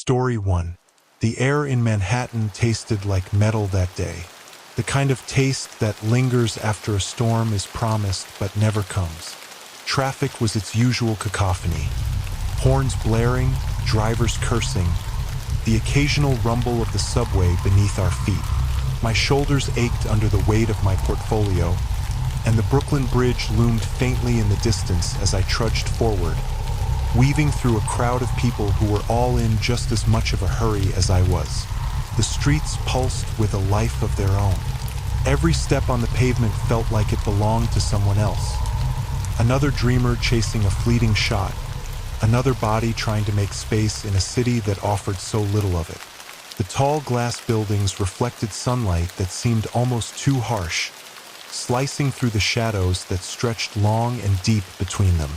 Story 1. The air in Manhattan tasted like metal that day. The kind of taste that lingers after a storm is promised but never comes. Traffic was its usual cacophony. Horns blaring, drivers cursing, the occasional rumble of the subway beneath our feet. My shoulders ached under the weight of my portfolio, and the Brooklyn Bridge loomed faintly in the distance as I trudged forward, weaving through a crowd of people who were all in just as much of a hurry as I was. The streets pulsed with a life of their own. Every step on the pavement felt like it belonged to someone else. Another dreamer chasing a fleeting shot, another body trying to make space in a city that offered so little of it. The tall glass buildings reflected sunlight that seemed almost too harsh, slicing through the shadows that stretched long and deep between them.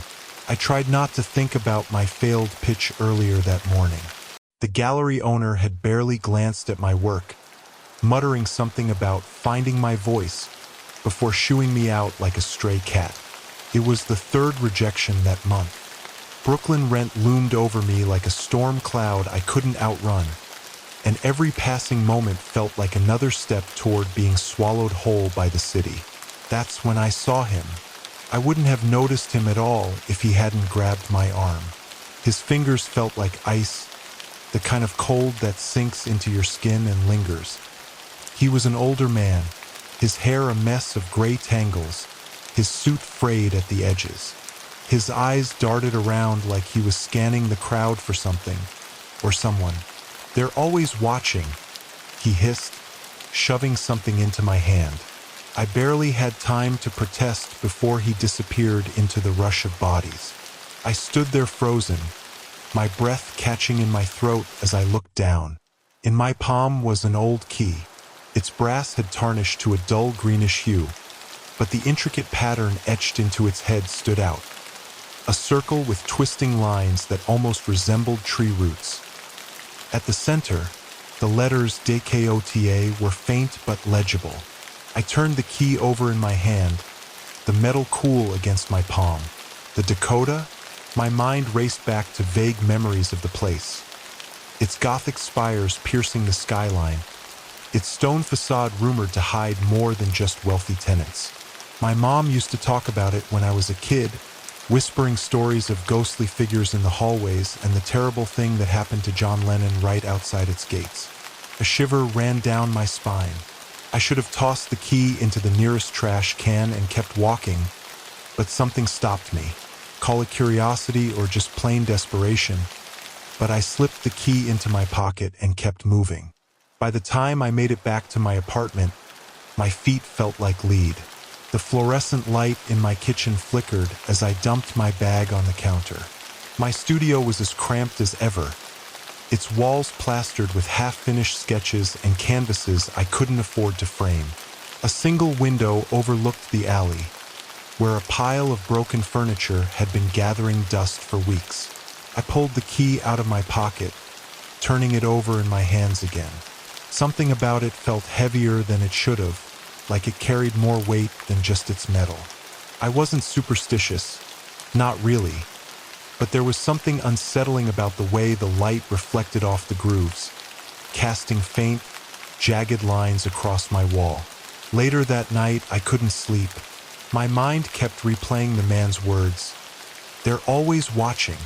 I tried not to think about my failed pitch earlier that morning. The gallery owner had barely glanced at my work, muttering something about finding my voice before shooing me out like a stray cat. It was the third rejection that month. Brooklyn rent loomed over me like a storm cloud I couldn't outrun, and every passing moment felt like another step toward being swallowed whole by the city. That's when I saw him. I wouldn't have noticed him at all if he hadn't grabbed my arm. His fingers felt like ice, the kind of cold that sinks into your skin and lingers. He was an older man, his hair a mess of gray tangles, his suit frayed at the edges. His eyes darted around like he was scanning the crowd for something or someone. "They're always watching," he hissed, shoving something into my hand. I barely had time to protest before he disappeared into the rush of bodies. I stood there frozen, my breath catching in my throat as I looked down. In my palm was an old key. Its brass had tarnished to a dull greenish hue, but the intricate pattern etched into its head stood out. A circle with twisting lines that almost resembled tree roots. At the center, the letters Dakota were faint but legible. I turned the key over in my hand, the metal cool against my palm. The Dakota? My mind raced back to vague memories of the place. Its Gothic spires piercing the skyline, its stone facade rumored to hide more than just wealthy tenants. My mom used to talk about it when I was a kid, whispering stories of ghostly figures in the hallways and the terrible thing that happened to John Lennon right outside its gates. A shiver ran down my spine. I should have tossed the key into the nearest trash can and kept walking, but something stopped me. Call it curiosity or just plain desperation, but I slipped the key into my pocket and kept moving. By the time I made it back to my apartment, my feet felt like lead. The fluorescent light in my kitchen flickered as I dumped my bag on the counter. My studio was as cramped as ever, its walls plastered with half-finished sketches and canvases I couldn't afford to frame. A single window overlooked the alley, where a pile of broken furniture had been gathering dust for weeks. I pulled the key out of my pocket, turning it over in my hands again. Something about it felt heavier than it should have, like it carried more weight than just its metal. I wasn't superstitious, not really, but there was something unsettling about the way the light reflected off the grooves, casting faint, jagged lines across my wall. Later that night, I couldn't sleep. My mind kept replaying the man's words. "They're always watching."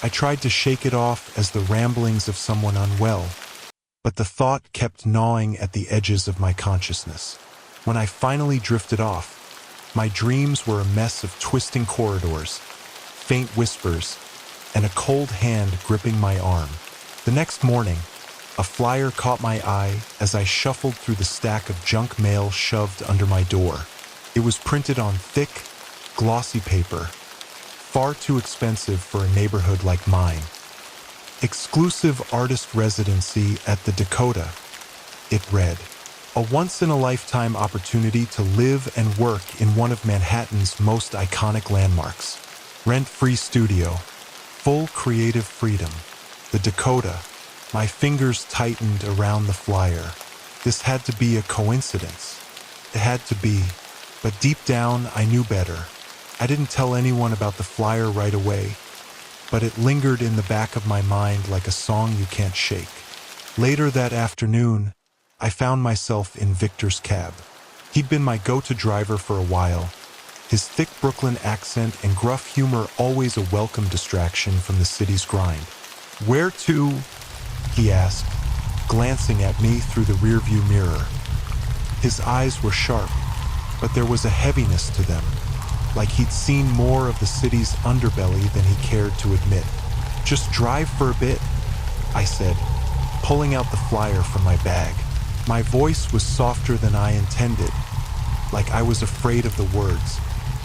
I tried to shake it off as the ramblings of someone unwell, but the thought kept gnawing at the edges of my consciousness. When I finally drifted off, my dreams were a mess of twisting corridors, faint whispers, and a cold hand gripping my arm. The next morning, a flyer caught my eye as I shuffled through the stack of junk mail shoved under my door. It was printed on thick, glossy paper, far too expensive for a neighborhood like mine. "Exclusive artist residency at the Dakota," it read. "A once-in-a-lifetime opportunity to live and work in one of Manhattan's most iconic landmarks. Rent-free studio, full creative freedom." The Dakota. My fingers tightened around the flyer. This had to be a coincidence. It had to be, but deep down I knew better. I didn't tell anyone about the flyer right away. but it lingered in the back of my mind like a song you can't shake. Later that afternoon, I found myself in Victor's cab. He'd been my go-to driver for a while, his thick Brooklyn accent and gruff humor always a welcome distraction from the city's grind. "Where to?" he asked, glancing at me through the rearview mirror. His eyes were sharp, but there was a heaviness to them, like he'd seen more of the city's underbelly than he cared to admit. "Just drive for a bit," I said, pulling out the flyer from my bag. My voice was softer than I intended, like I was afraid of the words.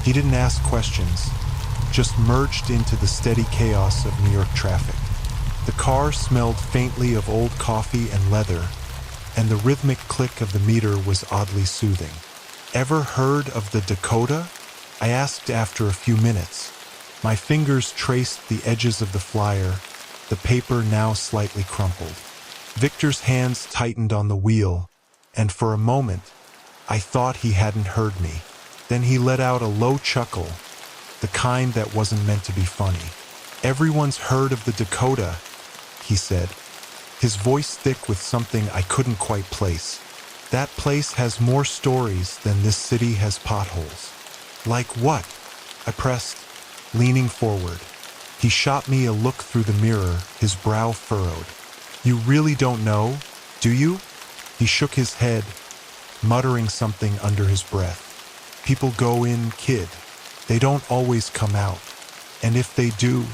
He didn't ask questions, just merged into the steady chaos of New York traffic. The car smelled faintly of old coffee and leather, and the rhythmic click of the meter was oddly soothing. "Ever heard of the Dakota?" I asked after a few minutes. My fingers traced the edges of the flyer, the paper now slightly crumpled. Victor's hands tightened on the wheel, and for a moment, I thought he hadn't heard me. Then he let out a low chuckle, the kind that wasn't meant to be funny. "Everyone's heard of the Dakota," he said, his voice thick with something I couldn't quite place. "That place has more stories than this city has potholes." "Like what?" I pressed, leaning forward. He shot me a look through the mirror, his brow furrowed. "You really don't know, do you?" He shook his head, muttering something under his breath. "People go in, kid. They don't always come out. And if they do,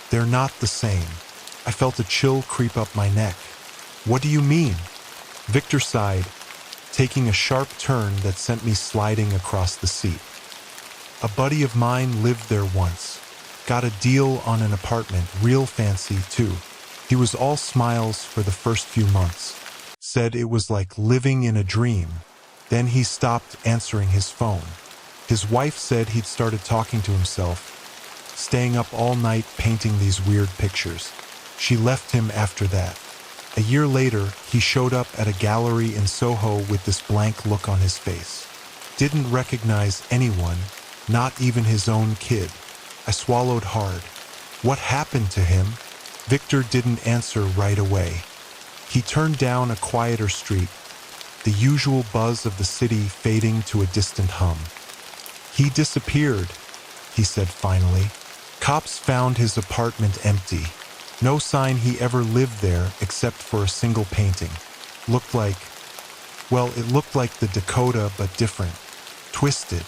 they're not the same." I felt a chill creep up my neck. "What do you mean?" Victor sighed, taking a sharp turn that sent me sliding across the seat. "A buddy of mine lived there once. Got a deal on an apartment, real fancy too. He was all smiles for the first few months. Said it was like living in a dream. Then he stopped answering his phone. His wife said he'd started talking to himself, staying up all night painting these weird pictures. She left him after that. A year later, he showed up at a gallery in Soho with this blank look on his face. Didn't recognize anyone, not even his own kid. I swallowed hard. What happened to him? Victor didn't answer right away. He turned down a quieter street, the usual buzz of the city fading to a distant hum. "He disappeared," he said finally. "Cops found his apartment empty. No sign he ever lived there except for a single painting. Looked like the Dakota, but different. Twisted."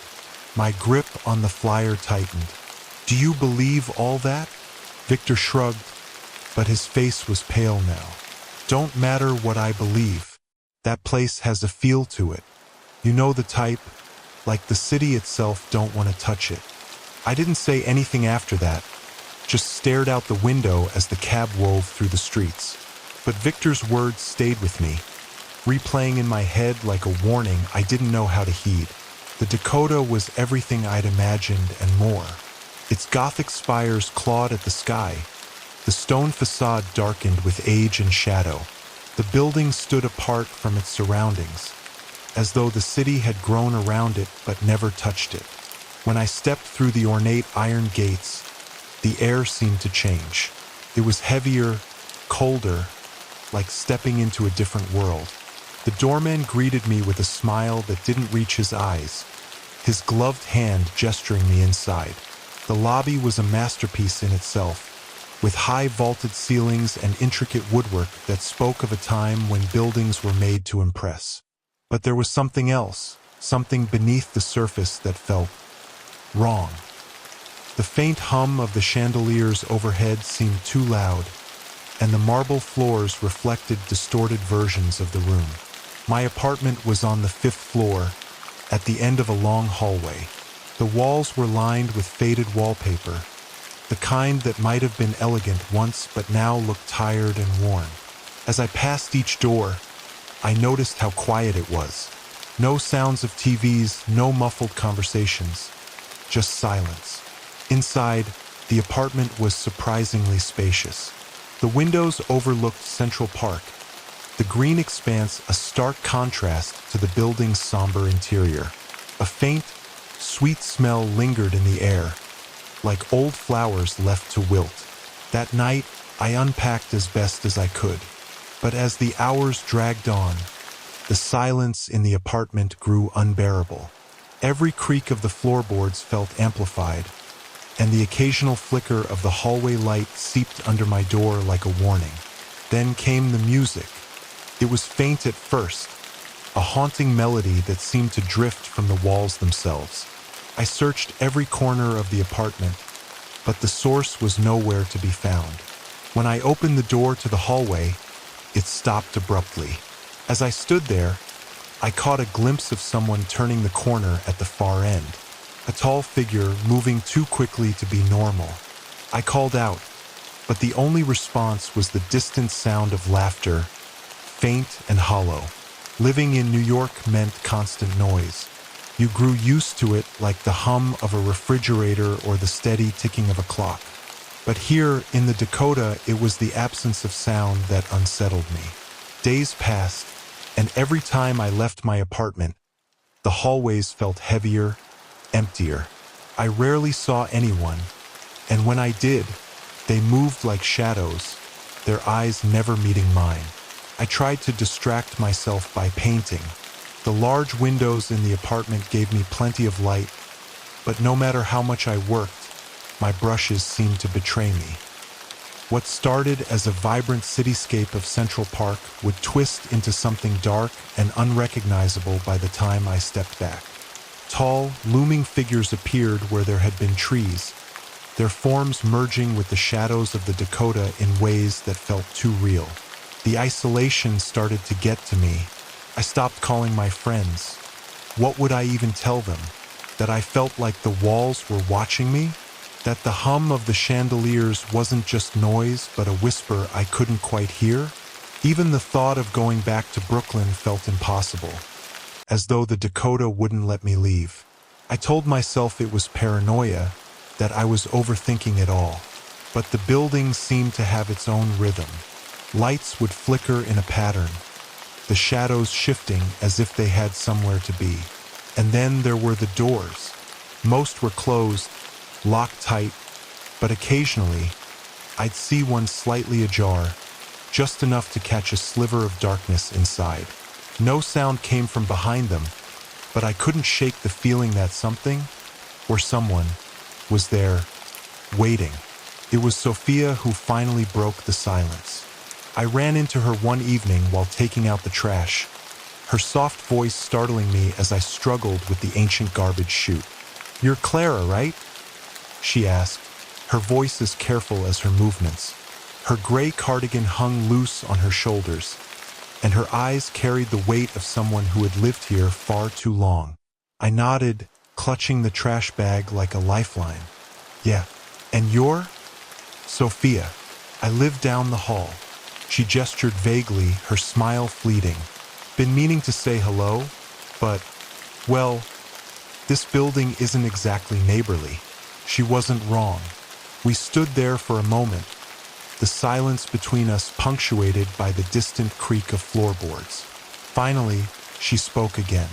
My grip on the flyer tightened. "Do you believe all that?" Victor shrugged, but his face was pale now. "Don't matter what I believe. That place has a feel to it. You know the type, like the city itself don't want to touch it." I didn't say anything after that, just stared out the window as the cab wove through the streets. But Victor's words stayed with me, replaying in my head like a warning I didn't know how to heed. The Dakota was everything I'd imagined and more. Its Gothic spires clawed at the sky. The stone facade darkened with age and shadow. The building stood apart from its surroundings, as though the city had grown around it but never touched it. When I stepped through the ornate iron gates, the air seemed to change. It was heavier, colder, like stepping into a different world. The doorman greeted me with a smile that didn't reach his eyes, his gloved hand gesturing me inside. The lobby was a masterpiece in itself, with high vaulted ceilings and intricate woodwork that spoke of a time when buildings were made to impress. But there was something else, something beneath the surface that felt wrong. The faint hum of the chandeliers overhead seemed too loud, and the marble floors reflected distorted versions of the room. My apartment was on the 5th floor, at the end of a long hallway. The walls were lined with faded wallpaper, the kind that might have been elegant once but now looked tired and worn. As I passed each door, I noticed how quiet it was. No sounds of TVs, no muffled conversations, just silence. Inside, the apartment was surprisingly spacious. The windows overlooked Central Park, the green expanse a stark contrast to the building's somber interior. A faint, sweet smell lingered in the air, like old flowers left to wilt. That night, I unpacked as best as I could. But as the hours dragged on, the silence in the apartment grew unbearable. Every creak of the floorboards felt amplified, and the occasional flicker of the hallway light seeped under my door like a warning. Then came the music. It was faint at first, a haunting melody that seemed to drift from the walls themselves. I searched every corner of the apartment, but the source was nowhere to be found. When I opened the door to the hallway, it stopped abruptly. As I stood there, I caught a glimpse of someone turning the corner at the far end, a tall figure moving too quickly to be normal. I called out, but the only response was the distant sound of laughter, faint and hollow. Living in New York meant constant noise. You grew used to it like the hum of a refrigerator or the steady ticking of a clock. But here in the Dakota, it was the absence of sound that unsettled me. Days passed, and every time I left my apartment, the hallways felt heavier, emptier. I rarely saw anyone, and when I did, they moved like shadows, their eyes never meeting mine. I tried to distract myself by painting. The large windows in the apartment gave me plenty of light, but no matter how much I worked, my brushes seemed to betray me. What started as a vibrant cityscape of Central Park would twist into something dark and unrecognizable by the time I stepped back. Tall, looming figures appeared where there had been trees, their forms merging with the shadows of the Dakota in ways that felt too real. The isolation started to get to me. I stopped calling my friends. What would I even tell them? That I felt like the walls were watching me? That the hum of the chandeliers wasn't just noise, but a whisper I couldn't quite hear? Even the thought of going back to Brooklyn felt impossible, as though the Dakota wouldn't let me leave. I told myself it was paranoia, that I was overthinking it all. But the building seemed to have its own rhythm. Lights would flicker in a pattern, the shadows shifting as if they had somewhere to be. And then there were the doors. Most were closed, locked tight, but occasionally, I'd see one slightly ajar, just enough to catch a sliver of darkness inside. No sound came from behind them, but I couldn't shake the feeling that something, or someone, was there, waiting. It was Sophia who finally broke the silence. I ran into her one evening while taking out the trash, her soft voice startling me as I struggled with the ancient garbage chute. "You're Clara, right?" she asked, her voice as careful as her movements. Her gray cardigan hung loose on her shoulders, and her eyes carried the weight of someone who had lived here far too long. I nodded, clutching the trash bag like a lifeline. "Yeah, and you're?" "Sophia. I live down the hall." She gestured vaguely, her smile fleeting. "Been meaning to say hello, but, well, this building isn't exactly neighborly." She wasn't wrong. We stood there for a moment, the silence between us punctuated by the distant creak of floorboards. Finally, she spoke again.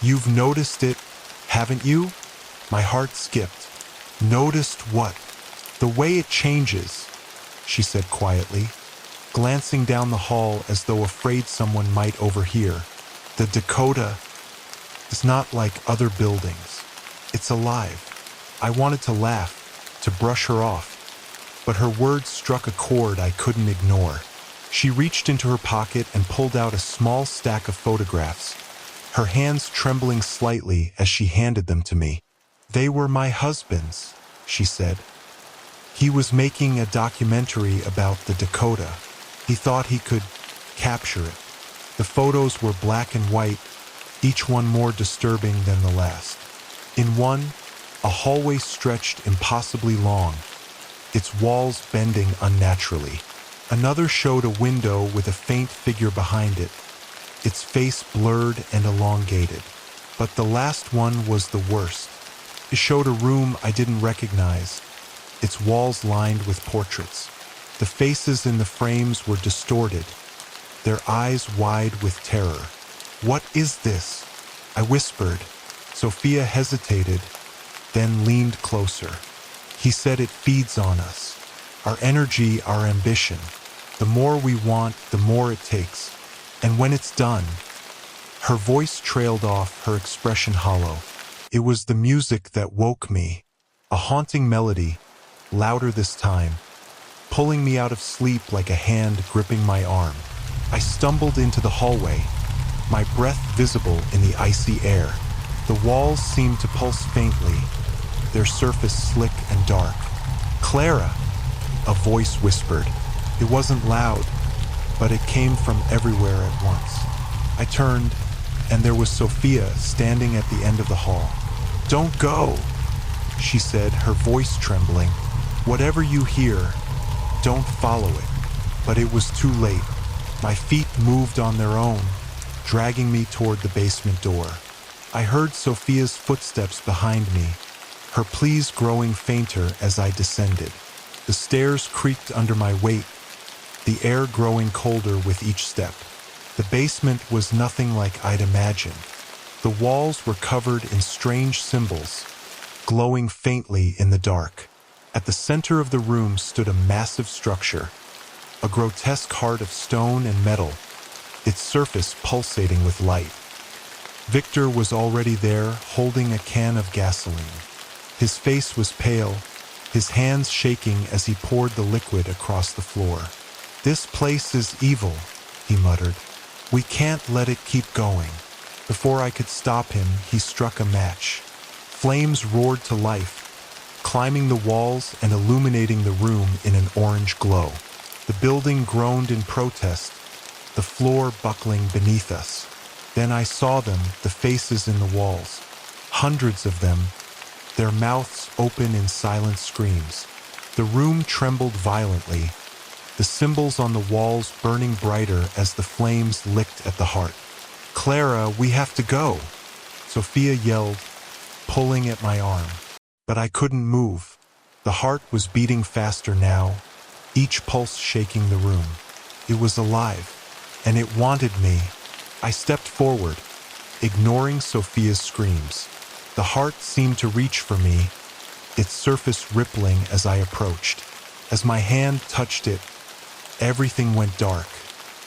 "You've noticed it, haven't you?" My heart skipped. "Noticed what?" "The way it changes," she said quietly, glancing down the hall as though afraid someone might overhear. "The Dakota is not like other buildings. It's alive." I wanted to laugh, to brush her off, but her words struck a chord I couldn't ignore. She reached into her pocket and pulled out a small stack of photographs, her hands trembling slightly as she handed them to me. "They were my husband's," she said. "He was making a documentary about the Dakota. He thought he could capture it." The photos were black and white, each one more disturbing than the last. In one, a hallway stretched impossibly long, its walls bending unnaturally. Another showed a window with a faint figure behind it, its face blurred and elongated. But the last one was the worst. It showed a room I didn't recognize, its walls lined with portraits. The faces in the frames were distorted, their eyes wide with terror. "What is this?" I whispered. Sophia hesitated, then leaned closer. He said it feeds on us. Our energy, our ambition. The more we want, the more it takes. And when it's done, her voice trailed off, her expression hollow. It was the music that woke me, a haunting melody, louder this time, pulling me out of sleep like a hand gripping my arm. I stumbled into the hallway, my breath visible in the icy air. The walls seemed to pulse faintly, their surface slick and dark. "Clara," a voice whispered. It wasn't loud, but it came from everywhere at once. I turned, and there was Sophia standing at the end of the hall. "Don't go," she said, her voice trembling. "Whatever you hear, don't follow it." But it was too late. My feet moved on their own, dragging me toward the basement door. I heard Sophia's footsteps behind me, her pleas growing fainter as I descended. The stairs creaked under my weight, the air growing colder with each step. The basement was nothing like I'd imagined. The walls were covered in strange symbols, glowing faintly in the dark. At the center of the room stood a massive structure, a grotesque heart of stone and metal, its surface pulsating with light. Victor was already there, holding a can of gasoline. His face was pale, his hands shaking as he poured the liquid across the floor. "This place is evil," he muttered. "We can't let it keep going." Before I could stop him, he struck a match. Flames roared to life, climbing the walls and illuminating the room in an orange glow. The building groaned in protest, the floor buckling beneath us. Then I saw them, the faces in the walls. Hundreds of them, their mouths open in silent screams. The room trembled violently, the symbols on the walls burning brighter as the flames licked at the heart. "Clara, we have to go," Sophia yelled, pulling at my arm. But I couldn't move. The heart was beating faster now, each pulse shaking the room. It was alive, and it wanted me. I stepped forward, ignoring Sophia's screams. The heart seemed to reach for me, its surface rippling as I approached. As my hand touched it, everything went dark.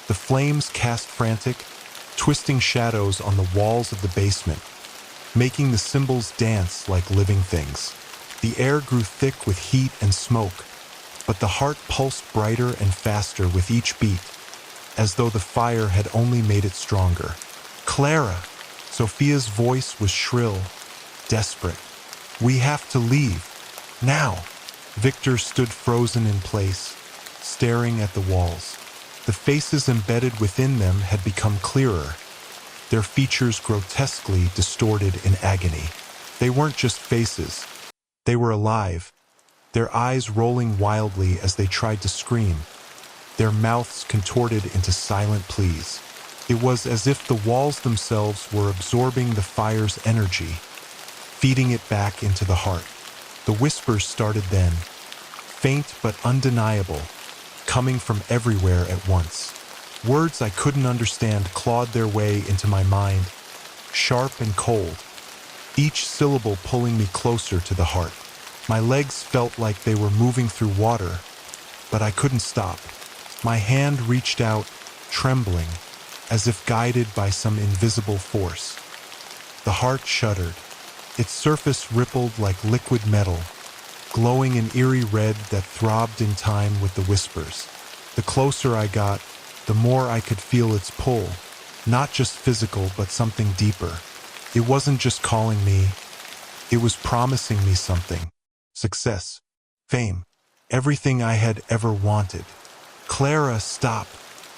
The flames cast frantic, twisting shadows on the walls of the basement, making the symbols dance like living things. The air grew thick with heat and smoke, but the heart pulsed brighter and faster with each beat, as though the fire had only made it stronger. "Clara!" Sophia's voice was shrill, desperate. "We have to leave. Now!" Victor stood frozen in place, staring at the walls. The faces embedded within them had become clearer, their features grotesquely distorted in agony. They weren't just faces. They were alive, their eyes rolling wildly as they tried to scream, their mouths contorted into silent pleas. It was as if the walls themselves were absorbing the fire's energy, feeding it back into the heart. The whispers started then, faint but undeniable, coming from everywhere at once. Words I couldn't understand clawed their way into my mind, sharp and cold, each syllable pulling me closer to the heart. My legs felt like they were moving through water, but I couldn't stop. My hand reached out, trembling, as if guided by some invisible force. The heart shuddered. Its surface rippled like liquid metal, glowing an eerie red that throbbed in time with the whispers. The closer I got, the more I could feel its pull, not just physical but something deeper. It wasn't just calling me, it was promising me something. Success, fame, everything I had ever wanted. "Clara, stop!"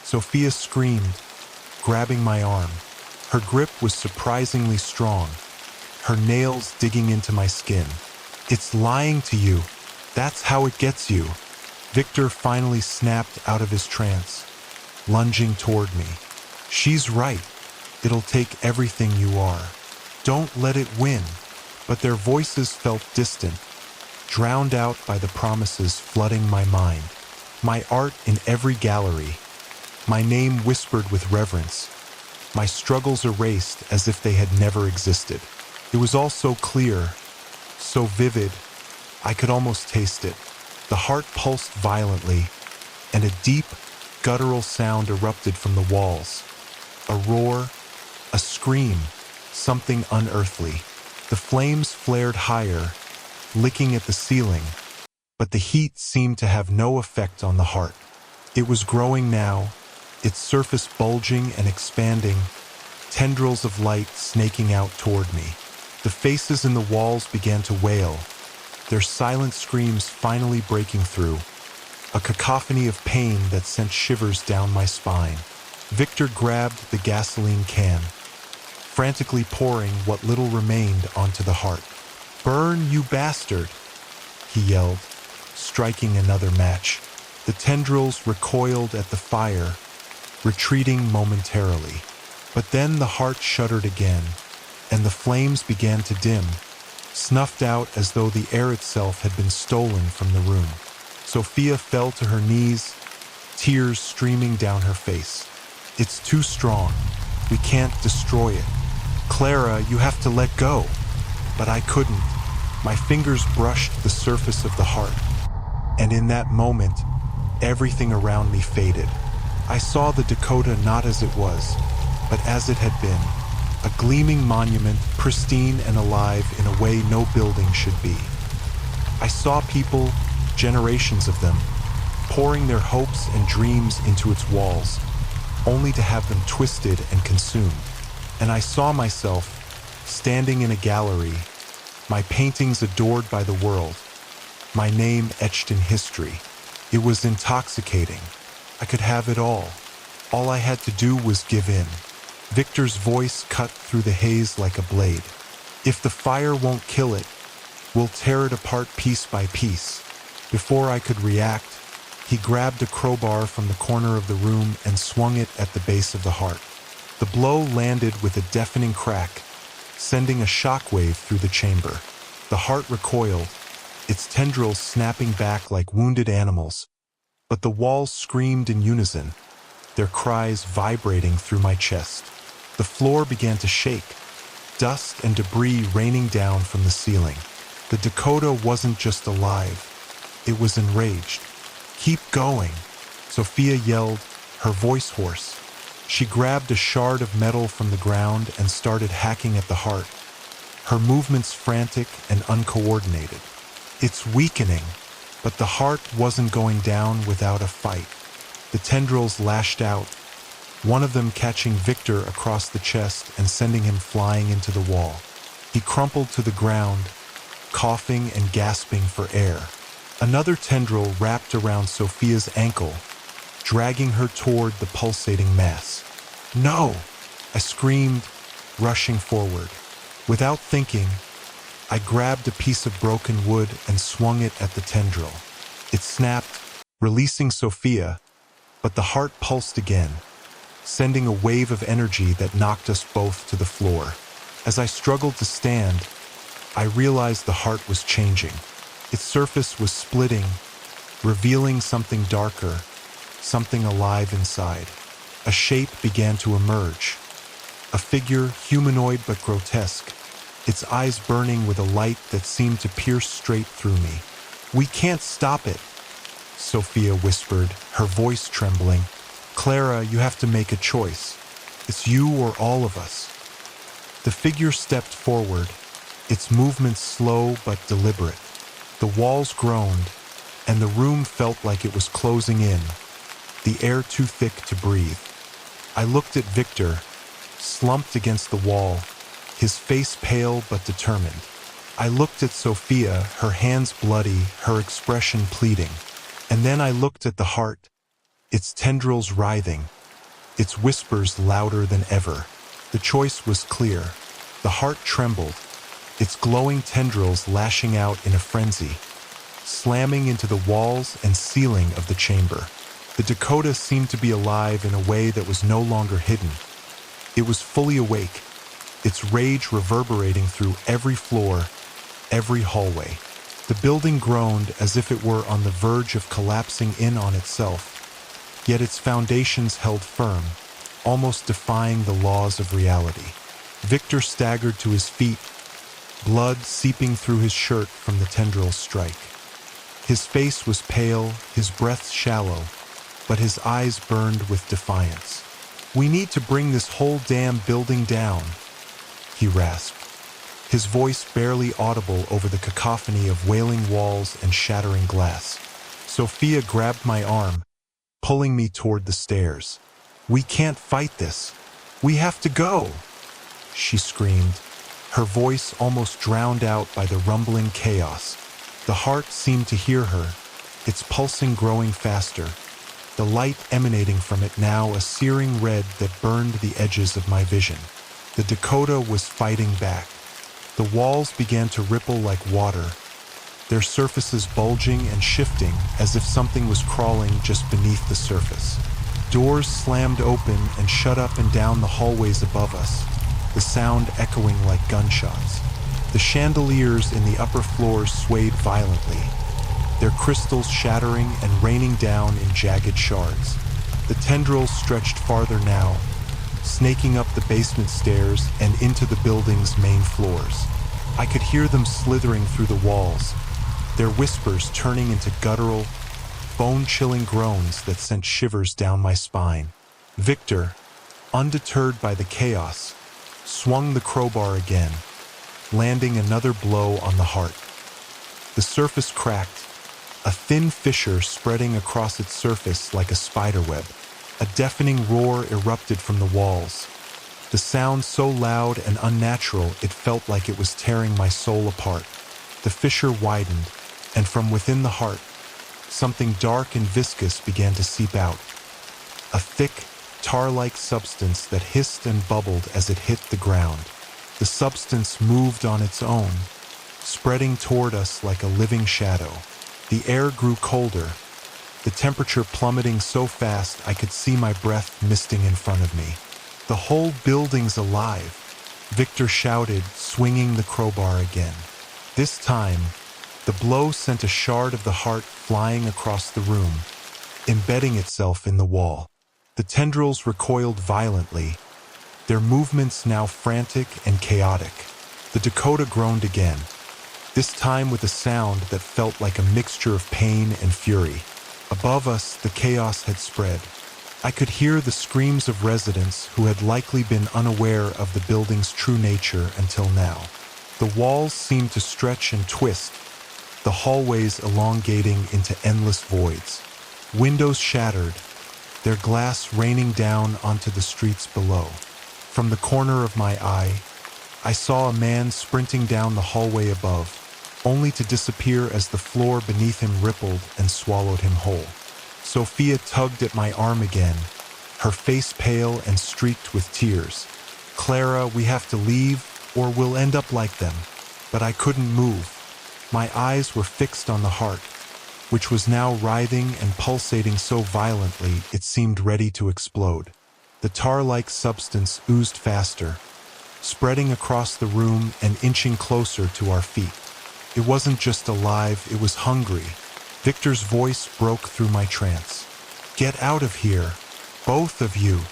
Sophia screamed, grabbing my arm. Her grip was surprisingly strong, her nails digging into my skin. "It's lying to you. That's how it gets you." Victor finally snapped out of his trance, lunging toward me. "She's right. It'll take everything you are. Don't let it win." But their voices felt distant, drowned out by the promises flooding my mind. My art in every gallery, my name whispered with reverence, my struggles erased as if they had never existed. It was all so clear, so vivid, I could almost taste it. The heart pulsed violently, and a deep, guttural sound erupted from the walls. A roar, a scream, something unearthly. The flames flared higher, licking at the ceiling, but the heat seemed to have no effect on the heart. It was growing now, its surface bulging and expanding, tendrils of light snaking out toward me. The faces in the walls began to wail, their silent screams finally breaking through, a cacophony of pain that sent shivers down my spine. Victor grabbed the gasoline can, frantically pouring what little remained onto the heart. "Burn, you bastard!" he yelled, striking another match. The tendrils recoiled at the fire, retreating momentarily. But then the heart shuddered again, and the flames began to dim, snuffed out as though the air itself had been stolen from the room. Sophia fell to her knees, tears streaming down her face. "It's too strong. We can't destroy it. Clara, you have to let go." But I couldn't. My fingers brushed the surface of the heart, and in that moment, everything around me faded. I saw the Dakota not as it was, but as it had been, a gleaming monument, pristine and alive in a way no building should be. I saw people, generations of them, pouring their hopes and dreams into its walls, only to have them twisted and consumed. And I saw myself, standing in a gallery, my paintings adored by the world, my name etched in history. It was intoxicating. I could have it all. All I had to do was give in. Victor's voice cut through the haze like a blade. "If the fire won't kill it, we'll tear it apart piece by piece." Before I could react, he grabbed a crowbar from the corner of the room and swung it at the base of the heart. The blow landed with a deafening crack, sending a shockwave through the chamber. The heart recoiled, its tendrils snapping back like wounded animals, but the walls screamed in unison, their cries vibrating through my chest. The floor began to shake, dust and debris raining down from the ceiling. The Dakota wasn't just alive, it was enraged. "Keep going," Sophia yelled, her voice hoarse. She grabbed a shard of metal from the ground and started hacking at the heart, her movements frantic and uncoordinated. "It's weakening," but the heart wasn't going down without a fight. The tendrils lashed out, one of them catching Victor across the chest and sending him flying into the wall. He crumpled to the ground, coughing and gasping for air. Another tendril wrapped around Sophia's ankle, dragging her toward the pulsating mass. "No!" I screamed, rushing forward. Without thinking, I grabbed a piece of broken wood and swung it at the tendril. It snapped, releasing Sophia, but the heart pulsed again, sending a wave of energy that knocked us both to the floor. As I struggled to stand, I realized the heart was changing. Its surface was splitting, revealing something darker, something alive inside. A shape began to emerge, a figure humanoid but grotesque, its eyes burning with a light that seemed to pierce straight through me. "We can't stop it," Sophia whispered, her voice trembling. "Clara, you have to make a choice. It's you or all of us." The figure stepped forward, its movements slow but deliberate. The walls groaned, and the room felt like it was closing in, the air too thick to breathe. I looked at Victor, slumped against the wall, his face pale but determined. I looked at Sophia, her hands bloody, her expression pleading. And then I looked at the heart, its tendrils writhing, its whispers louder than ever. The choice was clear. The heart trembled, its glowing tendrils lashing out in a frenzy, slamming into the walls and ceiling of the chamber. The Dakota seemed to be alive in a way that was no longer hidden. It was fully awake, its rage reverberating through every floor, every hallway. The building groaned as if it were on the verge of collapsing in on itself, yet its foundations held firm, almost defying the laws of reality. Victor staggered to his feet, blood seeping through his shirt from the tendril's strike. His face was pale, his breath shallow, but his eyes burned with defiance. "We need to bring this whole damn building down," he rasped, his voice barely audible over the cacophony of wailing walls and shattering glass. Sophia grabbed my arm, pulling me toward the stairs. "We can't fight this. We have to go," she screamed, her voice almost drowned out by the rumbling chaos. The heart seemed to hear her, its pulsing growing faster, the light emanating from it now a searing red that burned the edges of my vision. The Dakota was fighting back. The walls began to ripple like water, their surfaces bulging and shifting as if something was crawling just beneath the surface. Doors slammed open and shut up and down the hallways above us, the sound echoing like gunshots. The chandeliers in the upper floors swayed violently, their crystals shattering and raining down in jagged shards. The tendrils stretched farther now, snaking up the basement stairs and into the building's main floors. I could hear them slithering through the walls, their whispers turning into guttural, bone-chilling groans that sent shivers down my spine. Victor, undeterred by the chaos, swung the crowbar again, landing another blow on the heart. The surface cracked, a thin fissure spreading across its surface like a spiderweb. A deafening roar erupted from the walls, the sound so loud and unnatural it felt like it was tearing my soul apart. The fissure widened, and from within the heart, something dark and viscous began to seep out. A thick, tar-like substance that hissed and bubbled as it hit the ground. The substance moved on its own, spreading toward us like a living shadow. The air grew colder, the temperature plummeting so fast I could see my breath misting in front of me. "The whole building's alive," Victor shouted, swinging the crowbar again. This time, the blow sent a shard of the heart flying across the room, embedding itself in the wall. The tendrils recoiled violently, their movements now frantic and chaotic. The Dakota groaned again, this time with a sound that felt like a mixture of pain and fury. Above us, the chaos had spread. I could hear the screams of residents who had likely been unaware of the building's true nature until now. The walls seemed to stretch and twist, the hallways elongating into endless voids. Windows shattered, their glass raining down onto the streets below. From the corner of my eye, I saw a man sprinting down the hallway above, only to disappear as the floor beneath him rippled and swallowed him whole. Sophia tugged at my arm again, her face pale and streaked with tears. "Clara, we have to leave, or we'll end up like them." But I couldn't move. My eyes were fixed on the heart, which was now writhing and pulsating so violently it seemed ready to explode. The tar-like substance oozed faster, spreading across the room and inching closer to our feet. It wasn't just alive, it was hungry. Victor's voice broke through my trance. "Get out of here, both of you."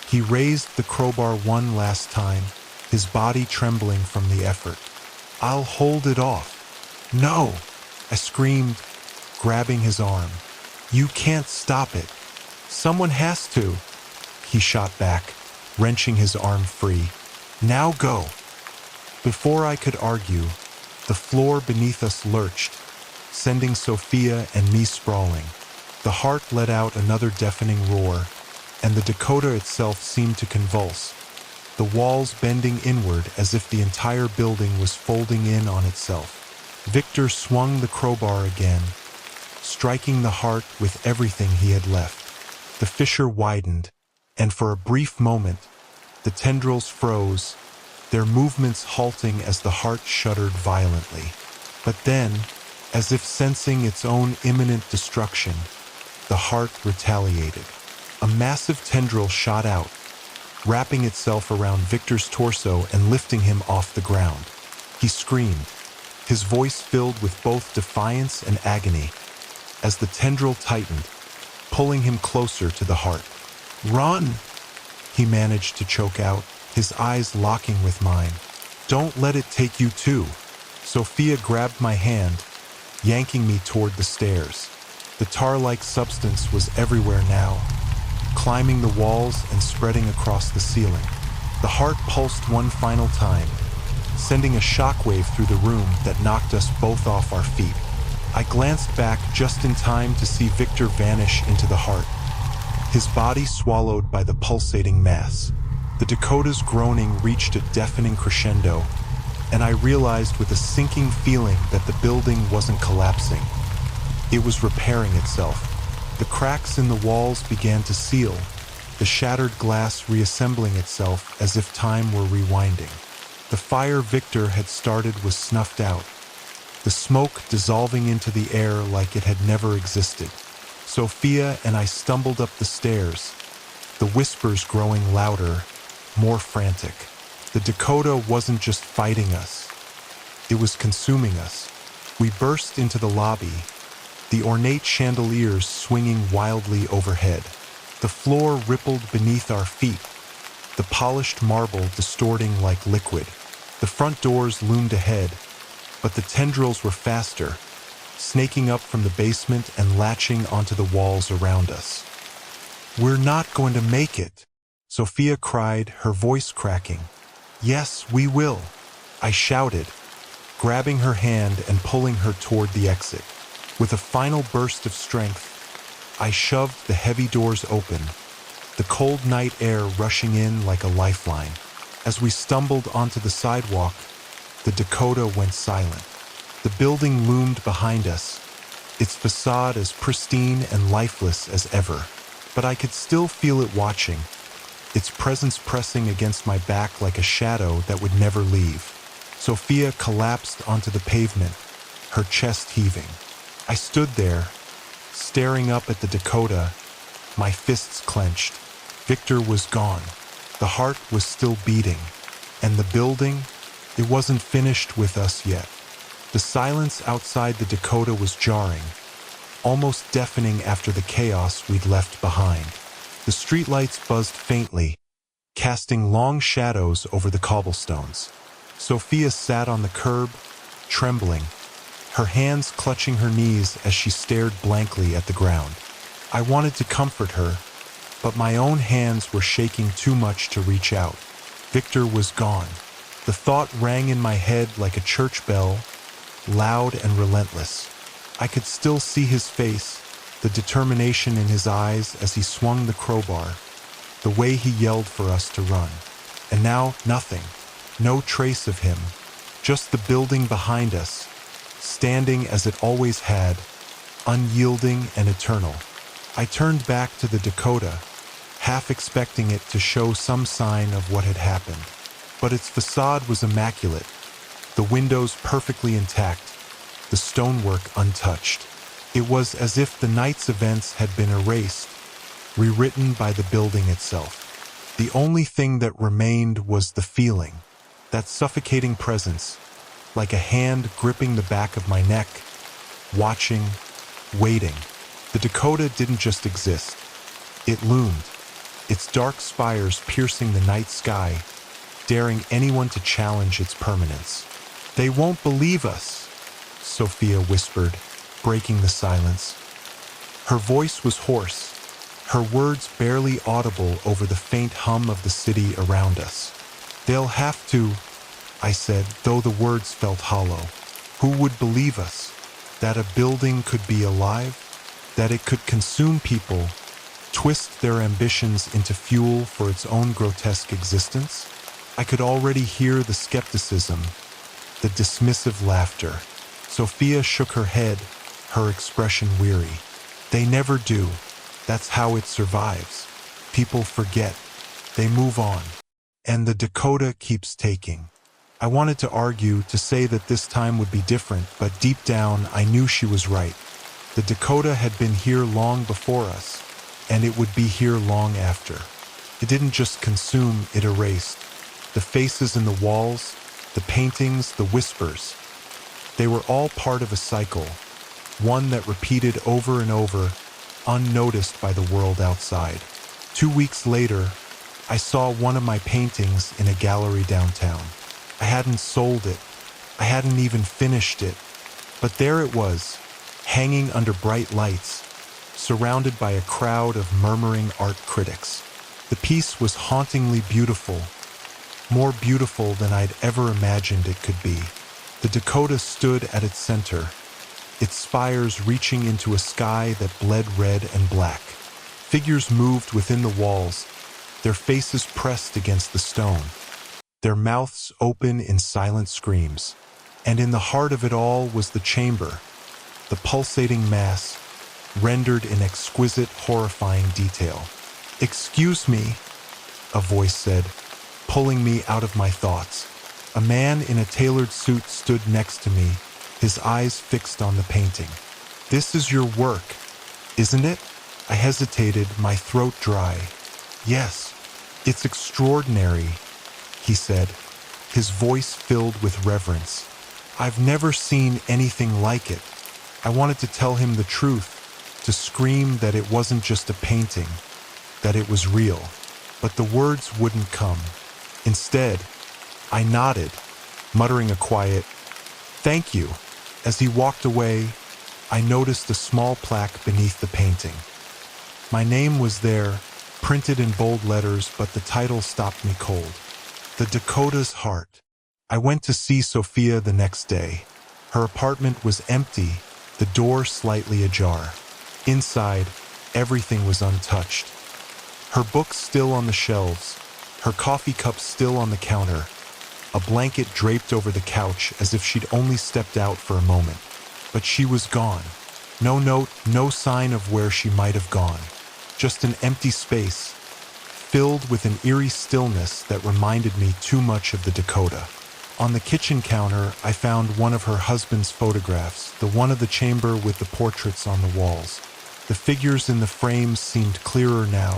He raised the crowbar one last time, his body trembling from the effort. "I'll hold it off." "No!" I screamed, grabbing his arm. "You can't stop it. Someone has to." He shot back, wrenching his arm free. "Now go." Before I could argue, the floor beneath us lurched, sending Sophia and me sprawling. The heart let out another deafening roar, and the Dakota itself seemed to convulse, the walls bending inward as if the entire building was folding in on itself. Victor swung the crowbar again, striking the heart with everything he had left. The fissure widened, and for a brief moment, the tendrils froze, their movements halting as the heart shuddered violently. But then, as if sensing its own imminent destruction, the heart retaliated. A massive tendril shot out, wrapping itself around Victor's torso and lifting him off the ground. He screamed, his voice filled with both defiance and agony, as the tendril tightened, pulling him closer to the heart. "Run!" he managed to choke out, his eyes locking with mine. Don't let it take you too. Sophia grabbed my hand, yanking me toward the stairs. The tar-like substance was everywhere now, climbing the walls and spreading across the ceiling. The heart pulsed one final time, sending a shockwave through the room that knocked us both off our feet. I glanced back just in time to see Victor vanish into the heart, his body swallowed by the pulsating mass. The Dakota's groaning reached a deafening crescendo, and I realized with a sinking feeling that the building wasn't collapsing. It was repairing itself. The cracks in the walls began to seal, the shattered glass reassembling itself as if time were rewinding. The fire Victor had started was snuffed out, the smoke dissolving into the air like it had never existed. Sophia and I stumbled up the stairs, the whispers growing louder, more frantic. The Dakota wasn't just fighting us, it was consuming us. We burst into the lobby, the ornate chandeliers swinging wildly overhead. The floor rippled beneath our feet, the polished marble distorting like liquid. The front doors loomed ahead, but the tendrils were faster, snaking up from the basement and latching onto the walls around us. "We're not going to make it," Sophia cried, her voice cracking. "Yes, we will," I shouted, grabbing her hand and pulling her toward the exit. With a final burst of strength, I shoved the heavy doors open, the cold night air rushing in like a lifeline. As we stumbled onto the sidewalk, the Dakota went silent. The building loomed behind us, its facade as pristine and lifeless as ever. But I could still feel it watching, its presence pressing against my back like a shadow that would never leave. Sophia collapsed onto the pavement, her chest heaving. I stood there, staring up at the Dakota, my fists clenched. Victor was gone. The heart was still beating, and the building, it wasn't finished with us yet. The silence outside the Dakota was jarring, almost deafening after the chaos we'd left behind. The streetlights buzzed faintly, casting long shadows over the cobblestones. Sophia sat on the curb, trembling, her hands clutching her knees as she stared blankly at the ground. I wanted to comfort her, but my own hands were shaking too much to reach out. Victor was gone. The thought rang in my head like a church bell, loud and relentless. I could still see his face, the determination in his eyes as he swung the crowbar, the way he yelled for us to run. And now, nothing. No trace of him. Just the building behind us, standing as it always had, unyielding and eternal. I turned back to the Dakota, half expecting it to show some sign of what had happened. But its facade was immaculate, the windows perfectly intact, the stonework untouched. It was as if the night's events had been erased, rewritten by the building itself. The only thing that remained was the feeling, that suffocating presence, like a hand gripping the back of my neck, watching, waiting. The Dakota didn't just exist. It loomed, its dark spires piercing the night sky, daring anyone to challenge its permanence. "They won't believe us," Sophia whispered, breaking the silence. Her voice was hoarse, her words barely audible over the faint hum of the city around us. "They'll have to," I said, though the words felt hollow. Who would believe us? That a building could be alive? That it could consume people, twist their ambitions into fuel for its own grotesque existence? I could already hear the skepticism, the dismissive laughter. Sophia shook her head, her expression weary. "They never do. That's how it survives. People forget. They move on. And the Dakota keeps taking." I wanted to argue, to say that this time would be different, but deep down I knew she was right. The Dakota had been here long before us, and it would be here long after. It didn't just consume, it erased. The faces in the walls, the paintings, the whispers. They were all part of a cycle, one that repeated over and over, unnoticed by the world outside. 2 weeks later, I saw one of my paintings in a gallery downtown. I hadn't sold it. I hadn't even finished it. But there it was, hanging under bright lights, surrounded by a crowd of murmuring art critics. The piece was hauntingly beautiful, more beautiful than I'd ever imagined it could be. The Dakota stood at its center, its spires reaching into a sky that bled red and black. Figures moved within the walls, their faces pressed against the stone, their mouths open in silent screams. And in the heart of it all was the chamber, the pulsating mass, rendered in exquisite, horrifying detail. "Excuse me," a voice said, pulling me out of my thoughts. A man in a tailored suit stood next to me, his eyes fixed on the painting. "This is your work, isn't it?" I hesitated, my throat dry. "Yes, it's extraordinary," he said, his voice filled with reverence. "I've never seen anything like it." I wanted to tell him the truth, to scream that it wasn't just a painting, that it was real. But the words wouldn't come. Instead, I nodded, muttering a quiet, "Thank you." As he walked away, I noticed a small plaque beneath the painting. My name was there, printed in bold letters, but the title stopped me cold. The Dakota's Heart. I went to see Sophia the next day. Her apartment was empty, the door slightly ajar. Inside, everything was untouched. Her books still on the shelves, her coffee cup still on the counter, a blanket draped over the couch as if she'd only stepped out for a moment. But she was gone. No note, no sign of where she might have gone. Just an empty space, filled with an eerie stillness that reminded me too much of the Dakota. On the kitchen counter, I found one of her husband's photographs, the one of the chamber with the portraits on the walls. The figures in the frames seemed clearer now,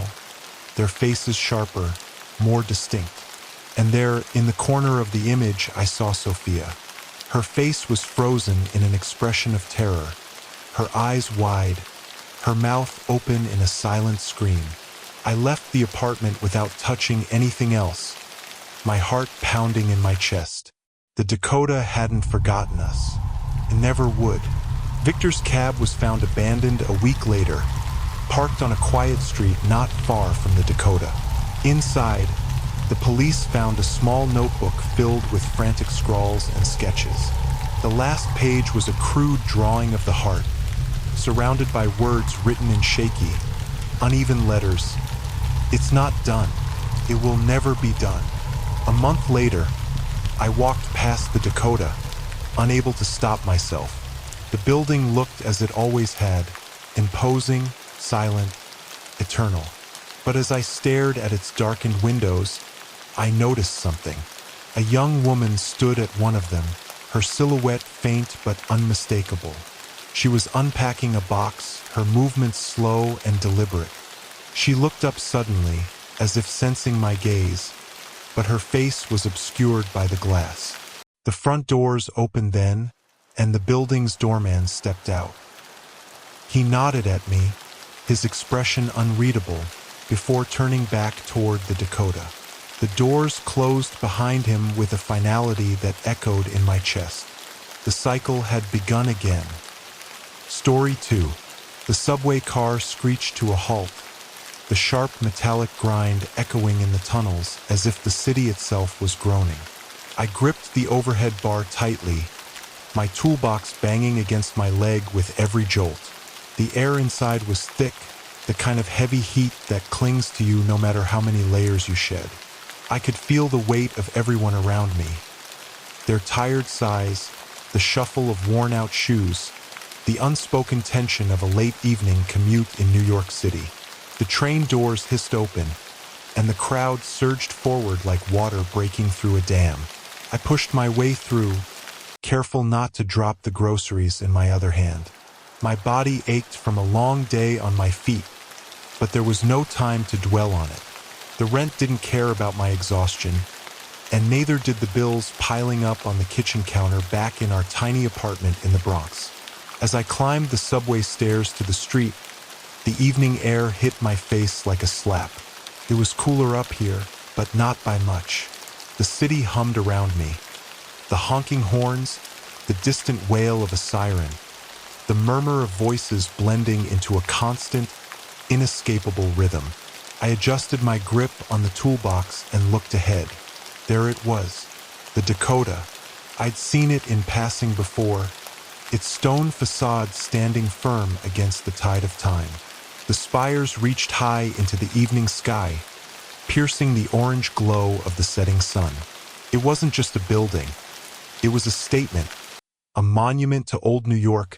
their faces sharper, more distinct. And there, in the corner of the image, I saw Sophia. Her face was frozen in an expression of terror, her eyes wide, her mouth open in a silent scream. I left the apartment without touching anything else, my heart pounding in my chest. The Dakota hadn't forgotten us, and never would. Victor's cab was found abandoned a week later, parked on a quiet street not far from the Dakota. Inside, the police found a small notebook filled with frantic scrawls and sketches. The last page was a crude drawing of the heart, surrounded by words written in shaky, uneven letters. "It's not done. It will never be done." A month later, I walked past the Dakota, unable to stop myself. The building looked as it always had, imposing, silent, eternal. But as I stared at its darkened windows, I noticed something. A young woman stood at one of them, her silhouette faint but unmistakable. She was unpacking a box, her movements slow and deliberate. She looked up suddenly, as if sensing my gaze, but her face was obscured by the glass. The front doors opened then, and the building's doorman stepped out. He nodded at me, his expression unreadable, before turning back toward the Dakota. The doors closed behind him with a finality that echoed in my chest. The cycle had begun again. Story 2. The subway car screeched to a halt, the sharp metallic grind echoing in the tunnels as if the city itself was groaning. I gripped the overhead bar tightly, my toolbox banging against my leg with every jolt. The air inside was thick, the kind of heavy heat that clings to you no matter how many layers you shed. I could feel the weight of everyone around me, their tired sighs, the shuffle of worn-out shoes, the unspoken tension of a late evening commute in New York City. The train doors hissed open, and the crowd surged forward like water breaking through a dam. I pushed my way through, careful not to drop the groceries in my other hand. My body ached from a long day on my feet, but there was no time to dwell on it. The rent didn't care about my exhaustion, and neither did the bills piling up on the kitchen counter back in our tiny apartment in the Bronx. As I climbed the subway stairs to the street, the evening air hit my face like a slap. It was cooler up here, but not by much. The city hummed around me, The honking horns, the distant wail of a siren, the murmur of voices blending into a constant, inescapable rhythm. I adjusted my grip on the toolbox and looked ahead. There it was, the Dakota. I'd seen it in passing before, its stone facade standing firm against the tide of time. The spires reached high into the evening sky, piercing the orange glow of the setting sun. It wasn't just a building. It was a statement, a monument to old New York,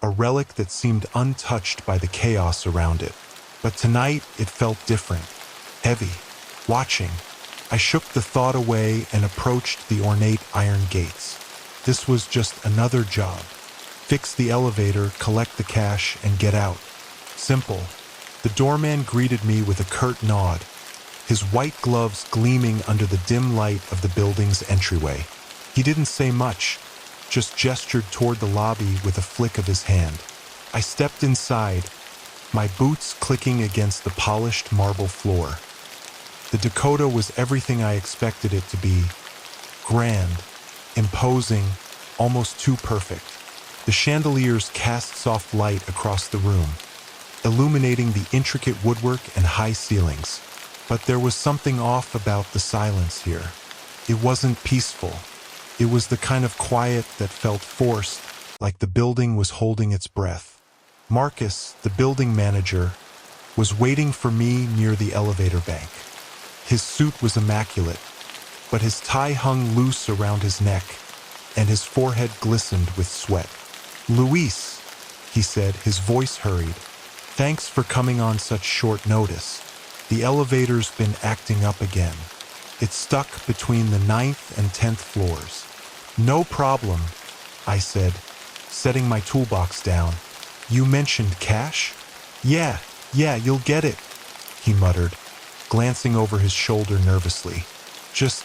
a relic that seemed untouched by the chaos around it. But tonight it felt different, heavy, watching. I shook the thought away and approached the ornate iron gates. This was just another job. Fix the elevator, collect the cash, and get out. Simple. The doorman greeted me with a curt nod, his white gloves gleaming under the dim light of the building's entryway. He didn't say much, just gestured toward the lobby with a flick of his hand. I stepped inside, my boots clicking against the polished marble floor. The Dakota was everything I expected it to be. Grand, imposing, almost too perfect. The chandeliers cast soft light across the room, illuminating the intricate woodwork and high ceilings. But there was something off about the silence here. It wasn't peaceful. It was the kind of quiet that felt forced, like the building was holding its breath. Marcus, the building manager, was waiting for me near the elevator bank. His suit was immaculate, but his tie hung loose around his neck, and his forehead glistened with sweat. "Luis," he said, his voice hurried. "Thanks for coming on such short notice. The elevator's been acting up again. It's stuck between the 9th and 10th floors." "No problem," I said, setting my toolbox down. "You mentioned cash?" Yeah, you'll get it," he muttered, glancing over his shoulder nervously. "Just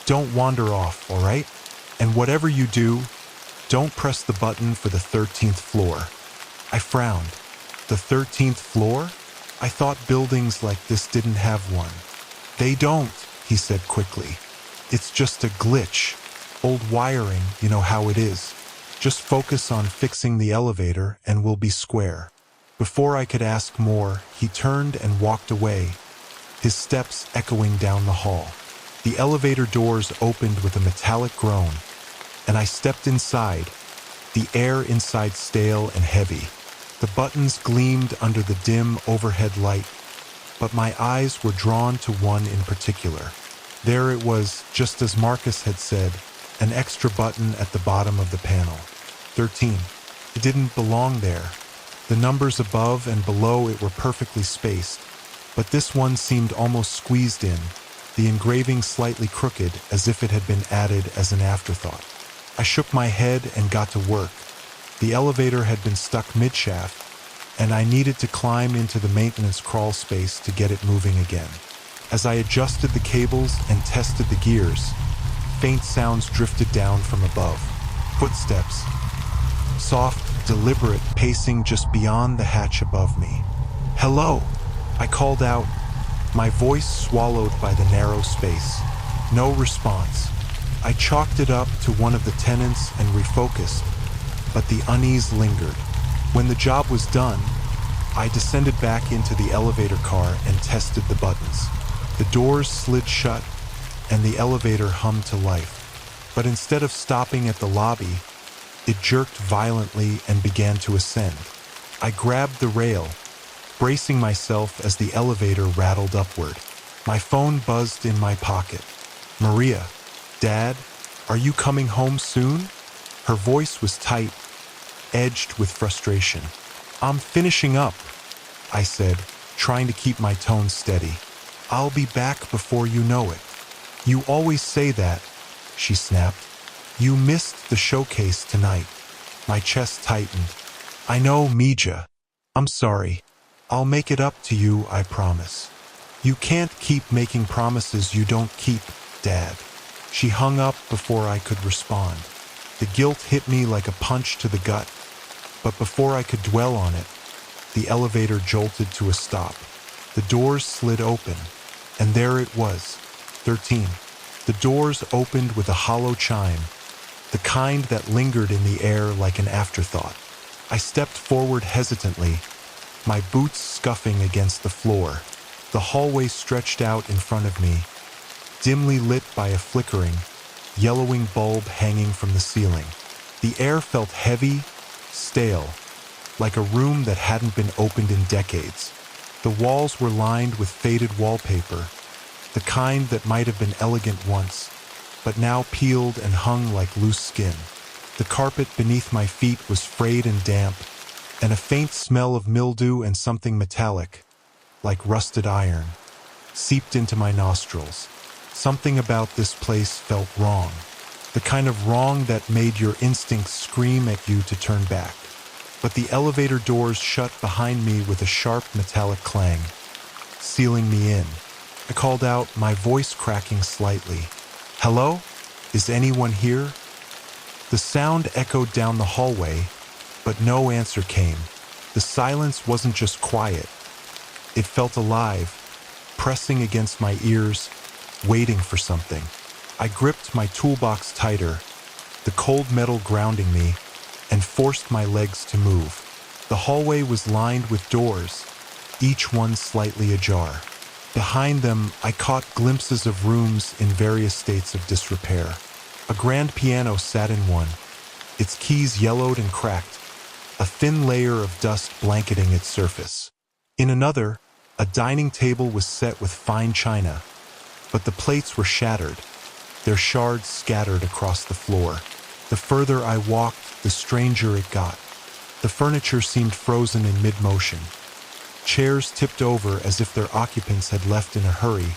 don't wander off, all right? And whatever you do, don't press the button for the 13th floor." I frowned. The 13th floor? I thought buildings like this didn't have one. "They don't," he said quickly. "It's just a glitch. Old wiring, you know how it is. Just focus on fixing the elevator and we'll be square." Before I could ask more, he turned and walked away, his steps echoing down the hall. The elevator doors opened with a metallic groan, and I stepped inside, the air inside stale and heavy. The buttons gleamed under the dim overhead light, but my eyes were drawn to one in particular. There it was, just as Marcus had said, an extra button at the bottom of the panel. 13. It didn't belong there. The numbers above and below it were perfectly spaced, but this one seemed almost squeezed in, the engraving slightly crooked as if it had been added as an afterthought. I shook my head and got to work. The elevator had been stuck mid-shaft, and I needed to climb into the maintenance crawl space to get it moving again. As I adjusted the cables and tested the gears, faint sounds drifted down from above. Footsteps. Soft, deliberate pacing just beyond the hatch above me. "Hello," I called out, my voice swallowed by the narrow space. No response. I chalked it up to one of the tenants and refocused, but the unease lingered. When the job was done, I descended back into the elevator car and tested the buttons. The doors slid shut, and the elevator hummed to life. But instead of stopping at the lobby, it jerked violently and began to ascend. I grabbed the rail, bracing myself as the elevator rattled upward. My phone buzzed in my pocket. "Maria, Dad, are you coming home soon?" Her voice was tight, edged with frustration. "I'm finishing up," I said, trying to keep my tone steady. "I'll be back before you know it." "You always say that," she snapped. "You missed the showcase tonight." My chest tightened. "I know, Mija. I'm sorry. I'll make it up to you, I promise." "You can't keep making promises you don't keep, Dad." She hung up before I could respond. The guilt hit me like a punch to the gut, but before I could dwell on it, the elevator jolted to a stop. The doors slid open, and there it was, 13. The doors opened with a hollow chime, the kind that lingered in the air like an afterthought. I stepped forward hesitantly, my boots scuffing against the floor. The hallway stretched out in front of me, dimly lit by a flickering, yellowing bulb hanging from the ceiling. The air felt heavy, stale, like a room that hadn't been opened in decades. The walls were lined with faded wallpaper, the kind that might have been elegant once, but now peeled and hung like loose skin. The carpet beneath my feet was frayed and damp, and a faint smell of mildew and something metallic, like rusted iron, seeped into my nostrils. Something about this place felt wrong, the kind of wrong that made your instincts scream at you to turn back. But the elevator doors shut behind me with a sharp metallic clang, sealing me in. I called out, my voice cracking slightly. "Hello? Is anyone here?" The sound echoed down the hallway, but no answer came. The silence wasn't just quiet. It felt alive, pressing against my ears, waiting for something. I gripped my toolbox tighter, the cold metal grounding me, and forced my legs to move. The hallway was lined with doors, each one slightly ajar. Behind them, I caught glimpses of rooms in various states of disrepair. A grand piano sat in one, its keys yellowed and cracked, a thin layer of dust blanketing its surface. In another, a dining table was set with fine china, but the plates were shattered, their shards scattered across the floor. The further I walked, the stranger it got. The furniture seemed frozen in mid-motion. Chairs tipped over as if their occupants had left in a hurry.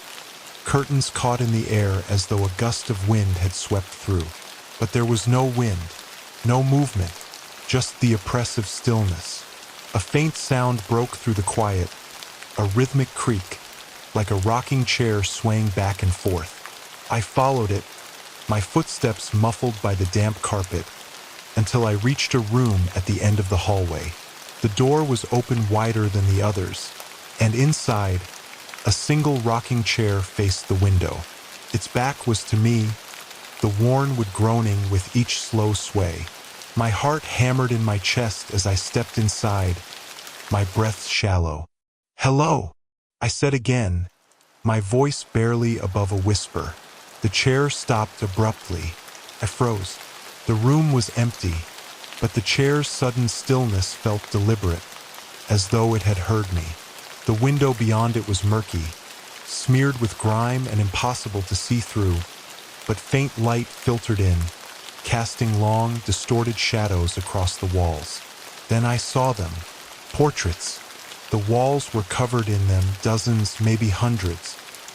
Curtains caught in the air as though a gust of wind had swept through. But there was no wind, no movement, just the oppressive stillness. A faint sound broke through the quiet, a rhythmic creak, like a rocking chair swaying back and forth. I followed it, my footsteps muffled by the damp carpet, until I reached a room at the end of the hallway. The door was open wider than the others, and inside, a single rocking chair faced the window. Its back was to me, the worn wood groaning with each slow sway. My heart hammered in my chest as I stepped inside, my breath shallow. "Hello," I said again, my voice barely above a whisper. The chair stopped abruptly. I froze. The room was empty, but the chair's sudden stillness felt deliberate, as though it had heard me. The window beyond it was murky, smeared with grime and impossible to see through, but faint light filtered in, casting long, distorted shadows across the walls. Then I saw them. Portraits. The walls were covered in them, dozens, maybe hundreds.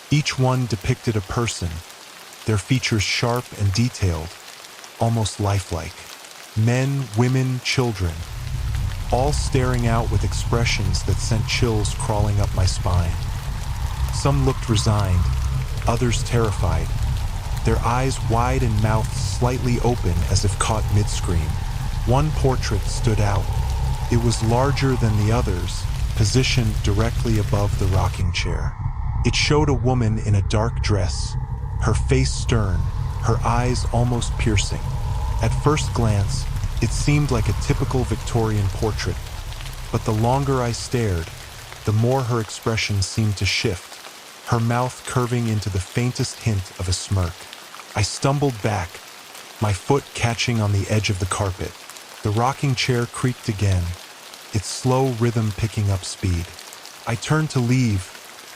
Each one depicted a person, their features sharp and detailed, almost lifelike. Men, women, children, all staring out with expressions that sent chills crawling up my spine. Some looked resigned, others terrified, their eyes wide and mouths slightly open as if caught mid-scream. One portrait stood out. It was larger than the others, positioned directly above the rocking chair. It showed a woman in a dark dress, her face stern, her eyes almost piercing. At first glance, it seemed like a typical Victorian portrait, but the longer I stared, the more her expression seemed to shift, her mouth curving into the faintest hint of a smirk. I stumbled back, my foot catching on the edge of the carpet. The rocking chair creaked again, its slow rhythm picking up speed. I turned to leave,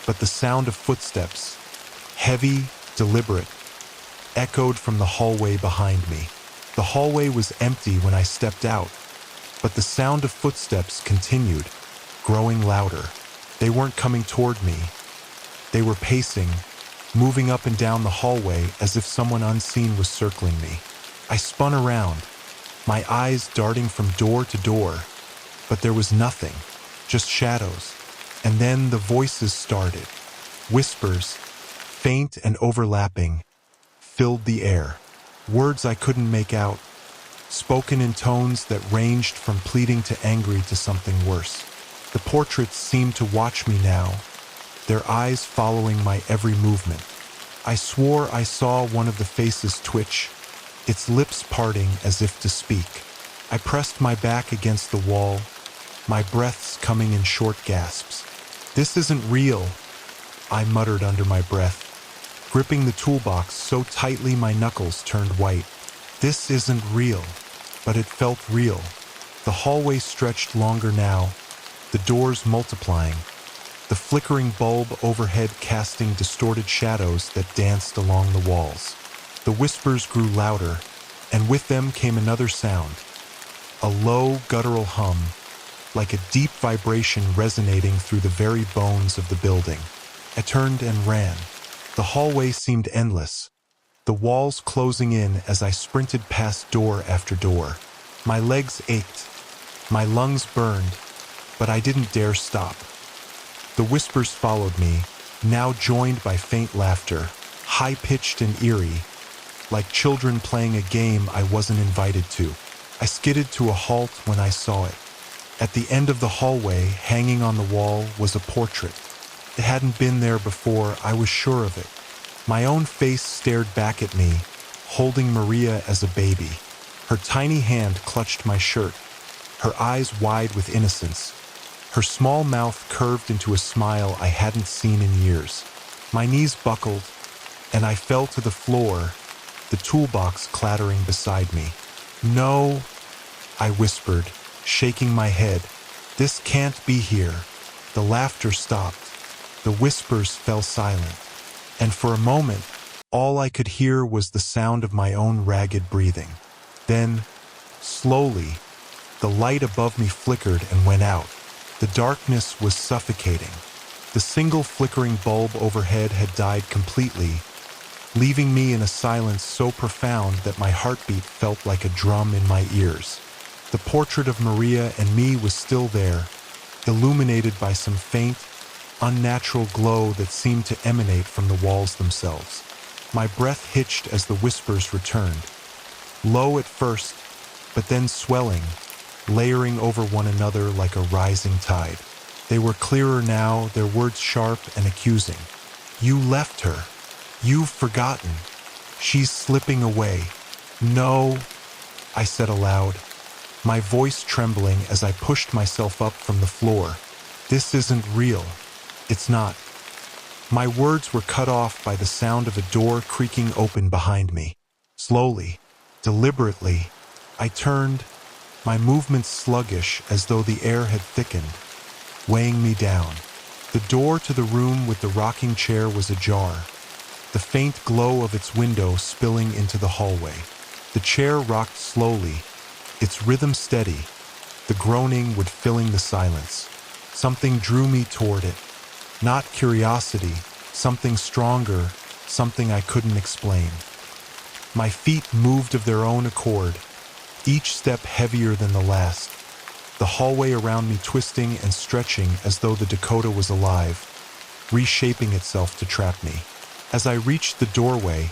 but the sound of footsteps, heavy, deliberate, echoed from the hallway behind me. The hallway was empty when I stepped out, but the sound of footsteps continued, growing louder. They weren't coming toward me. They were pacing, moving up and down the hallway as if someone unseen was circling me. I spun around, my eyes darting from door to door, but there was nothing, just shadows. And then the voices started. Whispers, faint and overlapping, filled the air. Words I couldn't make out, spoken in tones that ranged from pleading to angry to something worse. The portraits seemed to watch me now, their eyes following my every movement. I swore I saw one of the faces twitch, its lips parting as if to speak. I pressed my back against the wall, my breaths coming in short gasps. "This isn't real," I muttered under my breath, gripping the toolbox so tightly my knuckles turned white. This isn't real, but it felt real. The hallway stretched longer now, the doors multiplying, the flickering bulb overhead casting distorted shadows that danced along the walls. The whispers grew louder, and with them came another sound, a low, guttural hum, like a deep vibration resonating through the very bones of the building. I turned and ran. The hallway seemed endless, the walls closing in as I sprinted past door after door. My legs ached, my lungs burned, but I didn't dare stop. The whispers followed me, now joined by faint laughter, high-pitched and eerie, like children playing a game I wasn't invited to. I skidded to a halt when I saw it. At the end of the hallway, hanging on the wall, was a portrait. It hadn't been there before, I was sure of it. My own face stared back at me, holding Maria as a baby. Her tiny hand clutched my shirt, her eyes wide with innocence. Her small mouth curved into a smile I hadn't seen in years. My knees buckled, and I fell to the floor, the toolbox clattering beside me. "No," I whispered, shaking my head. "This can't be here." The laughter stopped. The whispers fell silent. And for a moment, all I could hear was the sound of my own ragged breathing. Then, slowly, the light above me flickered and went out. The darkness was suffocating. The single flickering bulb overhead had died completely, leaving me in a silence so profound that my heartbeat felt like a drum in my ears. The portrait of Maria and me was still there, illuminated by some faint, unnatural glow that seemed to emanate from the walls themselves. My breath hitched as the whispers returned, low at first, but then swelling, layering over one another like a rising tide. They were clearer now, their words sharp and accusing. "You left her. You've forgotten. She's slipping away." "No," I said aloud, my voice trembling as I pushed myself up from the floor. "This isn't real. It's not." My words were cut off by the sound of a door creaking open behind me. Slowly, deliberately, I turned, my movements sluggish as though the air had thickened, weighing me down. The door to the room with the rocking chair was ajar, the faint glow of its window spilling into the hallway. The chair rocked slowly, its rhythm steady, the groaning would filling the silence. Something drew me toward it. Not curiosity, something stronger, something I couldn't explain. My feet moved of their own accord, each step heavier than the last, the hallway around me twisting and stretching as though the Dakota was alive, reshaping itself to trap me. As I reached the doorway,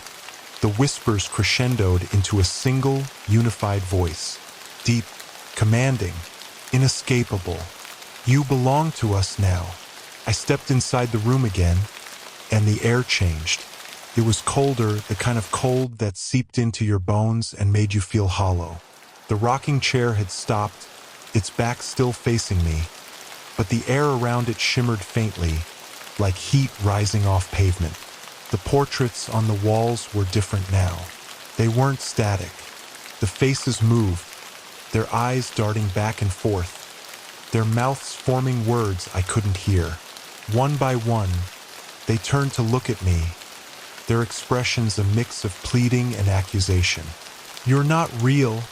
the whispers crescendoed into a single, unified voice, deep, commanding, inescapable. "You belong to us now." I stepped inside the room again, and the air changed. It was colder, the kind of cold that seeped into your bones and made you feel hollow. The rocking chair had stopped, its back still facing me, but the air around it shimmered faintly, like heat rising off pavement. The portraits on the walls were different now. They weren't static. The faces moved, their eyes darting back and forth, their mouths forming words I couldn't hear. One by one, they turned to look at me, their expressions a mix of pleading and accusation. "You're not real,"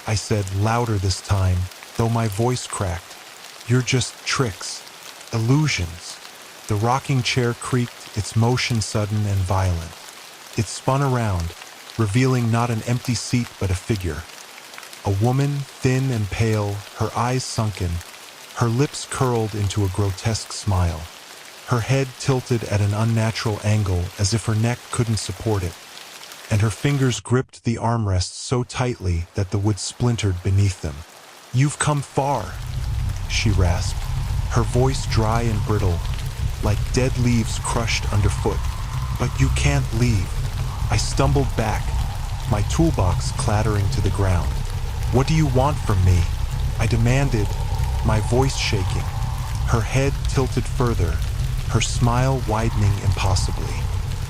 I said louder this time, though my voice cracked. "You're just tricks, illusions." The rocking chair creaked, its motion sudden and violent. It spun around, revealing not an empty seat but a figure. A woman, thin and pale, her eyes sunken, her lips curled into a grotesque smile. Her head tilted at an unnatural angle as if her neck couldn't support it, and her fingers gripped the armrests so tightly that the wood splintered beneath them. "You've come far," she rasped, her voice dry and brittle, like dead leaves crushed underfoot. But you can't leave. I stumbled back, my toolbox clattering to the ground. What do you want from me? I demanded, my voice shaking. Her head tilted further, her smile widening impossibly.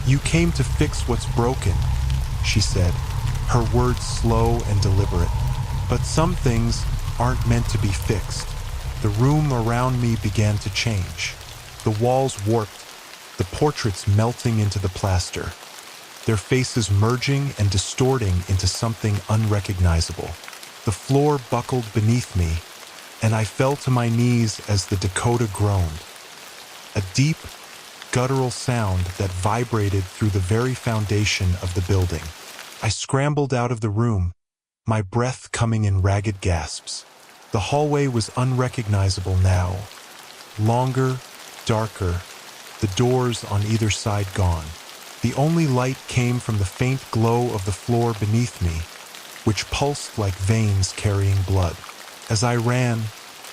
You came to fix what's broken, she said, her words slow and deliberate. But some things aren't meant to be fixed. The room around me began to change. The walls warped, the portraits melting into the plaster, their faces merging and distorting into something unrecognizable. The floor buckled beneath me, and I fell to my knees as the Dakota groaned. A deep, guttural sound that vibrated through the very foundation of the building. I scrambled out of the room, my breath coming in ragged gasps. The hallway was unrecognizable now. Longer, darker, the doors on either side gone. The only light came from the faint glow of the floor beneath me, which pulsed like veins carrying blood. As I ran,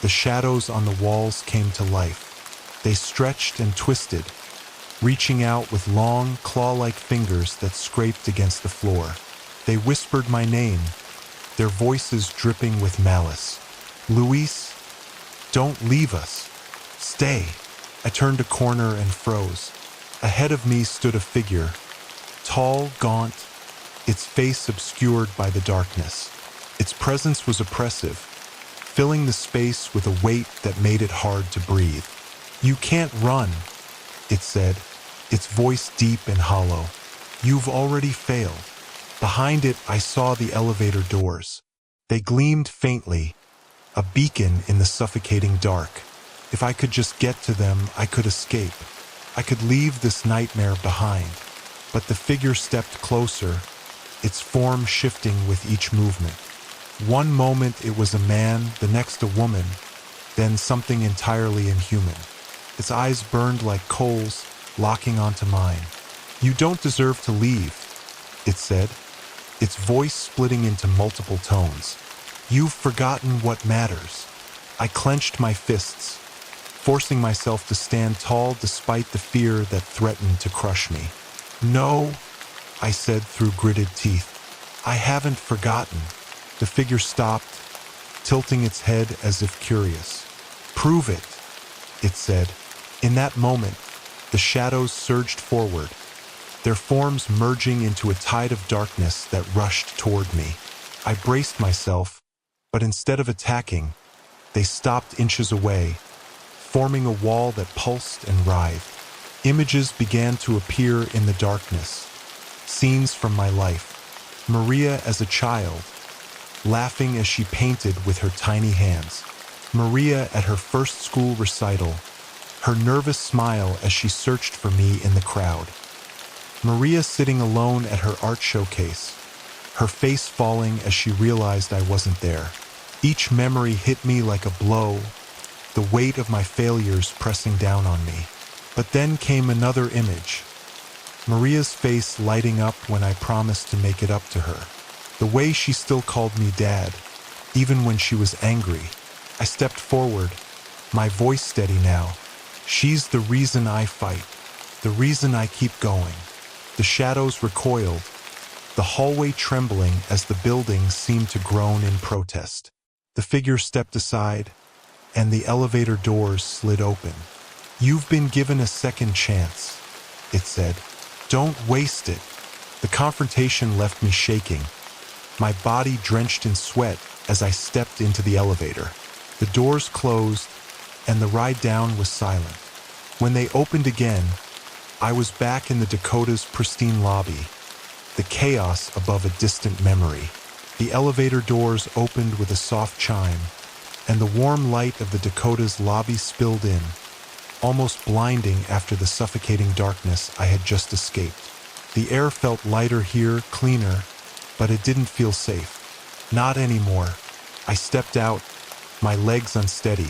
the shadows on the walls came to life. They stretched and twisted, reaching out with long, claw-like fingers that scraped against the floor. They whispered my name, their voices dripping with malice. Luis, don't leave us. Stay. I turned a corner and froze. Ahead of me stood a figure, tall, gaunt, its face obscured by the darkness. Its presence was oppressive, filling the space with a weight that made it hard to breathe. You can't run, it said, its voice deep and hollow. You've already failed. Behind it, I saw the elevator doors. They gleamed faintly, a beacon in the suffocating dark. If I could just get to them, I could escape. I could leave this nightmare behind. But the figure stepped closer, its form shifting with each movement. One moment it was a man, the next a woman, then something entirely inhuman. Its eyes burned like coals, locking onto mine. You don't deserve to leave, it said, its voice splitting into multiple tones. You've forgotten what matters. I clenched my fists, forcing myself to stand tall despite the fear that threatened to crush me. No, I said through gritted teeth. I haven't forgotten. The figure stopped, tilting its head as if curious. Prove it, it said. In that moment, the shadows surged forward, their forms merging into a tide of darkness that rushed toward me. I braced myself, but instead of attacking, they stopped inches away, forming a wall that pulsed and writhed. Images began to appear in the darkness, scenes from my life. Maria as a child, laughing as she painted with her tiny hands. Maria at her first school recital, her nervous smile as she searched for me in the crowd. Maria sitting alone at her art showcase, her face falling as she realized I wasn't there. Each memory hit me like a blow, the weight of my failures pressing down on me. But then came another image, Maria's face lighting up when I promised to make it up to her. The way she still called me Dad, even when she was angry. I stepped forward, my voice steady now. She's the reason I fight, the reason I keep going. The shadows recoiled, the hallway trembling as the building seemed to groan in protest. The figure stepped aside, and the elevator doors slid open. You've been given a second chance, it said. Don't waste it. The confrontation left me shaking, my body drenched in sweat as I stepped into the elevator. The doors closed, and the ride down was silent. When they opened again, I was back in the Dakota's pristine lobby, the chaos above a distant memory. The elevator doors opened with a soft chime, and the warm light of the Dakota's lobby spilled in, almost blinding after the suffocating darkness I had just escaped. The air felt lighter here, cleaner, but it didn't feel safe. Not anymore. I stepped out, my legs unsteady,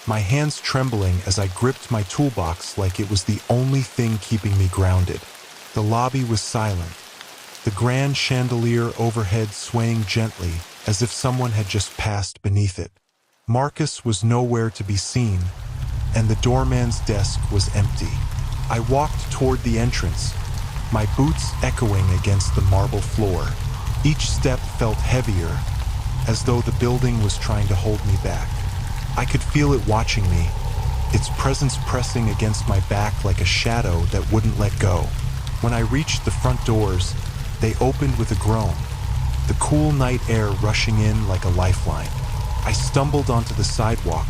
my hands trembling as I gripped my toolbox like it was the only thing keeping me grounded. The lobby was silent, the grand chandelier overhead swaying gently as if someone had just passed beneath it. Marcus was nowhere to be seen, and the doorman's desk was empty. I walked toward the entrance, my boots echoing against the marble floor. Each step felt heavier, as though the building was trying to hold me back. I could feel it watching me, its presence pressing against my back like a shadow that wouldn't let go. When I reached the front doors, they opened with a groan, the cool night air rushing in like a lifeline. I stumbled onto the sidewalk,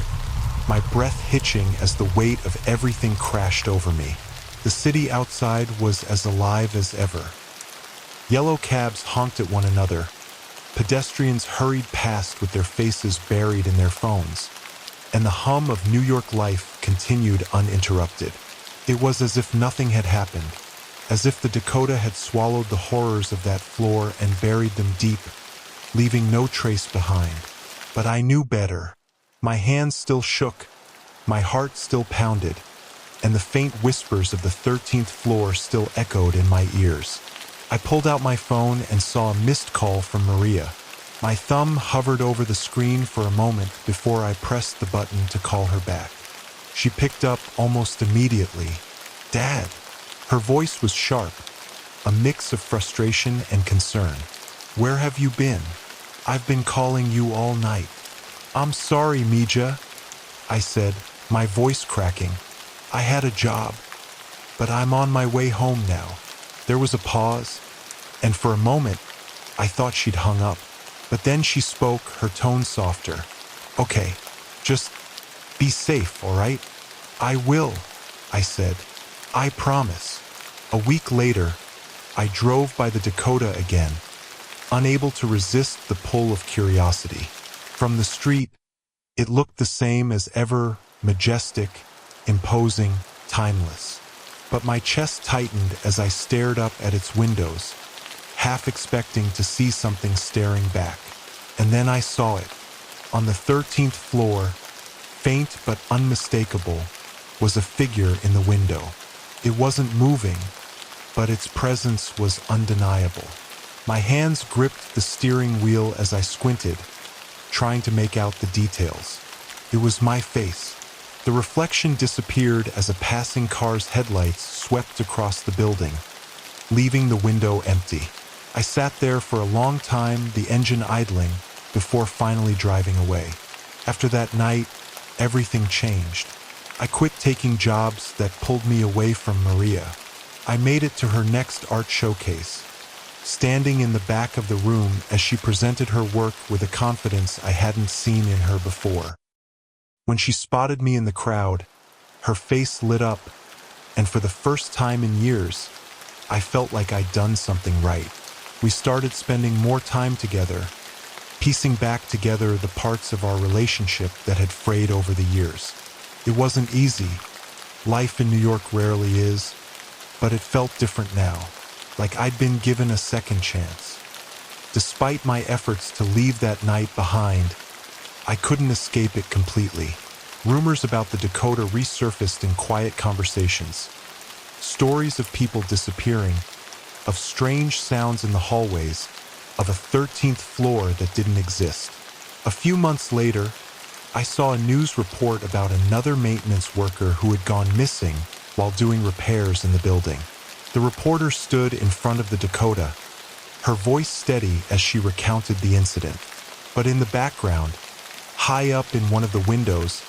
my breath hitching as the weight of everything crashed over me. The city outside was as alive as ever. Yellow cabs honked at one another. Pedestrians hurried past with their faces buried in their phones, and the hum of New York life continued uninterrupted. It was as if nothing had happened, as if the Dakota had swallowed the horrors of that floor and buried them deep, leaving no trace behind. But I knew better. My hands still shook, my heart still pounded, and the faint whispers of the 13th floor still echoed in my ears. I pulled out my phone and saw a missed call from Maria. My thumb hovered over the screen for a moment before I pressed the button to call her back. She picked up almost immediately. "Dad." Her voice was sharp, a mix of frustration and concern. "Where have you been? I've been calling you all night." "I'm sorry, Mija," I said, my voice cracking. "I had a job, but I'm on my way home now." There was a pause, and for a moment, I thought she'd hung up. But then she spoke, her tone softer. "Okay, just be safe, all right?" "I will," I said. "I promise." A week later, I drove by the Dakota again, unable to resist the pull of curiosity. From the street, it looked the same as ever, majestic, imposing, timeless. But my chest tightened as I stared up at its windows, half expecting to see something staring back. And then I saw it. On the 13th floor, faint but unmistakable, was a figure in the window. It wasn't moving, but its presence was undeniable. My hands gripped the steering wheel as I squinted, trying to make out the details. It was my face. The reflection disappeared as a passing car's headlights swept across the building, leaving the window empty. I sat there for a long time, the engine idling, before finally driving away. After that night, everything changed. I quit taking jobs that pulled me away from Maria. I made it to her next art showcase, standing in the back of the room as she presented her work with a confidence I hadn't seen in her before. When she spotted me in the crowd, her face lit up, and for the first time in years, I felt like I'd done something right. We started spending more time together, piecing back together the parts of our relationship that had frayed over the years. It wasn't easy. Life in New York rarely is, but it felt different now, like I'd been given a second chance. Despite my efforts to leave that night behind, I couldn't escape it completely. Rumors about the Dakota resurfaced in quiet conversations. Stories of people disappearing, of strange sounds in the hallways, of a 13th floor that didn't exist. A few months later, I saw a news report about another maintenance worker who had gone missing while doing repairs in the building. The reporter stood in front of the Dakota, her voice steady as she recounted the incident. But in the background, high up in one of the windows,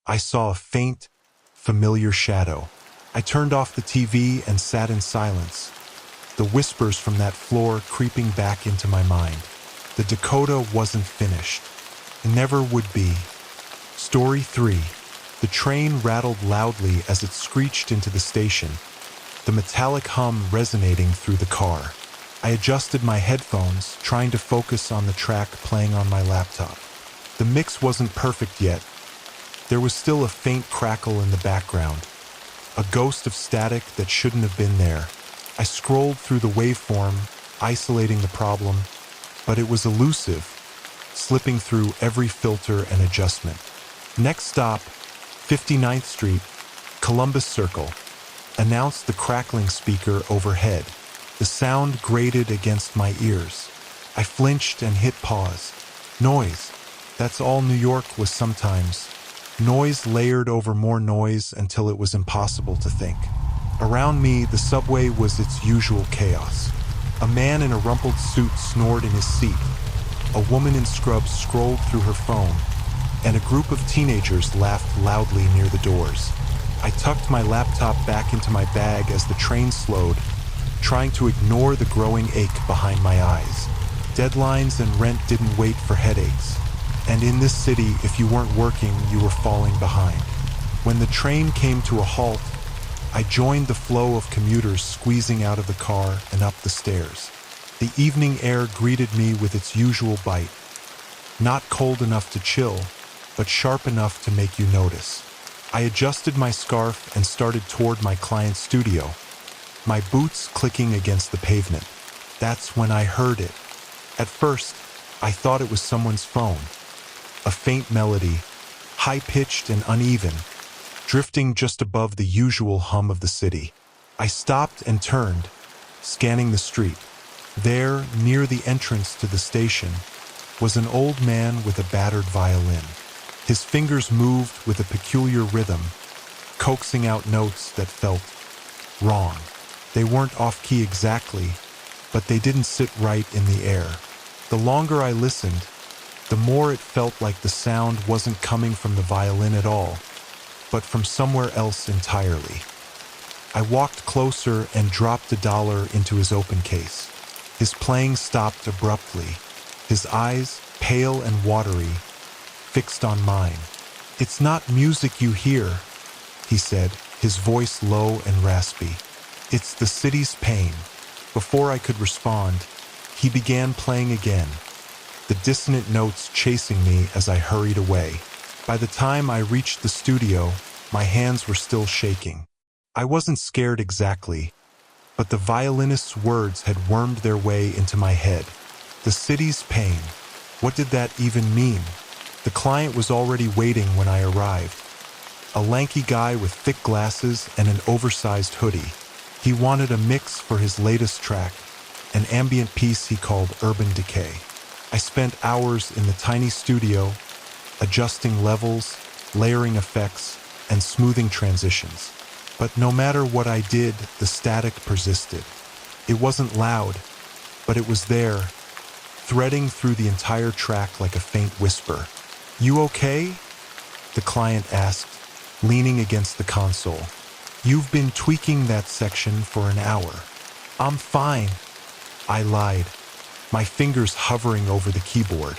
I saw a faint, familiar shadow. I turned off the TV and sat in silence, the whispers from that floor creeping back into my mind. The Dakota wasn't finished. It never would be. Story 3. The train rattled loudly as it screeched into the station, the metallic hum resonating through the car. I adjusted my headphones, trying to focus on the track playing on my laptop. The mix wasn't perfect yet. There was still a faint crackle in the background, a ghost of static that shouldn't have been there. I scrolled through the waveform, isolating the problem, but it was elusive, slipping through every filter and adjustment. Next stop, 59th Street, Columbus Circle, announced the crackling speaker overhead. The sound grated against my ears. I flinched and hit pause. Noise. That's all New York was sometimes. Noise layered over more noise until it was impossible to think. Around me, the subway was its usual chaos. A man in a rumpled suit snored in his seat. A woman in scrubs scrolled through her phone, and a group of teenagers laughed loudly near the doors. I tucked my laptop back into my bag as the train slowed, trying to ignore the growing ache behind my eyes. Deadlines and rent didn't wait for headaches. And in this city, if you weren't working, you were falling behind. When the train came to a halt, I joined the flow of commuters squeezing out of the car and up the stairs. The evening air greeted me with its usual bite. Not cold enough to chill, but sharp enough to make you notice. I adjusted my scarf and started toward my client's studio, my boots clicking against the pavement. That's when I heard it. At first, I thought it was someone's phone. A faint melody, high-pitched and uneven, drifting just above the usual hum of the city. I stopped and turned, scanning the street. There, near the entrance to the station, was an old man with a battered violin. His fingers moved with a peculiar rhythm, coaxing out notes that felt wrong. They weren't off-key exactly, but they didn't sit right in the air. The longer I listened, the more it felt like the sound wasn't coming from the violin at all, but from somewhere else entirely. I walked closer and dropped $1 into his open case. His playing stopped abruptly, his eyes, pale and watery, fixed on mine. "It's not music you hear," he said, his voice low and raspy. "It's the city's pain." Before I could respond, he began playing again, the dissonant notes chasing me as I hurried away. By the time I reached the studio, my hands were still shaking. I wasn't scared exactly, but the violinist's words had wormed their way into my head. The city's pain. What did that even mean? The client was already waiting when I arrived. A lanky guy with thick glasses and an oversized hoodie. He wanted a mix for his latest track, an ambient piece he called Urban Decay. I spent hours in the tiny studio, adjusting levels, layering effects, and smoothing transitions. But no matter what I did, the static persisted. It wasn't loud, but it was there, threading through the entire track like a faint whisper. "You okay?" the client asked, leaning against the console. "You've been tweaking that section for an hour." "I'm fine," I lied, my fingers hovering over the keyboard.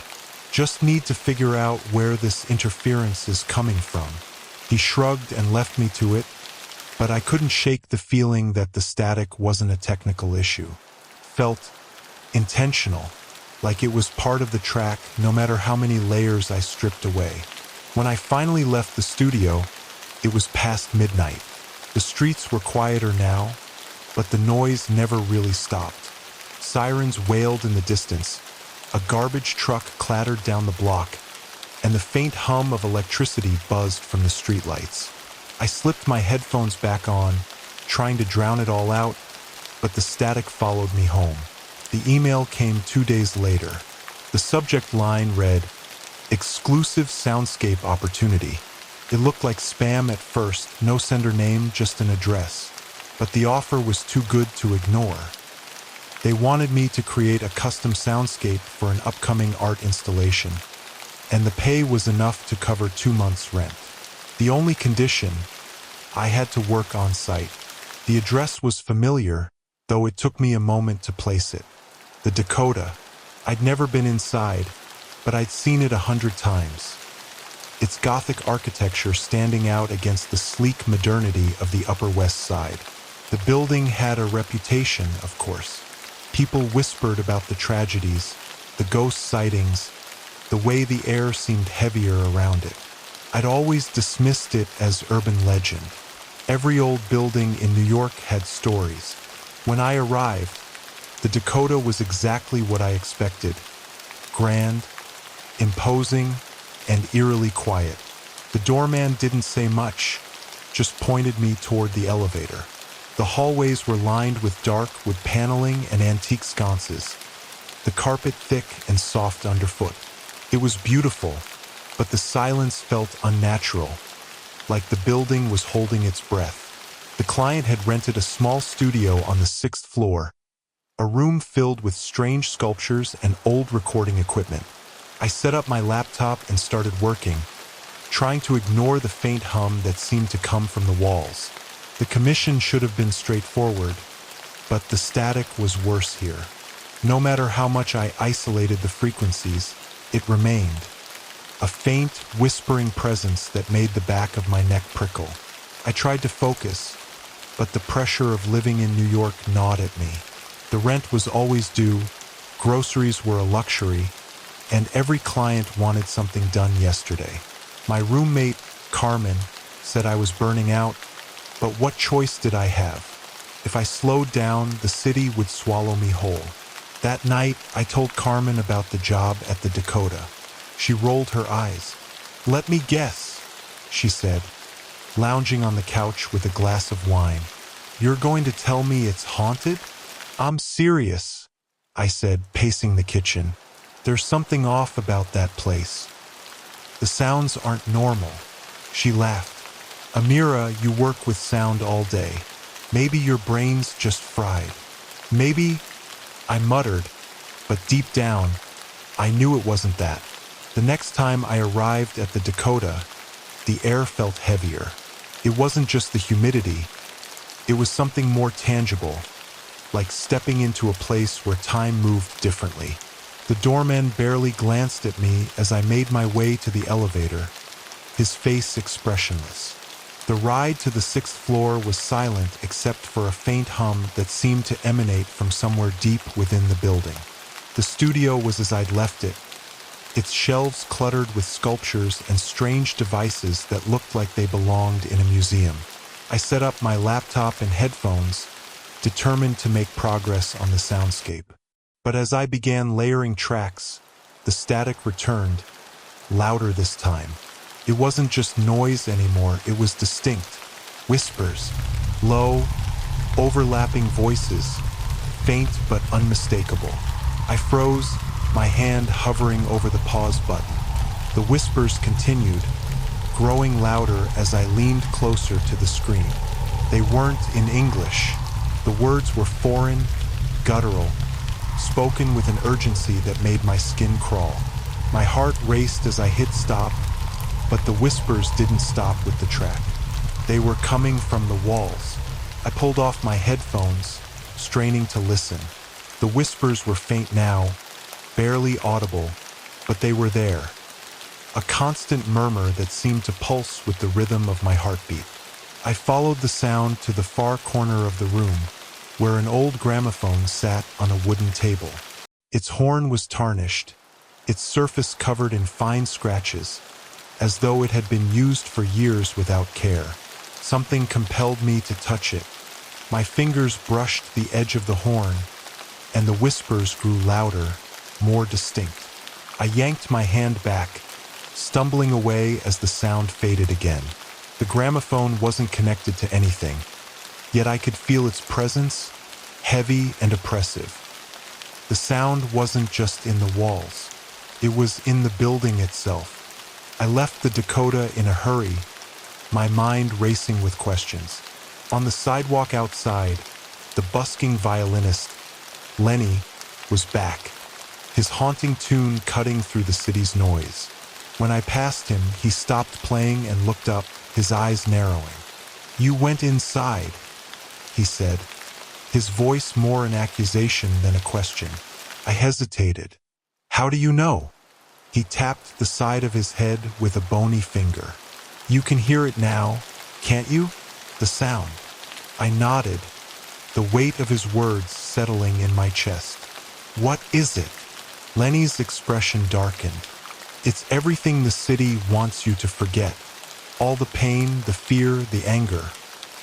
"Just need to figure out where this interference is coming from." He shrugged and left me to it, but I couldn't shake the feeling that the static wasn't a technical issue. Felt intentional, like it was part of the track no matter how many layers I stripped away. When I finally left the studio, it was past midnight. The streets were quieter now, but the noise never really stopped. Sirens wailed in the distance, a garbage truck clattered down the block, and the faint hum of electricity buzzed from the streetlights. I slipped my headphones back on, trying to drown it all out, but the static followed me home. The email came 2 days later. The subject line read, "Exclusive soundscape opportunity." It looked like spam at first, no sender name, just an address. But the offer was too good to ignore. They wanted me to create a custom soundscape for an upcoming art installation, and the pay was enough to cover 2 months' rent. The only condition, I had to work on site. The address was familiar, though it took me a moment to place it. The Dakota. I'd never been inside, but I'd seen it 100 times. Its Gothic architecture standing out against the sleek modernity of the Upper West Side. The building had a reputation, of course. People whispered about the tragedies, the ghost sightings, the way the air seemed heavier around it. I'd always dismissed it as urban legend. Every old building in New York had stories. When I arrived, the Dakota was exactly what I expected. Grand, imposing, and eerily quiet. The doorman didn't say much, just pointed me toward the elevator. The hallways were lined with dark wood paneling and antique sconces, the carpet thick and soft underfoot. It was beautiful, but the silence felt unnatural, like the building was holding its breath. The client had rented a small studio on the 6th floor, a room filled with strange sculptures and old recording equipment. I set up my laptop and started working, trying to ignore the faint hum that seemed to come from the walls. The commission should have been straightforward, but the static was worse here. No matter how much I isolated the frequencies, it remained. A faint, whispering presence that made the back of my neck prickle. I tried to focus, but the pressure of living in New York gnawed at me. The rent was always due, groceries were a luxury, and every client wanted something done yesterday. My roommate, Carmen, said I was burning out, but what choice did I have? If I slowed down, the city would swallow me whole. That night, I told Carmen about the job at the Dakota. She rolled her eyes. "Let me guess," she said, lounging on the couch with a glass of wine. "You're going to tell me it's haunted?" "I'm serious," I said, pacing the kitchen. "There's something off about that place. The sounds aren't normal." She laughed. "Amira, you work with sound all day. Maybe your brain's just fried." "Maybe," I muttered, but deep down, I knew it wasn't that. The next time I arrived at the Dakota, the air felt heavier. It wasn't just the humidity. It was something more tangible, like stepping into a place where time moved differently. The doorman barely glanced at me as I made my way to the elevator, his face expressionless. The ride to the 6th floor was silent except for a faint hum that seemed to emanate from somewhere deep within the building. The studio was as I'd left it, its shelves cluttered with sculptures and strange devices that looked like they belonged in a museum. I set up my laptop and headphones, determined to make progress on the soundscape. But as I began layering tracks, the static returned, louder this time. It wasn't just noise anymore, it was distinct. Whispers, low, overlapping voices, faint but unmistakable. I froze, my hand hovering over the pause button. The whispers continued, growing louder as I leaned closer to the screen. They weren't in English. The words were foreign, guttural, spoken with an urgency that made my skin crawl. My heart raced as I hit stop, but the whispers didn't stop with the track. They were coming from the walls. I pulled off my headphones, straining to listen. The whispers were faint now, barely audible, but they were there. A constant murmur that seemed to pulse with the rhythm of my heartbeat. I followed the sound to the far corner of the room, where an old gramophone sat on a wooden table. Its horn was tarnished, its surface covered in fine scratches, as though it had been used for years without care. Something compelled me to touch it. My fingers brushed the edge of the horn, and the whispers grew louder, more distinct. I yanked my hand back, stumbling away as the sound faded again. The gramophone wasn't connected to anything, yet I could feel its presence, heavy and oppressive. The sound wasn't just in the walls, it was in the building itself. I left the Dakota in a hurry, my mind racing with questions. On the sidewalk outside, the busking violinist, Lenny, was back, his haunting tune cutting through the city's noise. When I passed him, he stopped playing and looked up, his eyes narrowing. "You went inside," he said, his voice more an accusation than a question. I hesitated. "How do you know?" He tapped the side of his head with a bony finger. "You can hear it now, can't you? The sound." I nodded, the weight of his words settling in my chest. "What is it?" Lenny's expression darkened. "It's everything the city wants you to forget. All the pain, the fear, the anger.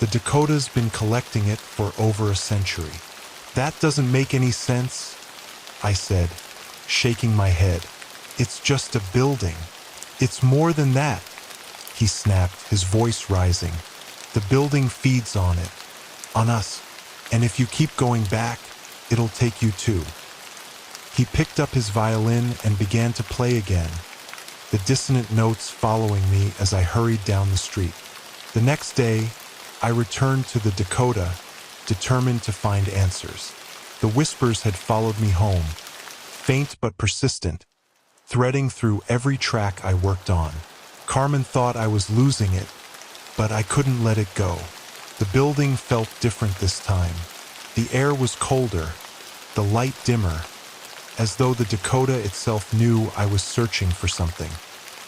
The Dakota's been collecting it for over a century." "That doesn't make any sense," I said, shaking my head. "It's just a building." "It's more than that," he snapped, his voice rising. "The building feeds on it, on us, and if you keep going back, it'll take you too." He picked up his violin and began to play again, the dissonant notes following me as I hurried down the street. The next day, I returned to the Dakota, determined to find answers. The whispers had followed me home, faint but persistent, threading through every track I worked on. Carmen thought I was losing it, but I couldn't let it go. The building felt different this time. The air was colder, the light dimmer, as though the Dakota itself knew I was searching for something.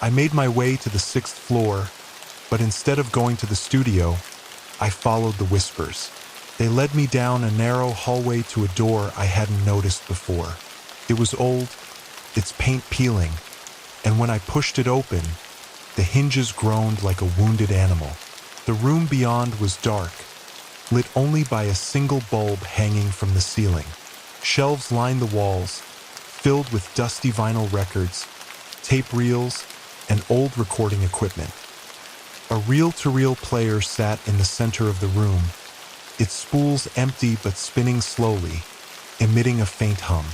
I made my way to the 6th floor, but instead of going to the studio, I followed the whispers. They led me down a narrow hallway to a door I hadn't noticed before. It was old, its paint peeling, and when I pushed it open, the hinges groaned like a wounded animal. The room beyond was dark, lit only by a single bulb hanging from the ceiling. Shelves lined the walls, filled with dusty vinyl records, tape reels, and old recording equipment. A reel-to-reel player sat in the center of the room, its spools empty but spinning slowly, emitting a faint hum.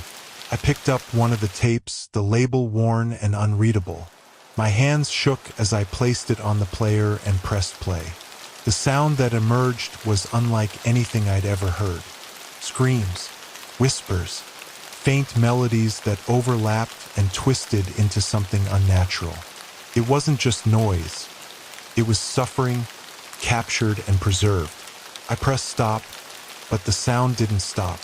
I picked up one of the tapes, the label worn and unreadable. My hands shook as I placed it on the player and pressed play. The sound that emerged was unlike anything I'd ever heard. Screams, whispers, faint melodies that overlapped and twisted into something unnatural. It wasn't just noise. It was suffering, captured and preserved. I pressed stop, but the sound didn't stop.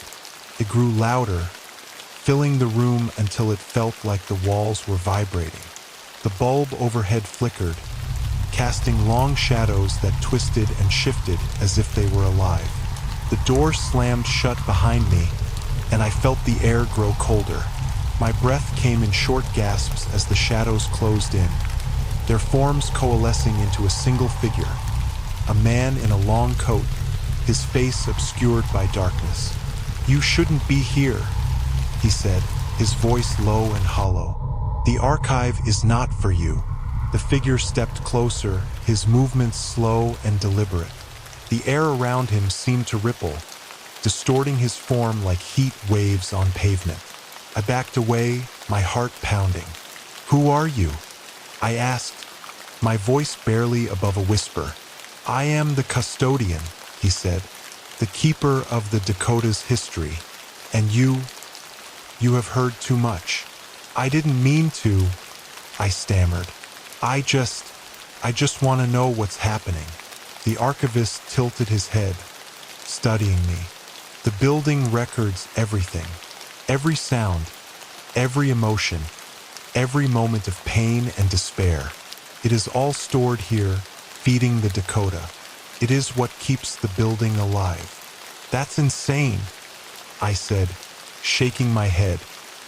It grew louder, filling the room until it felt like the walls were vibrating. The bulb overhead flickered, casting long shadows that twisted and shifted as if they were alive. The door slammed shut behind me, and I felt the air grow colder. My breath came in short gasps as the shadows closed in, their forms coalescing into a single figure, a man in a long coat, his face obscured by darkness. "You shouldn't be here," he said, his voice low and hollow. "The archive is not for you." The figure stepped closer, his movements slow and deliberate. The air around him seemed to ripple, distorting his form like heat waves on pavement. I backed away, my heart pounding. "Who are you?" I asked, my voice barely above a whisper. "I am the custodian," he said, "the keeper of the Dakota's history. And you have heard too much." "I didn't mean to," I stammered. I just want to know what's happening." The archivist tilted his head, studying me. "The building records everything. Every sound, every emotion, every moment of pain and despair. It is all stored here, feeding the Dakota. It is what keeps the building alive." "That's insane," I said, shaking my head.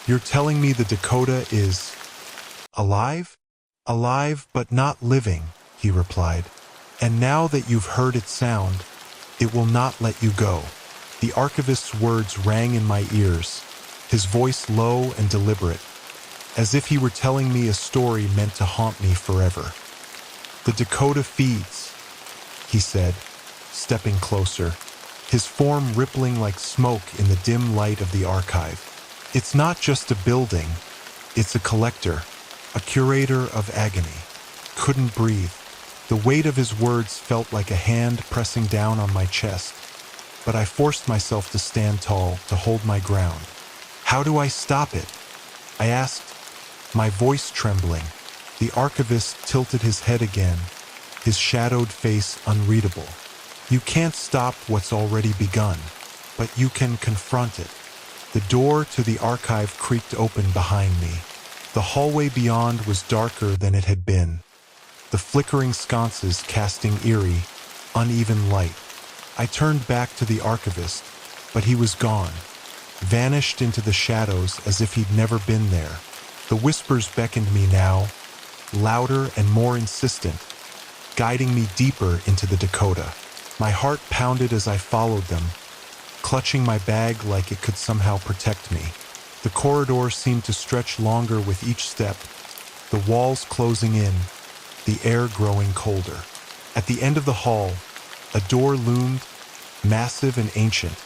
"You're telling me the Dakota is alive?" "Alive, but not living," he replied. "And now that you've heard its sound, it will not let you go." The archivist's words rang in my ears, his voice low and deliberate, as if he were telling me a story meant to haunt me forever. "The Dakota feeds," he said, stepping closer, his form rippling like smoke in the dim light of the archive. "It's not just a building, it's a collector, a curator of agony." Couldn't breathe. The weight of his words felt like a hand pressing down on my chest, but I forced myself to stand tall, to hold my ground. "How do I stop it?" I asked, my voice trembling. The archivist tilted his head again, his shadowed face unreadable. "You can't stop what's already begun, but you can confront it." The door to the archive creaked open behind me. The hallway beyond was darker than it had been, the flickering sconces casting eerie, uneven light. I turned back to the archivist, but he was gone, vanished into the shadows as if he'd never been there. The whispers beckoned me now, louder and more insistent, guiding me deeper into the Dakota. My heart pounded as I followed them, clutching my bag like it could somehow protect me. The corridor seemed to stretch longer with each step, the walls closing in, the air growing colder. At the end of the hall, a door loomed, massive and ancient,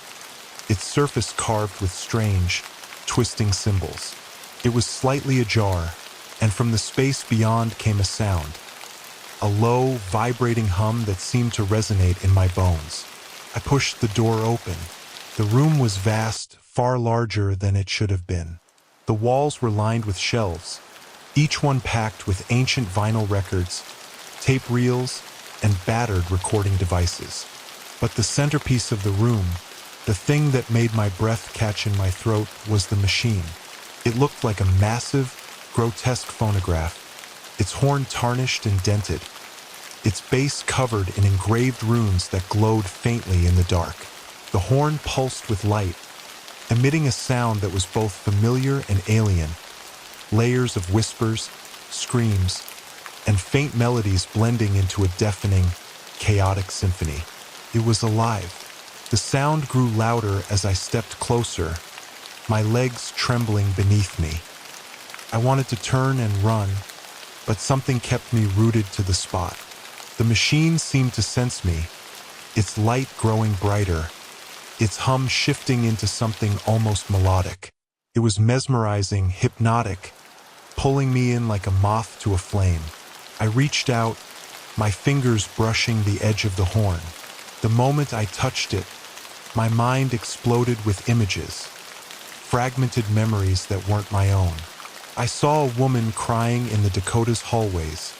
its surface carved with strange, twisting symbols. It was slightly ajar, and from the space beyond came a sound, a low, vibrating hum that seemed to resonate in my bones. I pushed the door open. The room was vast, far larger than it should have been. The walls were lined with shelves, each one packed with ancient vinyl records, tape reels, and battered recording devices. But the centerpiece of the room, the thing that made my breath catch in my throat, was the machine. It looked like a massive, grotesque phonograph, its horn tarnished and dented, its base covered in engraved runes that glowed faintly in the dark. The horn pulsed with light, emitting a sound that was both familiar and alien, layers of whispers, screams, and faint melodies blending into a deafening, chaotic symphony. It was alive. The sound grew louder as I stepped closer, my legs trembling beneath me. I wanted to turn and run, but something kept me rooted to the spot. The machine seemed to sense me, its light growing brighter, its hum shifting into something almost melodic. It was mesmerizing, hypnotic, pulling me in like a moth to a flame. I reached out, my fingers brushing the edge of the horn. The moment I touched it, my mind exploded with images, fragmented memories that weren't my own. I saw a woman crying in the Dakota's hallways,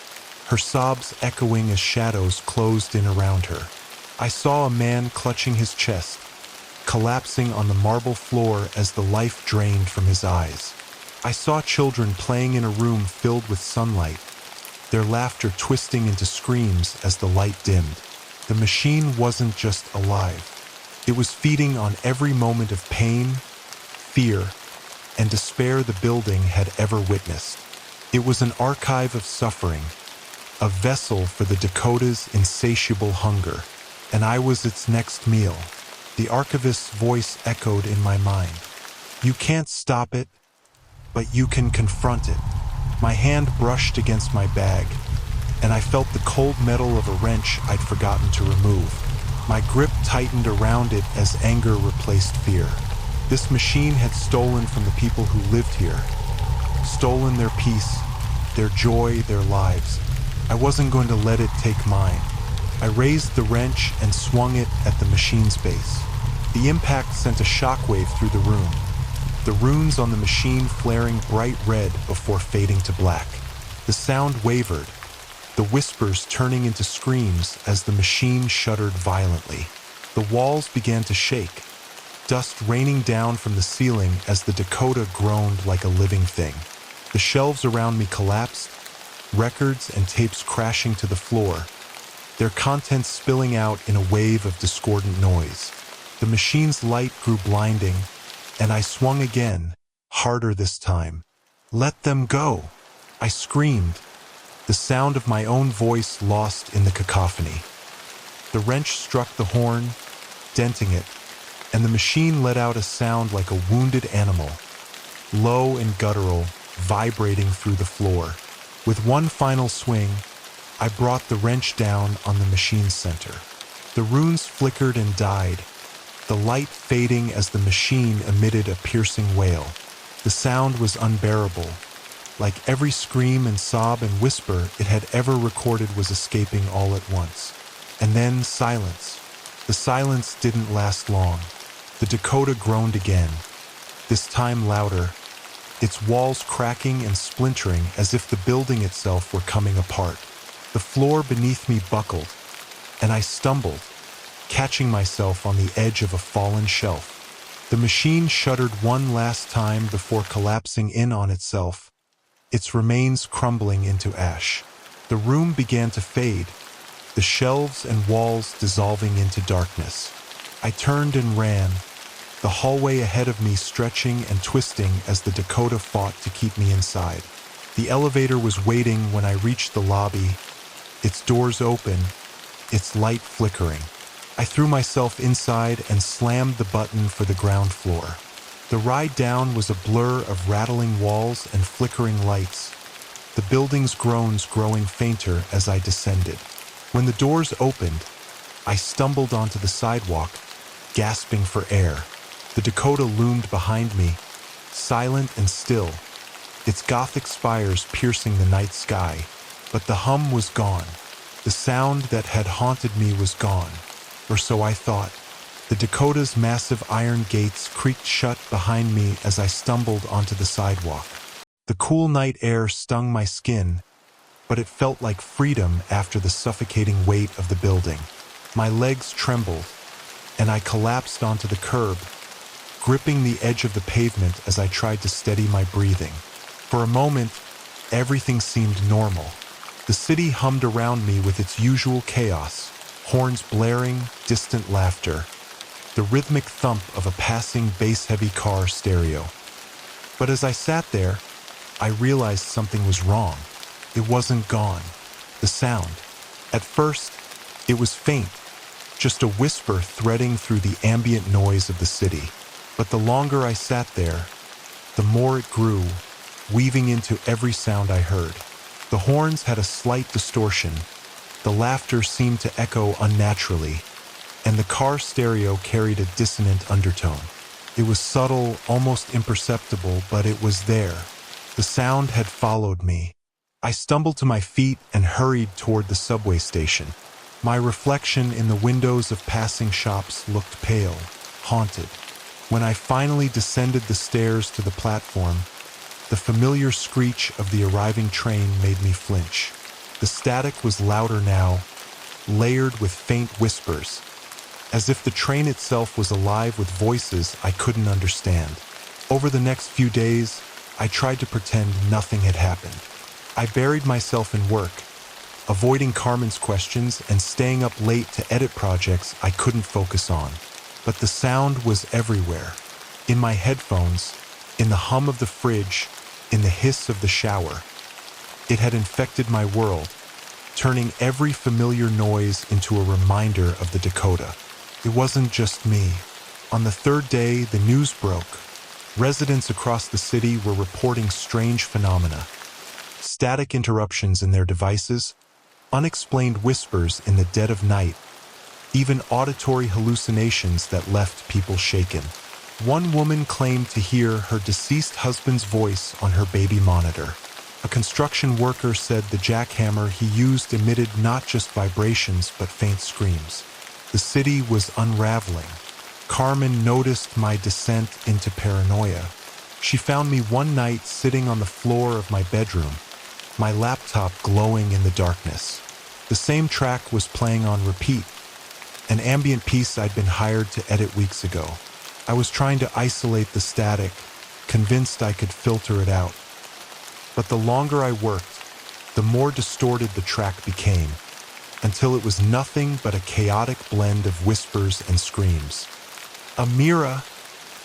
her sobs echoing as shadows closed in around her. I saw a man clutching his chest, collapsing on the marble floor as the life drained from his eyes. I saw children playing in a room filled with sunlight, their laughter twisting into screams as the light dimmed. The machine wasn't just alive. It was feeding on every moment of pain, fear, and despair the building had ever witnessed. It was an archive of suffering, a vessel for the Dakota's insatiable hunger, and I was its next meal. The archivist's voice echoed in my mind. You can't stop it, but you can confront it. My hand brushed against my bag, and I felt the cold metal of a wrench I'd forgotten to remove. My grip tightened around it as anger replaced fear. This machine had stolen from the people who lived here, stolen their peace, their joy, their lives. I wasn't going to let it take mine. I raised the wrench and swung it at the machine's base. The impact sent a shockwave through the room, the runes on the machine flaring bright red before fading to black. The sound wavered, the whispers turning into screams as the machine shuddered violently. The walls began to shake, dust raining down from the ceiling as the Dakota groaned like a living thing. The shelves around me collapsed, records and tapes crashing to the floor, their contents spilling out in a wave of discordant noise. The machine's light grew blinding, and I swung again, harder this time. Let them go! I screamed, the sound of my own voice lost in the cacophony. The wrench struck the horn, denting it, and the machine let out a sound like a wounded animal, low and guttural, vibrating through the floor. With one final swing, I brought the wrench down on the machine's center. The runes flickered and died, the light fading as the machine emitted a piercing wail. The sound was unbearable, like every scream and sob and whisper it had ever recorded was escaping all at once. And then silence. The silence didn't last long. The Dakota groaned again, this time louder, its walls cracking and splintering as if the building itself were coming apart. The floor beneath me buckled, and I stumbled, catching myself on the edge of a fallen shelf. The machine shuddered one last time before collapsing in on itself, its remains crumbling into ash. The room began to fade, the shelves and walls dissolving into darkness. I turned and ran, the hallway ahead of me stretching and twisting as the Dakota fought to keep me inside. The elevator was waiting when I reached the lobby, its doors open, its light flickering. I threw myself inside and slammed the button for the ground floor. The ride down was a blur of rattling walls and flickering lights, the building's groans growing fainter as I descended. When the doors opened, I stumbled onto the sidewalk, gasping for air. The Dakota loomed behind me, silent and still, its Gothic spires piercing the night sky, but the hum was gone. The sound that had haunted me was gone, or so I thought. The Dakota's massive iron gates creaked shut behind me as I stumbled onto the sidewalk. The cool night air stung my skin, but it felt like freedom after the suffocating weight of the building. My legs trembled, and I collapsed onto the curb, gripping the edge of the pavement as I tried to steady my breathing. For a moment, everything seemed normal. The city hummed around me with its usual chaos, horns blaring, distant laughter, the rhythmic thump of a passing bass-heavy car stereo. But as I sat there, I realized something was wrong. It wasn't gone. The sound. At first, it was faint, just a whisper threading through the ambient noise of the city. But the longer I sat there, the more it grew, weaving into every sound I heard. The horns had a slight distortion, the laughter seemed to echo unnaturally, and the car stereo carried a dissonant undertone. It was subtle, almost imperceptible, but it was there. The sound had followed me. I stumbled to my feet and hurried toward the subway station. My reflection in the windows of passing shops looked pale, haunted. When I finally descended the stairs to the platform, the familiar screech of the arriving train made me flinch. The static was louder now, layered with faint whispers, as if the train itself was alive with voices I couldn't understand. Over the next few days, I tried to pretend nothing had happened. I buried myself in work, avoiding Carmen's questions and staying up late to edit projects I couldn't focus on. But the sound was everywhere. In my headphones, in the hum of the fridge, in the hiss of the shower. It had infected my world, turning every familiar noise into a reminder of the Dakota. It wasn't just me. On the third day, the news broke. Residents across the city were reporting strange phenomena. Static interruptions in their devices, unexplained whispers in the dead of night, even auditory hallucinations that left people shaken. One woman claimed to hear her deceased husband's voice on her baby monitor. A construction worker said the jackhammer he used emitted not just vibrations but faint screams. The city was unraveling. Carmen noticed my descent into paranoia. She found me one night sitting on the floor of my bedroom, my laptop glowing in the darkness. The same track was playing on repeat, an ambient piece I'd been hired to edit weeks ago. I was trying to isolate the static, convinced I could filter it out. But the longer I worked, the more distorted the track became, until it was nothing but a chaotic blend of whispers and screams. "Amira,"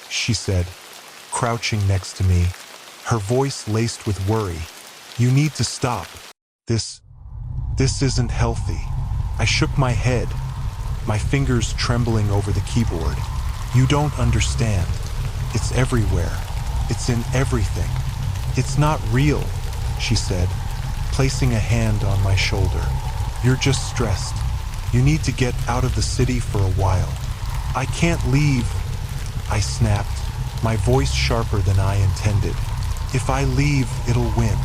she said, crouching next to me, her voice laced with worry. "You need to stop. This isn't healthy." I shook my head, my fingers trembling over the keyboard. "You don't understand. It's everywhere. It's in everything. It's not real," she said, placing a hand on my shoulder. "You're just stressed. You need to get out of the city for a while." "I can't leave," I snapped, my voice sharper than I intended. "If I leave, it'll win."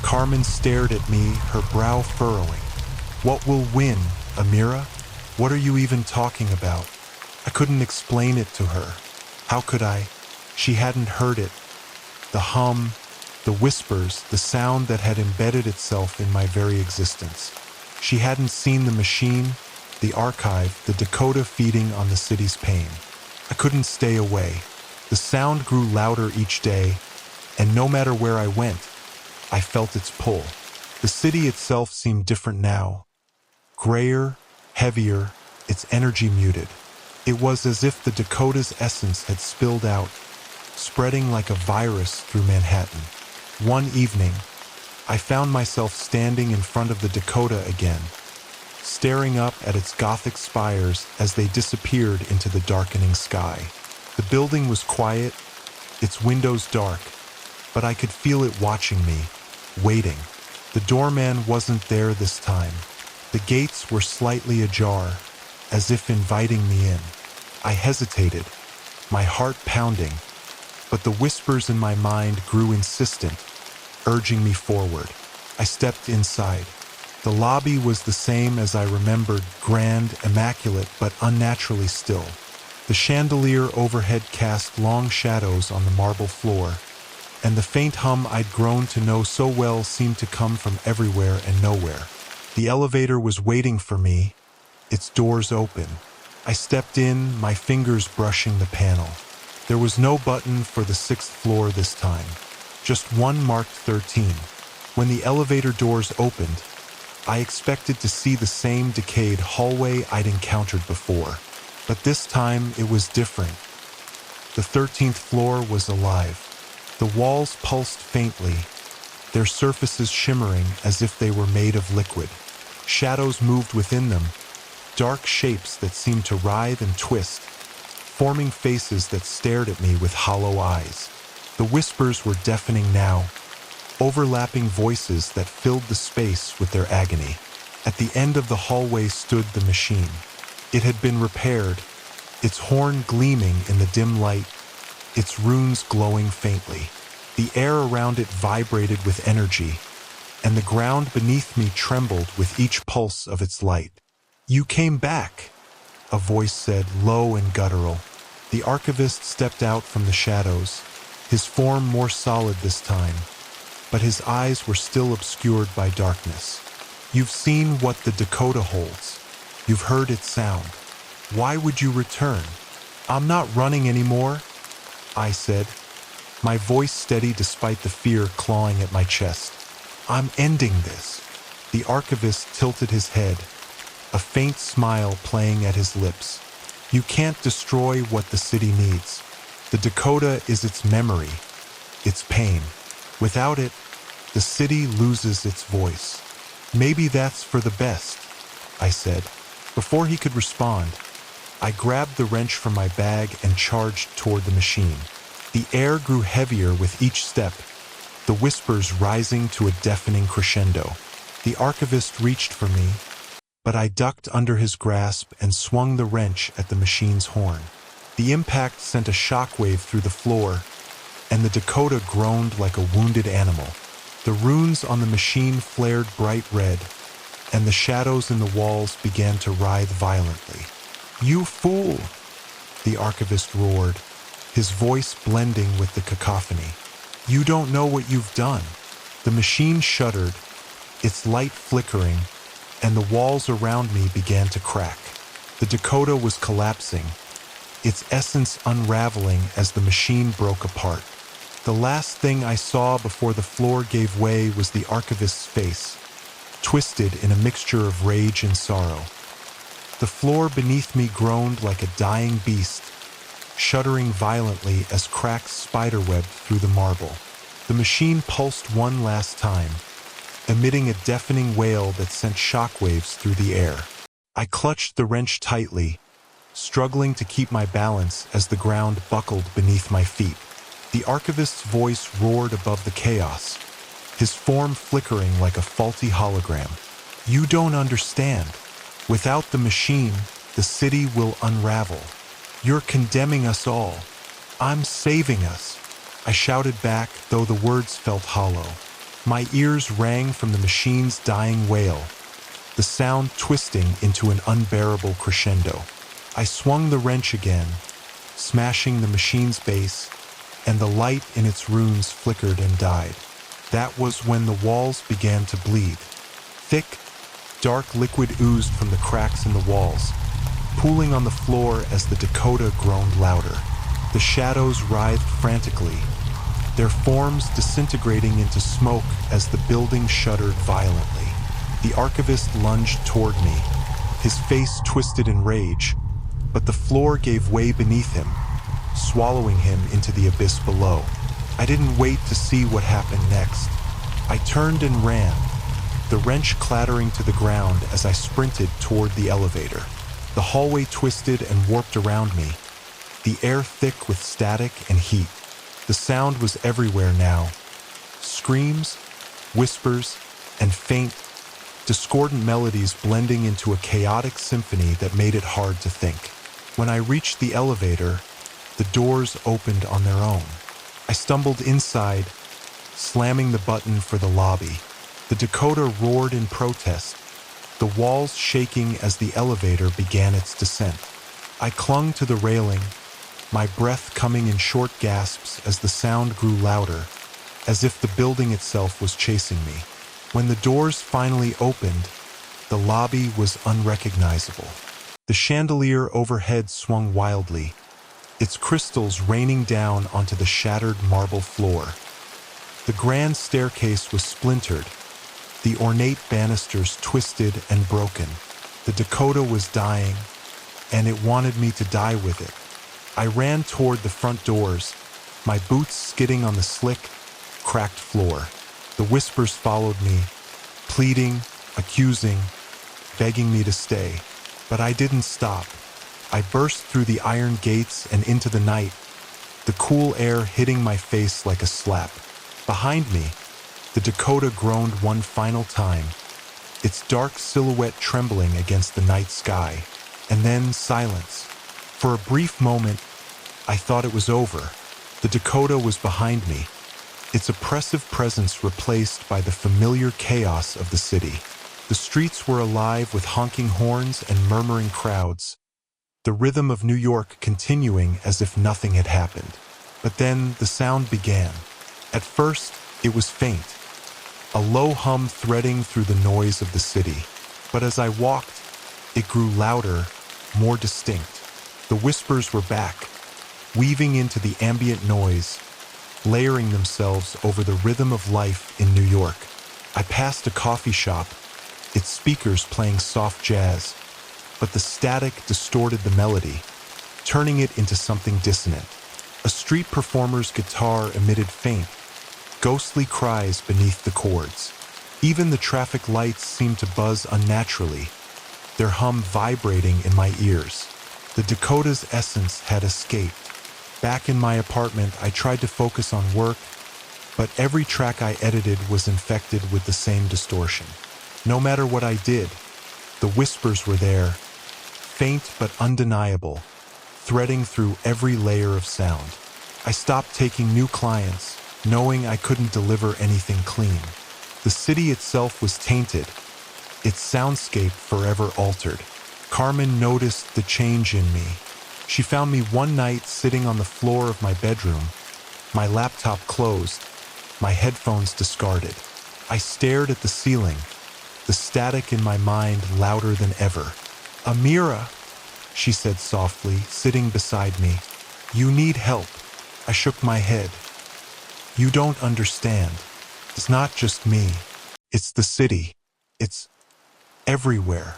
Carmen stared at me, her brow furrowing. "What will win, Amira? What are you even talking about?" I couldn't explain it to her. How could I? She hadn't heard it. The hum, the whispers, the sound that had embedded itself in my very existence. She hadn't seen the machine, the archive, the Dakota feeding on the city's pain. I couldn't stay away. The sound grew louder each day, and no matter where I went, I felt its pull. The city itself seemed different now. Grayer, heavier, its energy muted. It was as if the Dakota's essence had spilled out, spreading like a virus through Manhattan. One evening, I found myself standing in front of the Dakota again, staring up at its Gothic spires as they disappeared into the darkening sky. The building was quiet, its windows dark, but I could feel it watching me, waiting. The doorman wasn't there this time. The gates were slightly ajar, as if inviting me in. I hesitated, my heart pounding, but the whispers in my mind grew insistent, urging me forward. I stepped inside. The lobby was the same as I remembered, grand, immaculate, but unnaturally still. The chandelier overhead cast long shadows on the marble floor, and the faint hum I'd grown to know so well seemed to come from everywhere and nowhere. The elevator was waiting for me, its doors open. I stepped in, my fingers brushing the panel. There was no button for the 6th floor this time, just one marked 13. When the elevator doors opened, I expected to see the same decayed hallway I'd encountered before, but this time it was different. The 13th floor was alive. The walls pulsed faintly, their surfaces shimmering as if they were made of liquid. Shadows moved within them, dark shapes that seemed to writhe and twist, forming faces that stared at me with hollow eyes. The whispers were deafening now, overlapping voices that filled the space with their agony. At the end of the hallway stood the machine. It had been repaired, its horn gleaming in the dim light, its runes glowing faintly. The air around it vibrated with energy, and the ground beneath me trembled with each pulse of its light. "You came back," a voice said, low and guttural. The archivist stepped out from the shadows, his form more solid this time, but his eyes were still obscured by darkness. "You've seen what the Dakota holds. You've heard its sound. Why would you return?" "I'm not running anymore," I said, my voice steady despite the fear clawing at my chest. "I'm ending this." The archivist tilted his head, a faint smile playing at his lips. "You can't destroy what the city needs. The Dakota is its memory, its pain. Without it, the city loses its voice." "Maybe that's for the best," I said. Before he could respond, I grabbed the wrench from my bag and charged toward the machine. The air grew heavier with each step, the whispers rising to a deafening crescendo. The archivist reached for me, but I ducked under his grasp and swung the wrench at the machine's horn. The impact sent a shockwave through the floor, and the Dakota groaned like a wounded animal. The runes on the machine flared bright red, and the shadows in the walls began to writhe violently. "You fool!" the archivist roared, his voice blending with the cacophony. "You don't know what you've done." The machine shuddered, its light flickering, and the walls around me began to crack. The Dakota was collapsing, its essence unraveling as the machine broke apart. The last thing I saw before the floor gave way was the archivist's face, twisted in a mixture of rage and sorrow. The floor beneath me groaned like a dying beast, shuddering violently as cracks spiderwebbed through the marble. The machine pulsed one last time, emitting a deafening wail that sent shockwaves through the air. I clutched the wrench tightly, struggling to keep my balance as the ground buckled beneath my feet. The archivist's voice roared above the chaos, his form flickering like a faulty hologram. "You don't understand. Without the machine, the city will unravel. You're condemning us all. I'm saving us." I shouted back, though the words felt hollow. My ears rang from the machine's dying wail, the sound twisting into an unbearable crescendo. I swung the wrench again, smashing the machine's base, and the light in its runes flickered and died. That was when the walls began to bleed. Thick, dark liquid oozed from the cracks in the walls, pooling on the floor as the Dakota groaned louder. The shadows writhed frantically, their forms disintegrating into smoke as the building shuddered violently. The archivist lunged toward me, his face twisted in rage, but the floor gave way beneath him, swallowing him into the abyss below. I didn't wait to see what happened next. I turned and ran, the wrench clattering to the ground as I sprinted toward the elevator. The hallway twisted and warped around me, the air thick with static and heat. The sound was everywhere now. Screams, whispers, and faint, discordant melodies blending into a chaotic symphony that made it hard to think. When I reached the elevator, the doors opened on their own. I stumbled inside, slamming the button for the lobby. The Dakota roared in protest, the walls shaking as the elevator began its descent. I clung to the railing, my breath coming in short gasps as the sound grew louder, as if the building itself was chasing me. When the doors finally opened, the lobby was unrecognizable. The chandelier overhead swung wildly, its crystals raining down onto the shattered marble floor. The grand staircase was splintered, the ornate banisters twisted and broken. The Dakota was dying, and it wanted me to die with it. I ran toward the front doors, my boots skidding on the slick, cracked floor. The whispers followed me, pleading, accusing, begging me to stay. But I didn't stop. I burst through the iron gates and into the night, the cool air hitting my face like a slap. Behind me, the Dakota groaned one final time, its dark silhouette trembling against the night sky. And then silence. For a brief moment, I thought it was over. The Dakota was behind me, its oppressive presence replaced by the familiar chaos of the city. The streets were alive with honking horns and murmuring crowds, the rhythm of New York continuing as if nothing had happened. But then the sound began. At first, it was faint, a low hum threading through the noise of the city. But as I walked, it grew louder, more distinct. The whispers were back, weaving into the ambient noise, layering themselves over the rhythm of life in New York. I passed a coffee shop, its speakers playing soft jazz, but the static distorted the melody, turning it into something dissonant. A street performer's guitar emitted faint, ghostly cries beneath the chords. Even the traffic lights seemed to buzz unnaturally, their hum vibrating in my ears. The Dakota's essence had escaped. Back in my apartment, I tried to focus on work, but every track I edited was infected with the same distortion. No matter what I did, the whispers were there, faint but undeniable, threading through every layer of sound. I stopped taking new clients, knowing I couldn't deliver anything clean. The city itself was tainted, its soundscape forever altered. Carmen noticed the change in me. She found me one night sitting on the floor of my bedroom, my laptop closed, my headphones discarded. I stared at the ceiling, the static in my mind louder than ever. "Amira," she said softly, sitting beside me. "You need help." I shook my head. "You don't understand. It's not just me. It's the city. It's everywhere."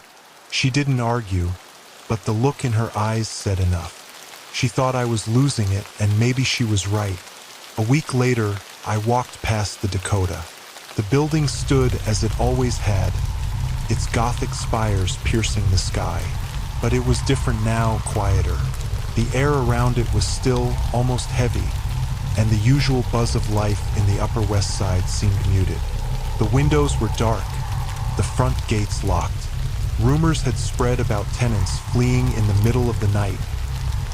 She didn't argue, but the look in her eyes said enough. She thought I was losing it, and maybe she was right. A week later, I walked past the Dakota. The building stood as it always had, its Gothic spires piercing the sky. But it was different now, quieter. The air around it was still, almost heavy, and the usual buzz of life in the Upper West Side seemed muted. The windows were dark, the front gates locked. Rumors had spread about tenants fleeing in the middle of the night,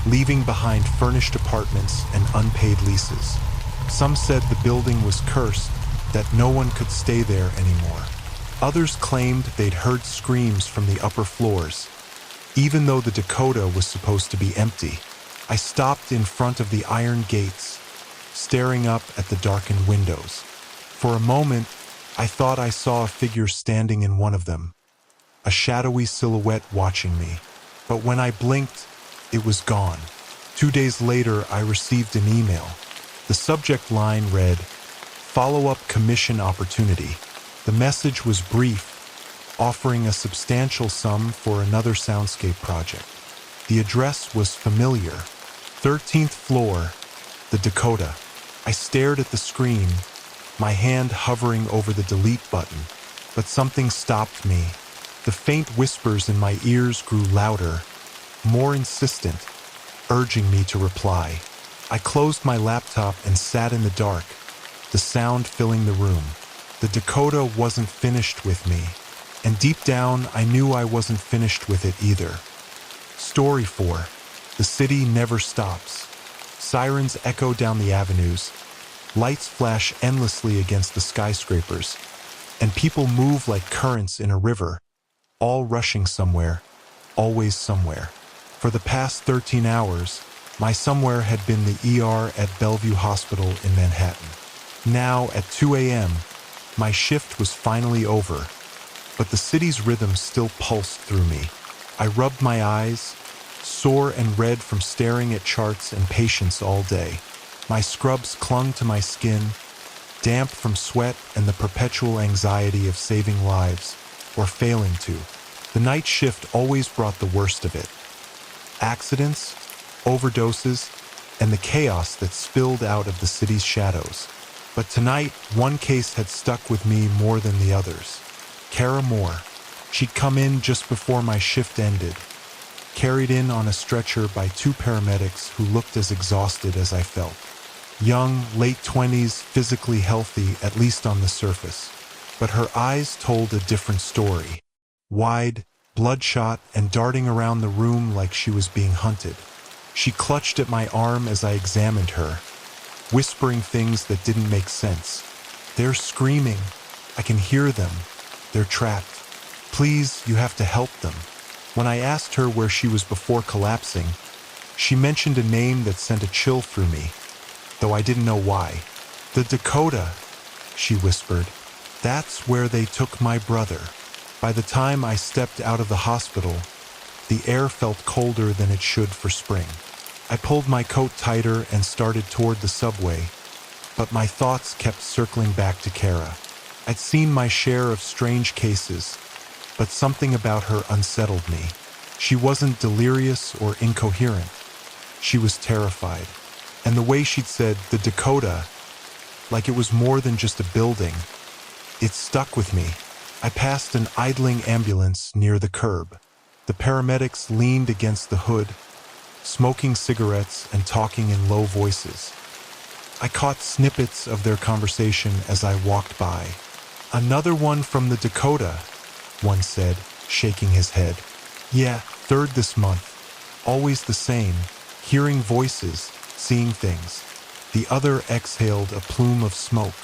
leaving behind furnished apartments and unpaid leases. Some said the building was cursed, that no one could stay there anymore. Others claimed they'd heard screams from the upper floors, even though the Dakota was supposed to be empty. I stopped in front of the iron gates, staring up at the darkened windows. For a moment, I thought I saw a figure standing in one of them, a shadowy silhouette watching me. But when I blinked, it was gone. 2 days later, I received an email. The subject line read, "Follow-up commission opportunity." The message was brief, offering a substantial sum for another soundscape project. The address was familiar. 13th floor, the Dakota. I stared at the screen, my hand hovering over the delete button, but something stopped me. The faint whispers in my ears grew louder, more insistent, urging me to reply. I closed my laptop and sat in the dark, the sound filling the room. The Dakota wasn't finished with me, and deep down I knew I wasn't finished with it either. Story 4. The city never stops. Sirens echo down the avenues. Lights flash endlessly against the skyscrapers. and people move like currents in a river, all rushing somewhere, always somewhere. For the past 13 hours, my somewhere had been the ER at Bellevue Hospital in Manhattan. Now, at 2 a.m., my shift was finally over, but the city's rhythm still pulsed through me. I rubbed my eyes, sore and red from staring at charts and patients all day. My scrubs clung to my skin, damp from sweat and the perpetual anxiety of saving lives, or failing to. The night shift always brought the worst of it. Accidents, overdoses, and the chaos that spilled out of the city's shadows. But tonight, one case had stuck with me more than the others. Kara Moore. She'd come in just before my shift ended, carried in on a stretcher by two paramedics who looked as exhausted as I felt. Young, late 20s, physically healthy, at least on the surface. But her eyes told a different story. Wide, bloodshot, and darting around the room like she was being hunted. She clutched at my arm as I examined her, whispering things that didn't make sense. They're screaming. I can hear them. They're trapped. Please, you have to help them. When I asked her where she was before collapsing, she mentioned a name that sent a chill through me, though I didn't know why. The Dakota, she whispered. That's where they took my brother. By the time I stepped out of the hospital, the air felt colder than it should for spring. I pulled my coat tighter and started toward the subway, but my thoughts kept circling back to Kara. I'd seen my share of strange cases, but something about her unsettled me. She wasn't delirious or incoherent. She was terrified. And the way she'd said, the Dakota, like it was more than just a building, it stuck with me. I passed an idling ambulance near the curb. The paramedics leaned against the hood, smoking cigarettes and talking in low voices. I caught snippets of their conversation as I walked by. Another one from the Dakota, one said, shaking his head. Yeah, third this month. Always the same, hearing voices, seeing things. The other exhaled a plume of smoke.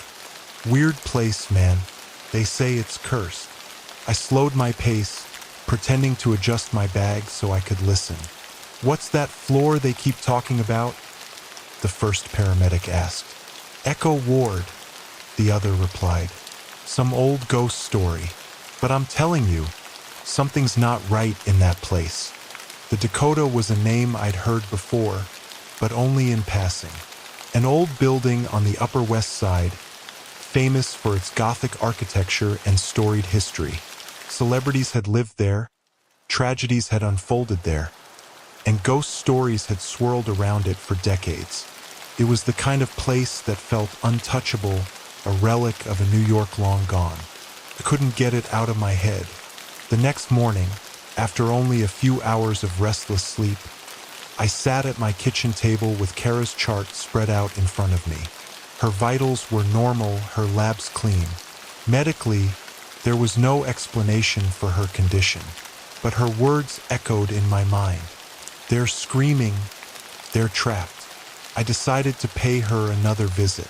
Weird place, man. They say it's cursed. I slowed my pace, pretending to adjust my bag so I could listen. What's that floor they keep talking about? The first paramedic asked. Echo Ward, the other replied. Some old ghost story. But I'm telling you, something's not right in that place. The Dakota was a name I'd heard before, but only in passing. An old building on the Upper West Side, famous for its Gothic architecture and storied history. Celebrities had lived there, tragedies had unfolded there, and ghost stories had swirled around it for decades. It was the kind of place that felt untouchable, a relic of a New York long gone. I couldn't get it out of my head. The next morning, after only a few hours of restless sleep, I sat at my kitchen table with Kara's chart spread out in front of me. Her vitals were normal, her labs clean. Medically, there was no explanation for her condition, but her words echoed in my mind. They're screaming, they're trapped. I decided to pay her another visit.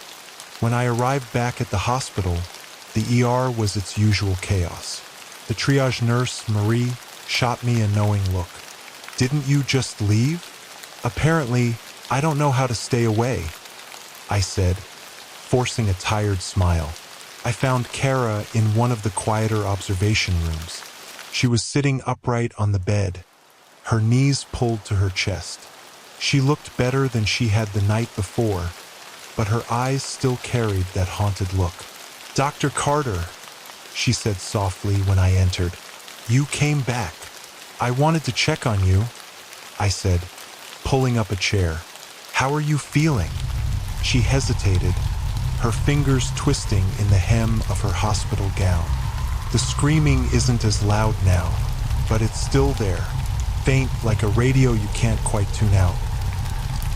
When I arrived back at the hospital, the ER was its usual chaos. The triage nurse, Marie, shot me a knowing look. Didn't you just leave? Apparently, I don't know how to stay away, I said, forcing a tired smile. I found Kara in one of the quieter observation rooms. She was sitting upright on the bed, her knees pulled to her chest. She looked better than she had the night before, but her eyes still carried that haunted look. Dr. Carter, she said softly when I entered. You came back. I wanted to check on you, I said, pulling up a chair. How are you feeling? She hesitated, her fingers twisting in the hem of her hospital gown. The screaming isn't as loud now, but it's still there, faint like a radio you can't quite tune out.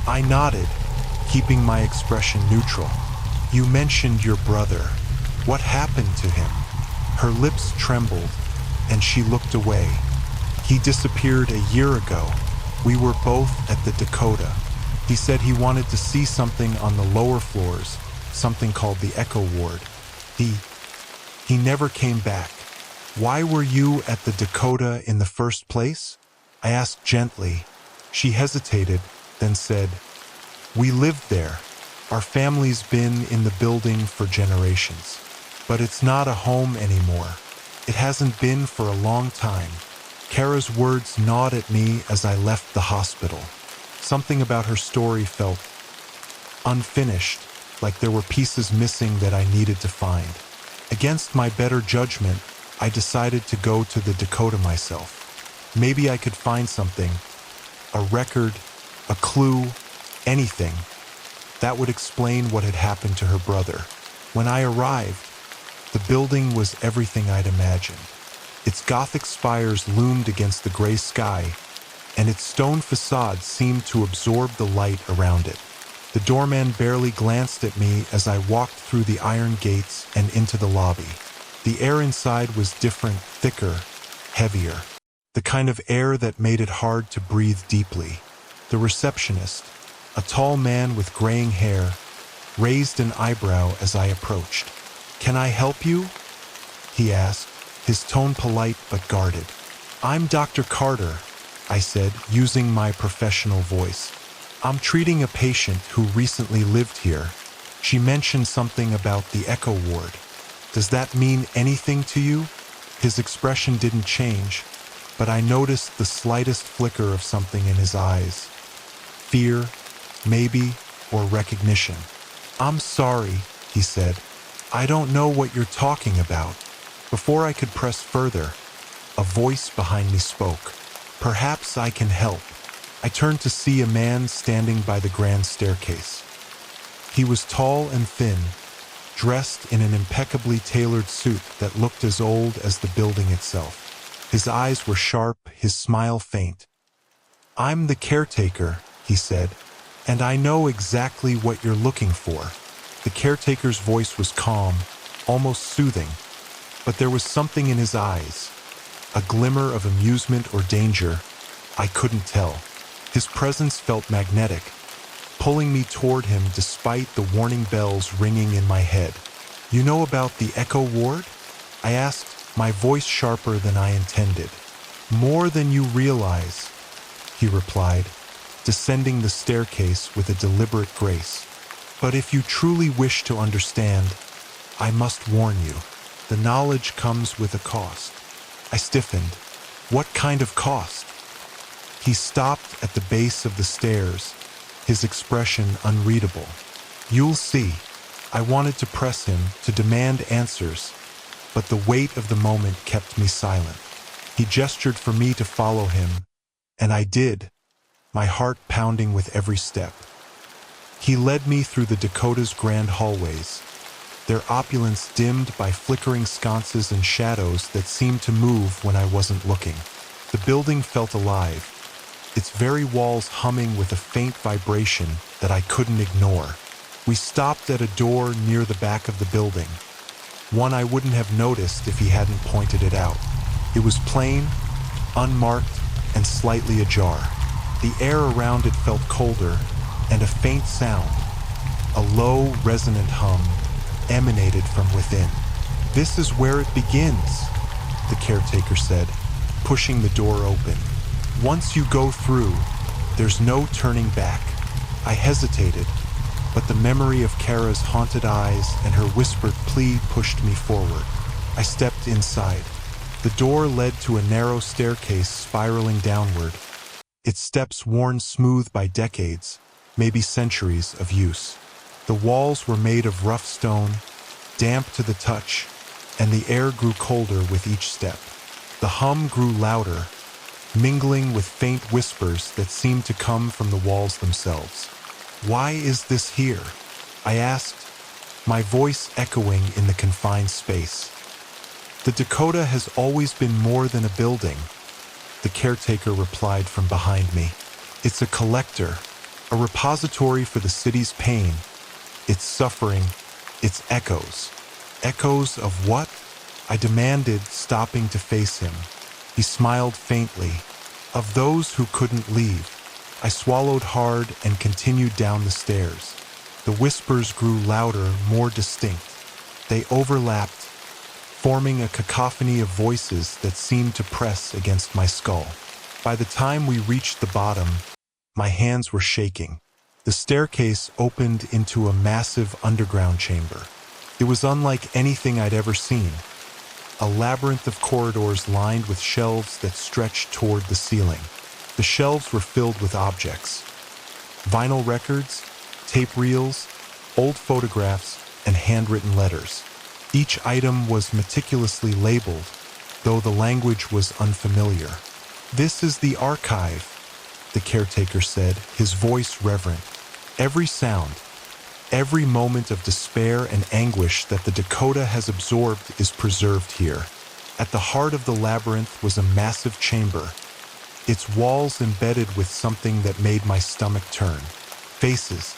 I nodded, keeping my expression neutral. You mentioned your brother. What happened to him? Her lips trembled, and she looked away. He disappeared a year ago. We were both at the Dakota. He said he wanted to see something on the lower floors, something called the Echo Ward. He never came back. Why were you at the Dakota in the first place? I asked gently. She hesitated, then said, "We lived there. Our family's been in the building for generations. But it's not a home anymore. It hasn't been for a long time." Kara's words gnawed at me as I left the hospital. Something about her story felt unfinished, like there were pieces missing that I needed to find. Against my better judgment, I decided to go to the Dakota myself. Maybe I could find something, a record, a clue, anything, that would explain what had happened to her brother. When I arrived, the building was everything I'd imagined. Its Gothic spires loomed against the gray sky, and its stone facade seemed to absorb the light around it. The doorman barely glanced at me as I walked through the iron gates and into the lobby. The air inside was different, thicker, heavier. The kind of air that made it hard to breathe deeply. The receptionist, a tall man with graying hair, raised an eyebrow as I approached. "Can I help you?" he asked, his tone polite but guarded. "I'm Dr. Carter," I said, using my professional voice. "I'm treating a patient who recently lived here. She mentioned something about the Echo Ward. Does that mean anything to you?" His expression didn't change, but I noticed the slightest flicker of something in his eyes. Fear, maybe, or recognition. "I'm sorry," he said. "I don't know what you're talking about." Before I could press further, a voice behind me spoke. "Perhaps I can help." I turned to see a man standing by the grand staircase. He was tall and thin, dressed in an impeccably tailored suit that looked as old as the building itself. His eyes were sharp, his smile faint. "I'm the caretaker," he said, "and I know exactly what you're looking for." The caretaker's voice was calm, almost soothing, but there was something in his eyes, a glimmer of amusement or danger. I couldn't tell. His presence felt magnetic, pulling me toward him despite the warning bells ringing in my head. "You know about the Echo Ward?" I asked, my voice sharper than I intended. "More than you realize," he replied, descending the staircase with a deliberate grace. "But if you truly wish to understand, I must warn you. The knowledge comes with a cost." I stiffened. "What kind of cost?" He stopped at the base of the stairs, his expression unreadable. "You'll see." I wanted to press him, to demand answers, but the weight of the moment kept me silent. He gestured for me to follow him, and I did, my heart pounding with every step. He led me through the Dakota's grand hallways, their opulence dimmed by flickering sconces and shadows that seemed to move when I wasn't looking. The building felt alive, its very walls humming with a faint vibration that I couldn't ignore. We stopped at a door near the back of the building, one I wouldn't have noticed if he hadn't pointed it out. It was plain, unmarked, and slightly ajar. The air around it felt colder, and a faint sound, a low, resonant hum, emanated from within. "This is where it begins," the caretaker said, pushing the door open. "Once you go through, there's no turning back." I hesitated, but the memory of Kara's haunted eyes and her whispered plea pushed me forward. I stepped inside. The door led to a narrow staircase spiraling downward, its steps worn smooth by decades, maybe centuries of use. The walls were made of rough stone, damp to the touch, and the air grew colder with each step. The hum grew louder, mingling with faint whispers that seemed to come from the walls themselves. "Why is this here?" I asked, my voice echoing in the confined space. "The Dakota has always been more than a building," the caretaker replied from behind me. "It's a collector, a repository for the city's pain, its suffering, its echoes." "Echoes of what?" I demanded, stopping to face him. He smiled faintly. "Of those who couldn't leave." I swallowed hard and continued down the stairs. The whispers grew louder, more distinct. They overlapped, forming a cacophony of voices that seemed to press against my skull. By the time we reached the bottom, my hands were shaking. The staircase opened into a massive underground chamber. It was unlike anything I'd ever seen. A labyrinth of corridors lined with shelves that stretched toward the ceiling. The shelves were filled with objects. Vinyl records, tape reels, old photographs, and handwritten letters. Each item was meticulously labeled, though the language was unfamiliar. "This is the archive," the caretaker said, his voice reverent. "Every sound, every moment of despair and anguish that the Dakota has absorbed is preserved here." At the heart of the labyrinth was a massive chamber, its walls embedded with something that made my stomach turn. Faces,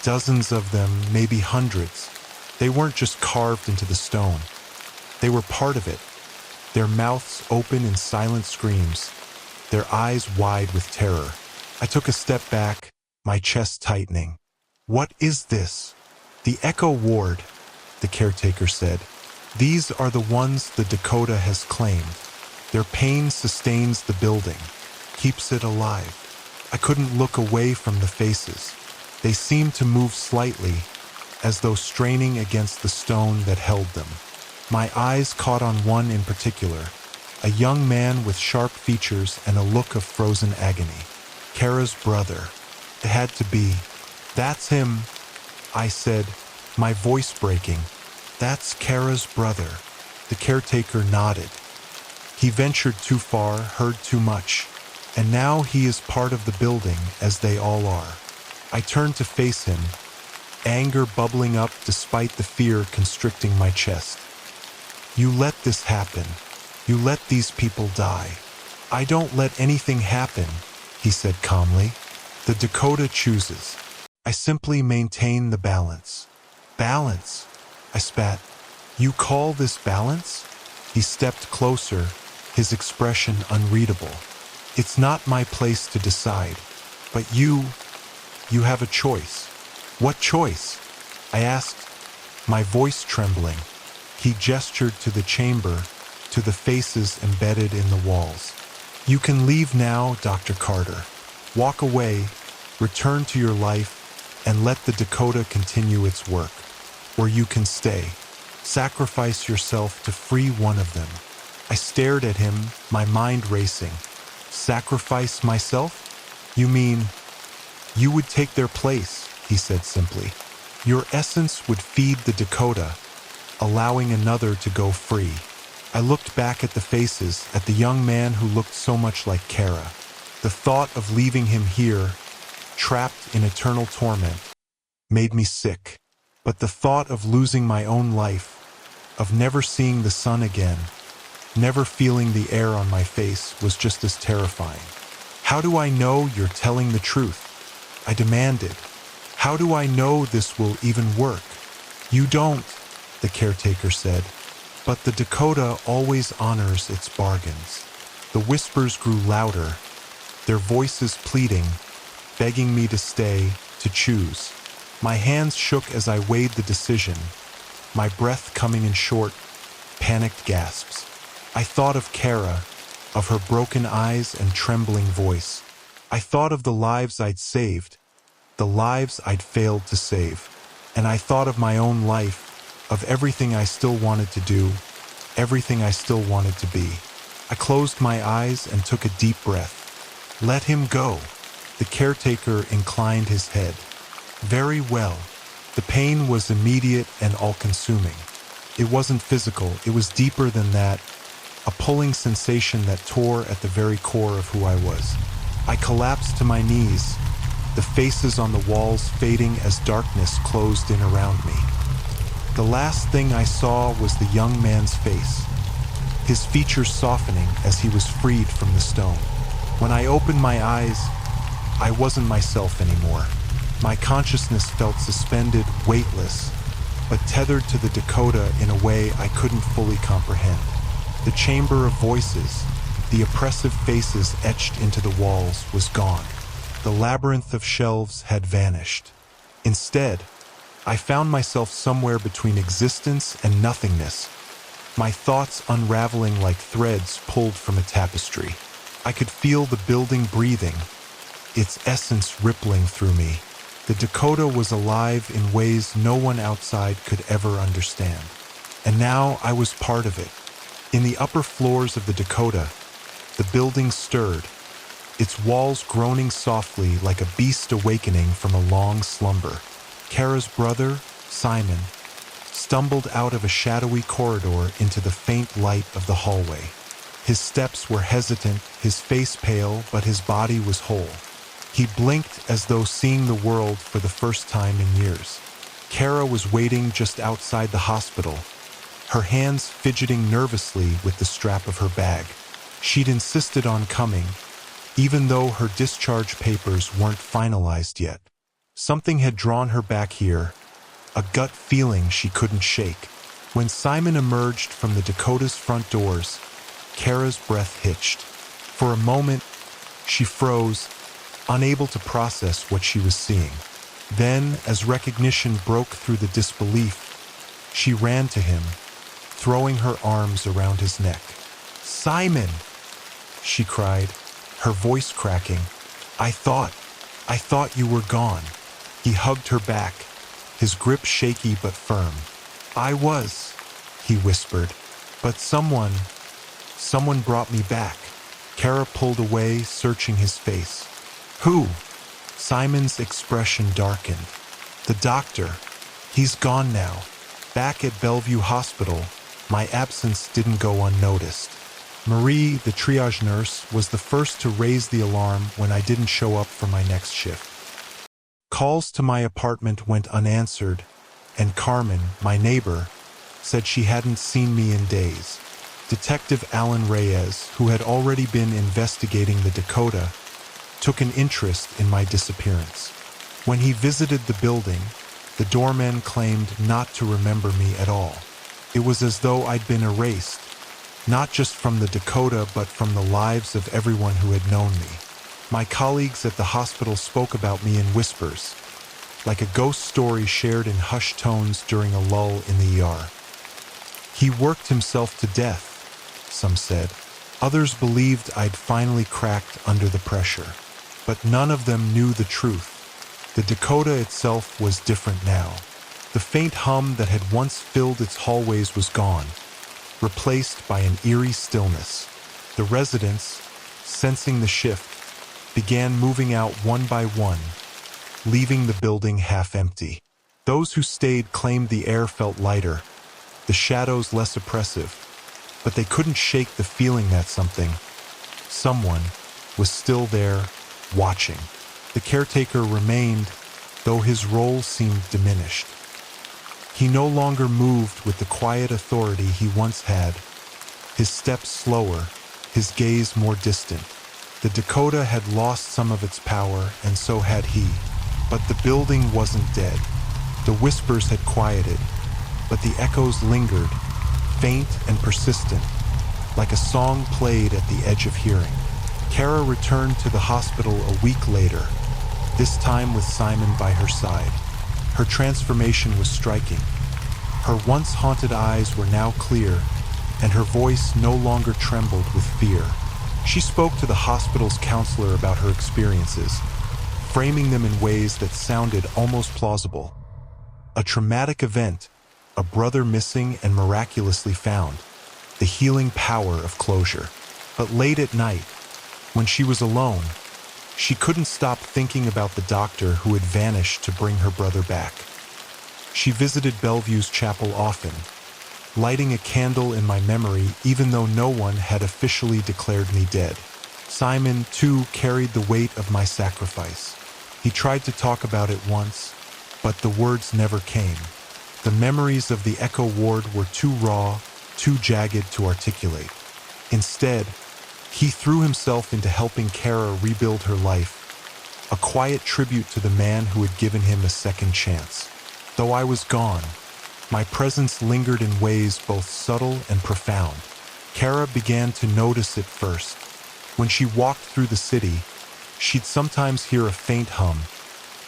dozens of them, maybe hundreds. They weren't just carved into the stone. They were part of it, their mouths open in silent screams, their eyes wide with terror. I took a step back, my chest tightening. "What is this?" "The Echo Ward," the caretaker said. "These are the ones the Dakota has claimed. Their pain sustains the building, keeps it alive." I couldn't look away from the faces. They seemed to move slightly, as though straining against the stone that held them. My eyes caught on one in particular, a young man with sharp features and a look of frozen agony. Kara's brother. It had to be. "That's him," I said, my voice breaking. "That's Kara's brother." The caretaker nodded. "He ventured too far, heard too much, and now he is part of the building, as they all are." I turned to face him, anger bubbling up despite the fear constricting my chest. "You let this happen. You let these people die." "I don't let anything happen," he said calmly. "The Dakota chooses. I simply maintain the balance." "Balance?" I spat. "You call this balance?" He stepped closer, his expression unreadable. "It's not my place to decide, but you have a choice." "What choice?" I asked, my voice trembling. He gestured to the chamber, to the faces embedded in the walls. "You can leave now, Dr. Carter. Walk away, return to your life, and let the Dakota continue its work. Or you can stay. Sacrifice yourself to free one of them." I stared at him, my mind racing. "Sacrifice myself? You mean you would take their place?" he said simply. "Your essence would feed the Dakota, allowing another to go free." I looked back at the faces, at the young man who looked so much like Kara. The thought of leaving him here, trapped in eternal torment, made me sick. But the thought of losing my own life, of never seeing the sun again, never feeling the air on my face, was just as terrifying. "How do I know you're telling the truth?" I demanded. "How do I know this will even work?" "You don't," the caretaker said. "But the Dakota always honors its bargains." The whispers grew louder, their voices pleading, begging me to stay, to choose. My hands shook as I weighed the decision, my breath coming in short, panicked gasps. I thought of Kara, of her broken eyes and trembling voice. I thought of the lives I'd saved, the lives I'd failed to save. And I thought of my own life, of everything I still wanted to do, everything I still wanted to be. I closed my eyes and took a deep breath. "Let him go." The caretaker inclined his head. "Very well." The pain was immediate and all-consuming. It wasn't physical, it was deeper than that, a pulling sensation that tore at the very core of who I was. I collapsed to my knees, the faces on the walls fading as darkness closed in around me. The last thing I saw was the young man's face, his features softening as he was freed from the stone. When I opened my eyes, I wasn't myself anymore. My consciousness felt suspended, weightless, but tethered to the Dakota in a way I couldn't fully comprehend. The chamber of voices, the oppressive faces etched into the walls, was gone. The labyrinth of shelves had vanished. Instead, I found myself somewhere between existence and nothingness, my thoughts unraveling like threads pulled from a tapestry. I could feel the building breathing, its essence rippling through me. The Dakota was alive in ways no one outside could ever understand. And now I was part of it. In the upper floors of the Dakota, the building stirred, its walls groaning softly like a beast awakening from a long slumber. Kara's brother, Simon, stumbled out of a shadowy corridor into the faint light of the hallway. His steps were hesitant, his face pale, but his body was whole. He blinked as though seeing the world for the first time in years. Kara was waiting just outside the hospital, her hands fidgeting nervously with the strap of her bag. She'd insisted on coming, even though her discharge papers weren't finalized yet. Something had drawn her back here, a gut feeling she couldn't shake. When Simon emerged from the Dakota's front doors, Kara's breath hitched. For a moment, she froze, unable to process what she was seeing. Then, as recognition broke through the disbelief, she ran to him, throwing her arms around his neck. "Simon!" she cried, her voice cracking. I thought you were gone." He hugged her back, his grip shaky but firm. "I was," he whispered, "but someone brought me back." Kara pulled away, searching his face. "Who?" Simon's expression darkened. "The doctor. He's gone now. Back at Bellevue Hospital, my absence didn't go unnoticed." Marie, the triage nurse, was the first to raise the alarm when I didn't show up for my next shift. Calls to my apartment went unanswered, and Carmen, my neighbor, said she hadn't seen me in days. Detective Alan Reyes, who had already been investigating the Dakota, took an interest in my disappearance. When he visited the building, the doorman claimed not to remember me at all. It was as though I'd been erased, not just from the Dakota but from the lives of everyone who had known me. My colleagues at the hospital spoke about me in whispers, like a ghost story shared in hushed tones during a lull in the ER. He worked himself to death, some said. Others believed I'd finally cracked under the pressure. But none of them knew the truth. The Dakota itself was different now. The faint hum that had once filled its hallways was gone, replaced by an eerie stillness. The residents, sensing the shift, began moving out one by one, leaving the building half empty. Those who stayed claimed the air felt lighter, the shadows less oppressive, but they couldn't shake the feeling that someone was still there, watching. The caretaker remained, though his role seemed diminished. He no longer moved with the quiet authority he once had, his steps slower, his gaze more distant. The Dakota had lost some of its power, and so had he. But the building wasn't dead. The whispers had quieted, but the echoes lingered, faint and persistent, like a song played at the edge of hearing. Kara returned to the hospital a week later, this time with Simon by her side. Her transformation was striking. Her once haunted eyes were now clear, and her voice no longer trembled with fear. She spoke to the hospital's counselor about her experiences, framing them in ways that sounded almost plausible. A traumatic event, a brother missing and miraculously found, the healing power of closure. But late at night, when she was alone, she couldn't stop thinking about the doctor who had vanished to bring her brother back. She visited Bellevue's chapel often, lighting a candle in my memory even though no one had officially declared me dead. Simon, too, carried the weight of my sacrifice. He tried to talk about it once, but the words never came. The memories of the Echo Ward were too raw, too jagged to articulate. Instead, he threw himself into helping Kara rebuild her life, a quiet tribute to the man who had given him a second chance. Though I was gone, my presence lingered in ways both subtle and profound. Kara began to notice it first. When she walked through the city, she'd sometimes hear a faint hum,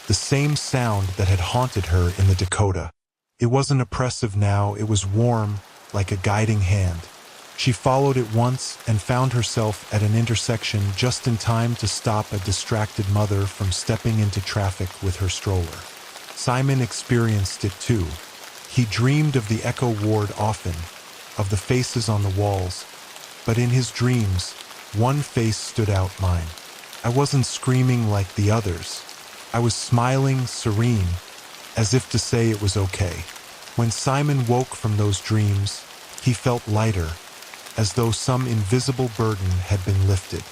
the same sound that had haunted her in the Dakota. It wasn't oppressive now, it was warm, like a guiding hand. She followed it once and found herself at an intersection just in time to stop a distracted mother from stepping into traffic with her stroller. Simon experienced it too. He dreamed of the Echo Ward often, of the faces on the walls, but in his dreams, one face stood out: mine. I wasn't screaming like the others. I was smiling, serene, as if to say it was okay. When Simon woke from those dreams, he felt lighter, as though some invisible burden had been lifted.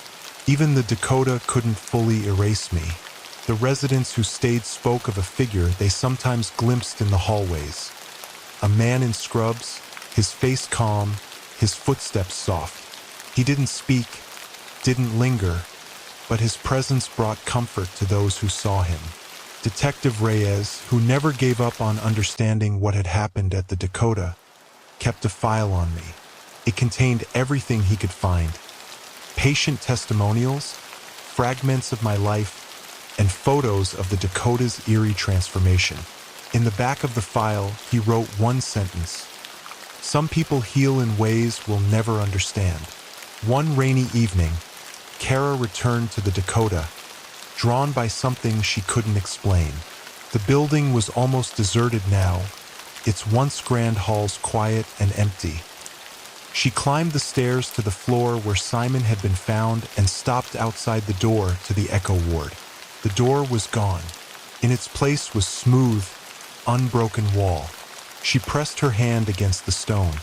Even the Dakota couldn't fully erase me. The residents who stayed spoke of a figure they sometimes glimpsed in the hallways. A man in scrubs, his face calm, his footsteps soft. He didn't speak, didn't linger, but his presence brought comfort to those who saw him. Detective Reyes, who never gave up on understanding what had happened at the Dakota, kept a file on me. It contained everything he could find: patient testimonials, fragments of my life, and photos of the Dakota's eerie transformation. In the back of the file, he wrote one sentence: "Some people heal in ways we'll never understand." One rainy evening, Kara returned to the Dakota, drawn by something she couldn't explain. The building was almost deserted now, its once grand halls quiet and empty. She climbed the stairs to the floor where Simon had been found and stopped outside the door to the Echo Ward. The door was gone. In its place was smooth, unbroken wall. She pressed her hand against the stone,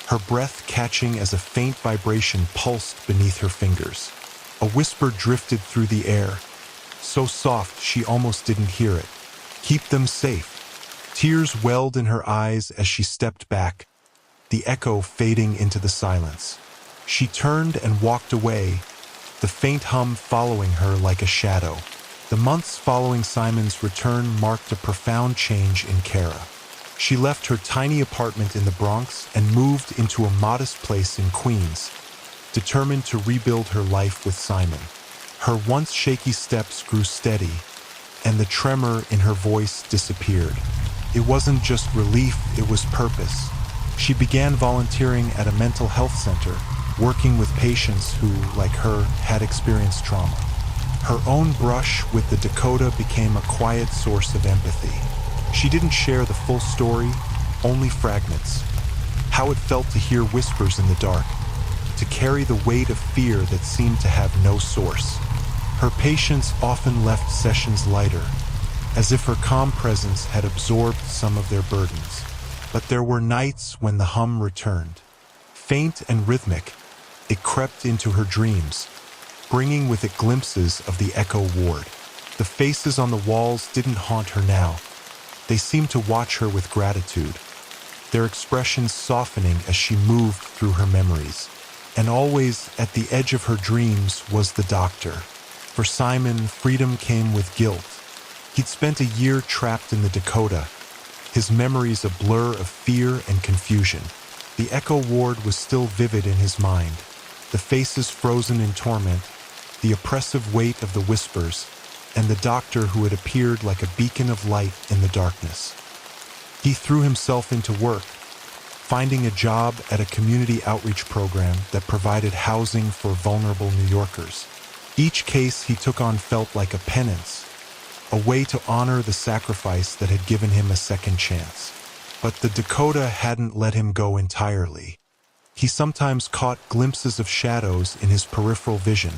her breath catching as a faint vibration pulsed beneath her fingers. A whisper drifted through the air, so soft she almost didn't hear it. "Keep them safe." Tears welled in her eyes as she stepped back, the echo fading into the silence. She turned and walked away, the faint hum following her like a shadow. The months following Simon's return marked a profound change in Kara. She left her tiny apartment in the Bronx and moved into a modest place in Queens, determined to rebuild her life with Simon. Her once shaky steps grew steady, and the tremor in her voice disappeared. It wasn't just relief, it was purpose. She began volunteering at a mental health center, working with patients who, like her, had experienced trauma. Her own brush with the Dakota became a quiet source of empathy. She didn't share the full story, only fragments. How it felt to hear whispers in the dark, to carry the weight of fear that seemed to have no source. Her patients often left sessions lighter, as if her calm presence had absorbed some of their burdens. But there were nights when the hum returned. Faint and rhythmic, it crept into her dreams, bringing with it glimpses of the Echo Ward. The faces on the walls didn't haunt her now. They seemed to watch her with gratitude, their expressions softening as she moved through her memories. And always at the edge of her dreams was the doctor. For Simon, freedom came with guilt. He'd spent a year trapped in the Dakota, his memories a blur of fear and confusion. The Echo Ward was still vivid in his mind, the faces frozen in torment, the oppressive weight of the whispers, and the doctor who had appeared like a beacon of light in the darkness. He threw himself into work, finding a job at a community outreach program that provided housing for vulnerable New Yorkers. Each case he took on felt like a penance, a way to honor the sacrifice that had given him a second chance. But the Dakota hadn't let him go entirely. He sometimes caught glimpses of shadows in his peripheral vision,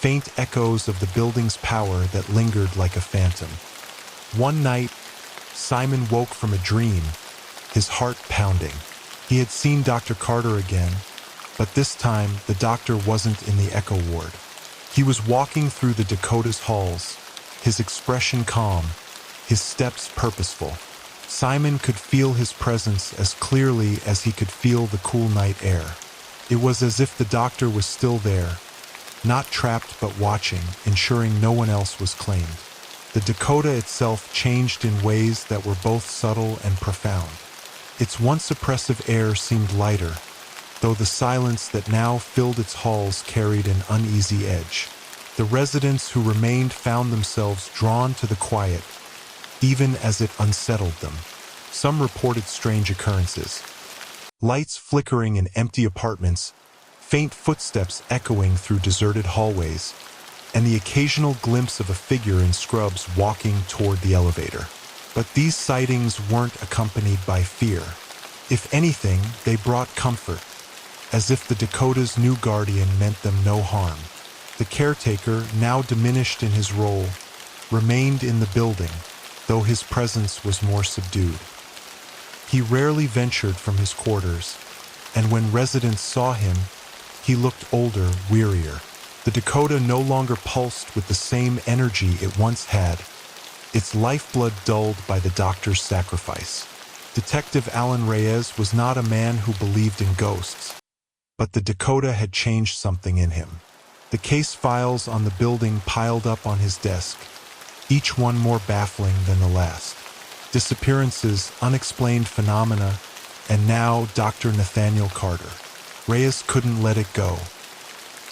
faint echoes of the building's power that lingered like a phantom. One night, Simon woke from a dream, his heart pounding. He had seen Dr. Carter again, but this time the doctor wasn't in the Echo Ward. He was walking through the Dakota's halls, his expression calm, his steps purposeful. Simon could feel his presence as clearly as he could feel the cool night air. It was as if the doctor was still there, not trapped but watching, ensuring no one else was claimed. The Dakota itself changed in ways that were both subtle and profound. Its once oppressive air seemed lighter, though the silence that now filled its halls carried an uneasy edge. The residents who remained found themselves drawn to the quiet, even as it unsettled them. Some reported strange occurrences. Lights flickering in empty apartments, faint footsteps echoing through deserted hallways, and the occasional glimpse of a figure in scrubs walking toward the elevator. But these sightings weren't accompanied by fear. If anything, they brought comfort, as if the Dakota's new guardian meant them no harm. The caretaker, now diminished in his role, remained in the building, though his presence was more subdued. He rarely ventured from his quarters, and when residents saw him, he looked older, wearier. The Dakota no longer pulsed with the same energy it once had, its lifeblood dulled by the doctor's sacrifice. Detective Alan Reyes was not a man who believed in ghosts, but the Dakota had changed something in him. The case files on the building piled up on his desk, each one more baffling than the last. Disappearances, unexplained phenomena, and now Dr. Nathaniel Carter. Reyes couldn't let it go.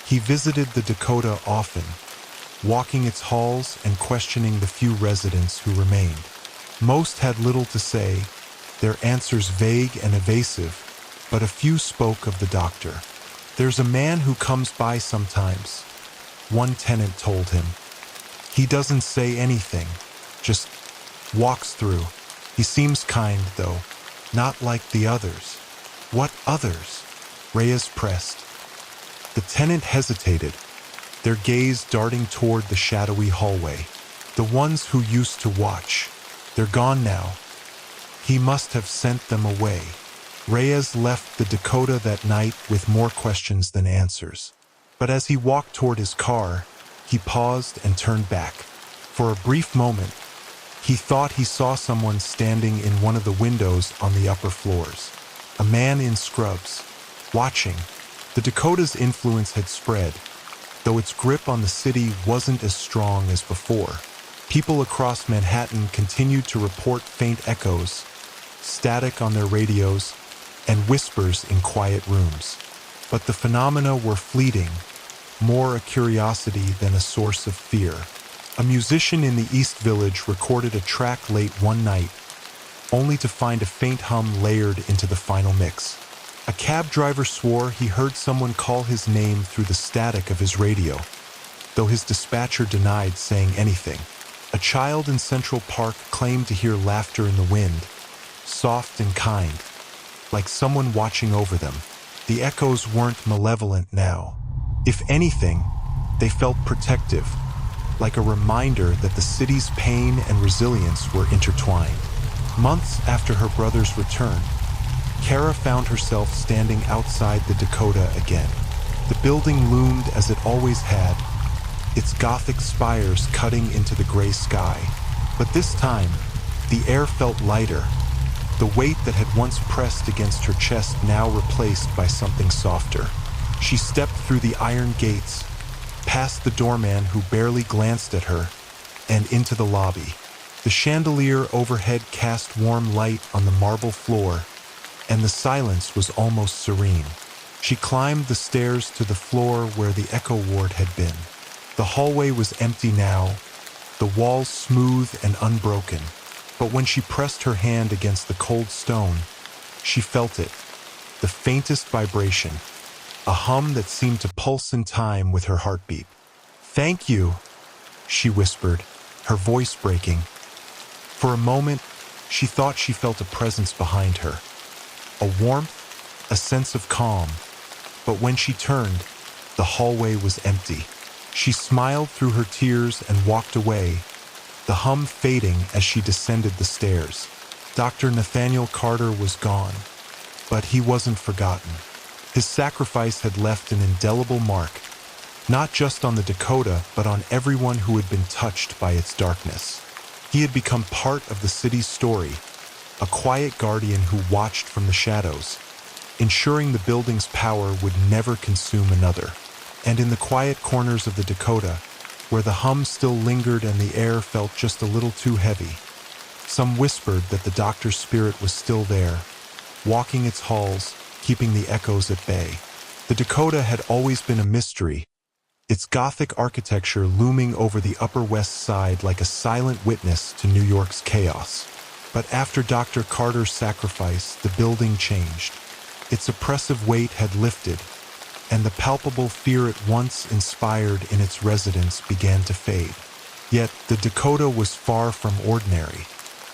He visited the Dakota often, walking its halls and questioning the few residents who remained. Most had little to say, their answers vague and evasive, but a few spoke of the doctor. "There's a man who comes by sometimes," one tenant told him. "He doesn't say anything, just walks through. He seems kind, though, not like the others." "What others?" Reyes pressed. The tenant hesitated, their gaze darting toward the shadowy hallway. "The ones who used to watch. They're gone now. He must have sent them away." Reyes left the Dakota that night with more questions than answers. But as he walked toward his car, he paused and turned back. For a brief moment, he thought he saw someone standing in one of the windows on the upper floors. A man in scrubs, watching. The Dakota's influence had spread, though its grip on the city wasn't as strong as before. People across Manhattan continued to report faint echoes, static on their radios, and whispers in quiet rooms. But the phenomena were fleeting, more a curiosity than a source of fear. A musician in the East Village recorded a track late one night, only to find a faint hum layered into the final mix. A cab driver swore he heard someone call his name through the static of his radio, though his dispatcher denied saying anything. A child in Central Park claimed to hear laughter in the wind, soft and kind, like someone watching over them. The echoes weren't malevolent now. If anything, they felt protective, like a reminder that the city's pain and resilience were intertwined. Months after her brother's return, Kara found herself standing outside the Dakota again. The building loomed as it always had, its Gothic spires cutting into the gray sky. But this time, the air felt lighter, the weight that had once pressed against her chest now replaced by something softer. She stepped through the iron gates, past the doorman who barely glanced at her, and into the lobby. The chandelier overhead cast warm light on the marble floor, and the silence was almost serene. She climbed the stairs to the floor where the echo ward had been. The hallway was empty now, the walls smooth and unbroken. But when she pressed her hand against the cold stone, she felt it, the faintest vibration, a hum that seemed to pulse in time with her heartbeat. "Thank you," she whispered, her voice breaking. For a moment, she thought she felt a presence behind her. A warmth, a sense of calm. But when she turned, the hallway was empty. She smiled through her tears and walked away, the hum fading as she descended the stairs. Dr. Nathaniel Carter was gone, but he wasn't forgotten. His sacrifice had left an indelible mark, not just on the Dakota, but on everyone who had been touched by its darkness. He had become part of the city's story, a quiet guardian who watched from the shadows, ensuring the building's power would never consume another. And in the quiet corners of the Dakota, where the hum still lingered and the air felt just a little too heavy, some whispered that the doctor's spirit was still there, walking its halls, keeping the echoes at bay. The Dakota had always been a mystery, its Gothic architecture looming over the Upper West Side like a silent witness to New York's chaos. But after Dr. Carter's sacrifice, the building changed. Its oppressive weight had lifted, and the palpable fear it once inspired in its residents began to fade. Yet the Dakota was far from ordinary.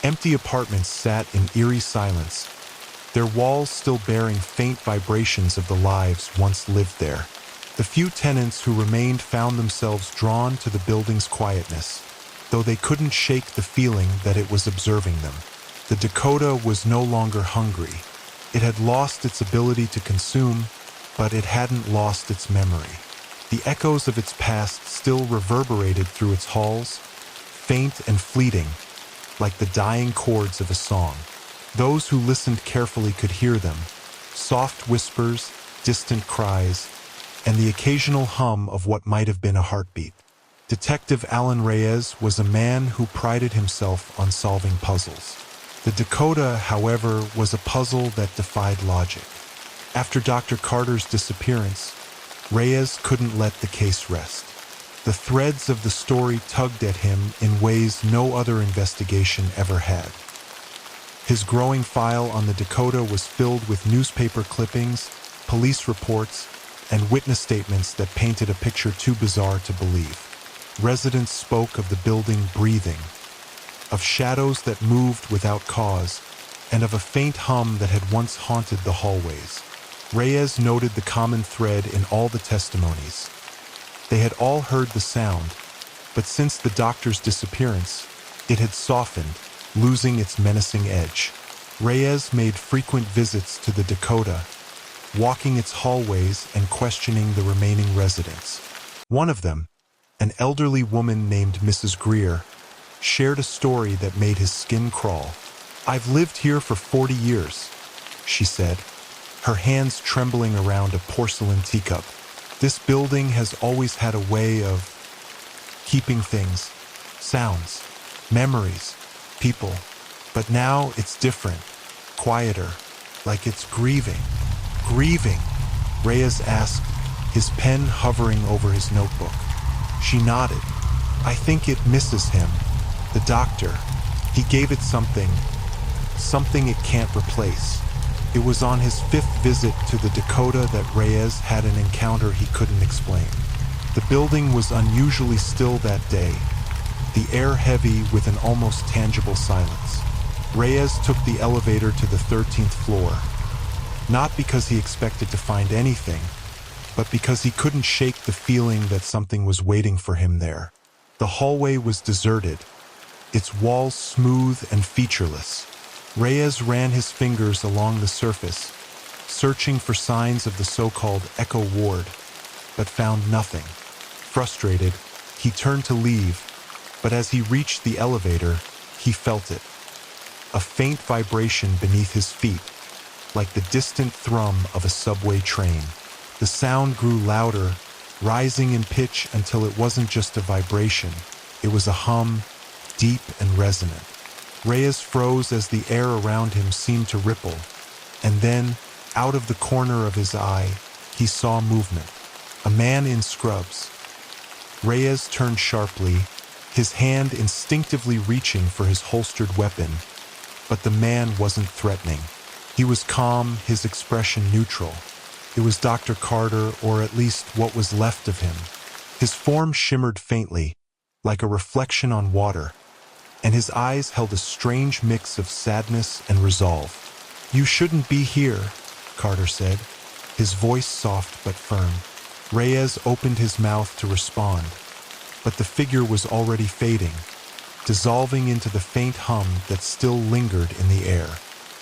Empty apartments sat in eerie silence, their walls still bearing faint vibrations of the lives once lived there. The few tenants who remained found themselves drawn to the building's quietness, though they couldn't shake the feeling that it was observing them. The Dakota was no longer hungry. It had lost its ability to consume, but it hadn't lost its memory. The echoes of its past still reverberated through its halls, faint and fleeting, like the dying chords of a song. Those who listened carefully could hear them, soft whispers, distant cries, and the occasional hum of what might have been a heartbeat. Detective Alan Reyes was a man who prided himself on solving puzzles. The Dakota, however, was a puzzle that defied logic. After Dr. Carter's disappearance, Reyes couldn't let the case rest. The threads of the story tugged at him in ways no other investigation ever had. His growing file on the Dakota was filled with newspaper clippings, police reports, and witness statements that painted a picture too bizarre to believe. Residents spoke of the building breathing, of shadows that moved without cause, and of a faint hum that had once haunted the hallways. Reyes noted the common thread in all the testimonies. They had all heard the sound, but since the doctor's disappearance, it had softened, losing its menacing edge. Reyes made frequent visits to the Dakota, walking its hallways and questioning the remaining residents. One of them, an elderly woman named Mrs. Greer, shared a story that made his skin crawl. "I've lived here for 40 years," she said, her hands trembling around a porcelain teacup. "This building has always had a way of keeping things, sounds, memories, people. But now it's different, quieter, like it's grieving." "Grieving?" Reyes asked, his pen hovering over his notebook. She nodded. "I think it misses him. The doctor. He gave it something it can't replace." It was on his 5th visit to the Dakota that Reyes had an encounter he couldn't explain. The building was unusually still that day, the air heavy with an almost tangible silence. Reyes took the elevator to the 13th floor, not because he expected to find anything, but because he couldn't shake the feeling that something was waiting for him there. The hallway was deserted, its walls smooth and featureless. Reyes ran his fingers along the surface, searching for signs of the so-called Echo Ward, but found nothing. Frustrated, he turned to leave, but as he reached the elevator, he felt it. A faint vibration beneath his feet, like the distant thrum of a subway train. The sound grew louder, rising in pitch until it wasn't just a vibration. It was a hum, deep and resonant. Reyes froze as the air around him seemed to ripple, and then, out of the corner of his eye, he saw movement. A man in scrubs. Reyes turned sharply, his hand instinctively reaching for his holstered weapon, but the man wasn't threatening. He was calm, his expression neutral. It was Dr. Carter, or at least what was left of him. His form shimmered faintly, like a reflection on water, and his eyes held a strange mix of sadness and resolve. "You shouldn't be here," Carter said, his voice soft but firm. Reyes opened his mouth to respond, but the figure was already fading, dissolving into the faint hum that still lingered in the air.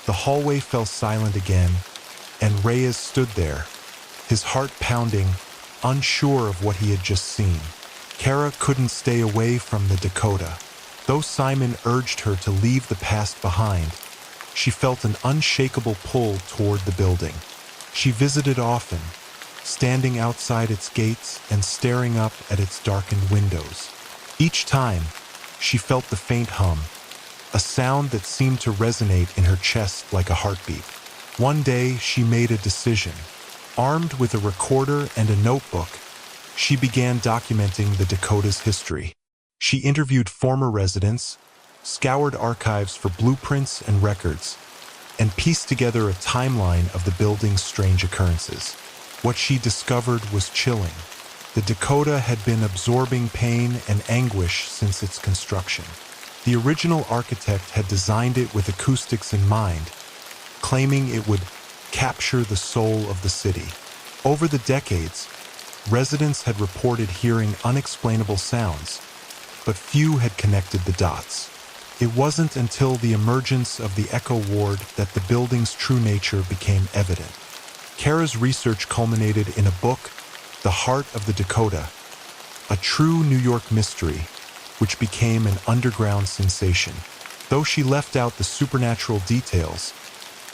The hallway fell silent again, and Reyes stood there, his heart pounding, unsure of what he had just seen. Kara couldn't stay away from the Dakota. Though Simon urged her to leave the past behind, she felt an unshakable pull toward the building. She visited often, standing outside its gates and staring up at its darkened windows. Each time, she felt the faint hum, a sound that seemed to resonate in her chest like a heartbeat. One day, she made a decision. Armed with a recorder and a notebook, she began documenting the Dakota's history. She interviewed former residents, scoured archives for blueprints and records, and pieced together a timeline of the building's strange occurrences. What she discovered was chilling. The Dakota had been absorbing pain and anguish since its construction. The original architect had designed it with acoustics in mind, claiming it would capture the soul of the city. Over the decades, residents had reported hearing unexplainable sounds, but few had connected the dots. It wasn't until the emergence of the Echo Ward that the building's true nature became evident. Kara's research culminated in a book, The Heart of the Dakota, a true New York mystery, which became an underground sensation. Though she left out the supernatural details,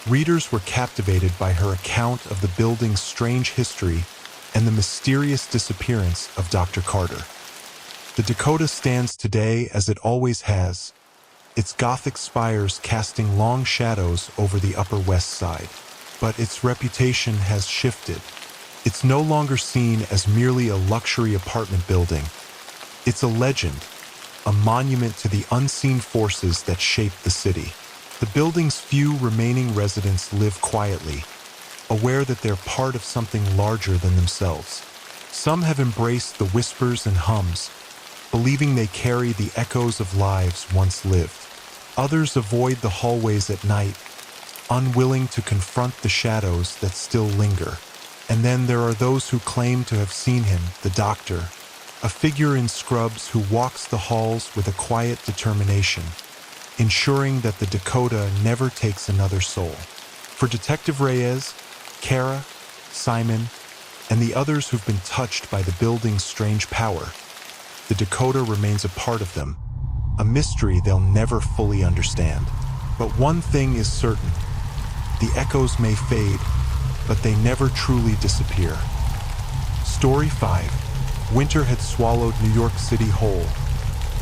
readers were captivated by her account of the building's strange history and the mysterious disappearance of Dr. Carter. The Dakota stands today as it always has, its Gothic spires casting long shadows over the Upper West Side. But its reputation has shifted. It's no longer seen as merely a luxury apartment building. It's a legend, a monument to the unseen forces that shaped the city. The building's few remaining residents live quietly, aware that they're part of something larger than themselves. Some have embraced the whispers and hums, believing they carry the echoes of lives once lived. Others avoid the hallways at night, unwilling to confront the shadows that still linger. And then there are those who claim to have seen him, the doctor, a figure in scrubs who walks the halls with a quiet determination, ensuring that the Dakota never takes another soul. For Detective Reyes, Kara, Simon, and the others who've been touched by the building's strange power, the Dakota remains a part of them, a mystery they'll never fully understand. But one thing is certain: the echoes may fade, but they never truly disappear. Story 5. Winter had swallowed New York City whole,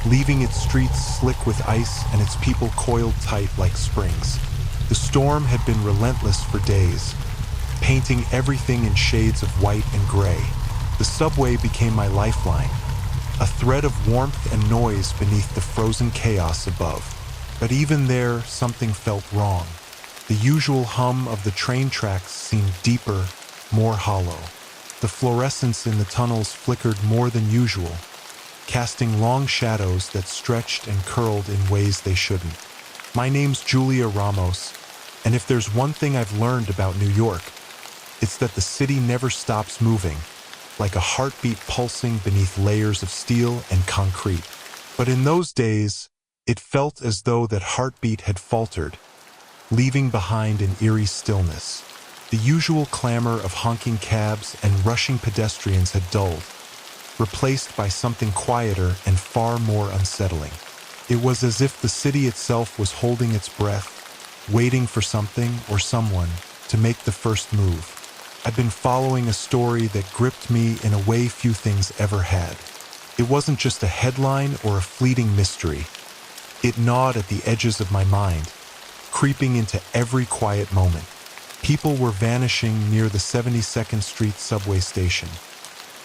leaving its streets slick with ice and its people coiled tight like springs. The storm had been relentless for days, painting everything in shades of white and gray. The subway became my lifeline, a thread of warmth and noise beneath the frozen chaos above. But even there, something felt wrong. The usual hum of the train tracks seemed deeper, more hollow. The fluorescence in the tunnels flickered more than usual, casting long shadows that stretched and curled in ways they shouldn't. My name's Julia Ramos, and if there's one thing I've learned about New York, it's that the city never stops moving, like a heartbeat pulsing beneath layers of steel and concrete. But in those days, it felt as though that heartbeat had faltered, leaving behind an eerie stillness. The usual clamor of honking cabs and rushing pedestrians had dulled, replaced by something quieter and far more unsettling. It was as if the city itself was holding its breath, waiting for something or someone to make the first move. I'd been following a story that gripped me in a way few things ever had. It wasn't just a headline or a fleeting mystery. It gnawed at the edges of my mind, creeping into every quiet moment. People were vanishing near the 72nd Street subway station,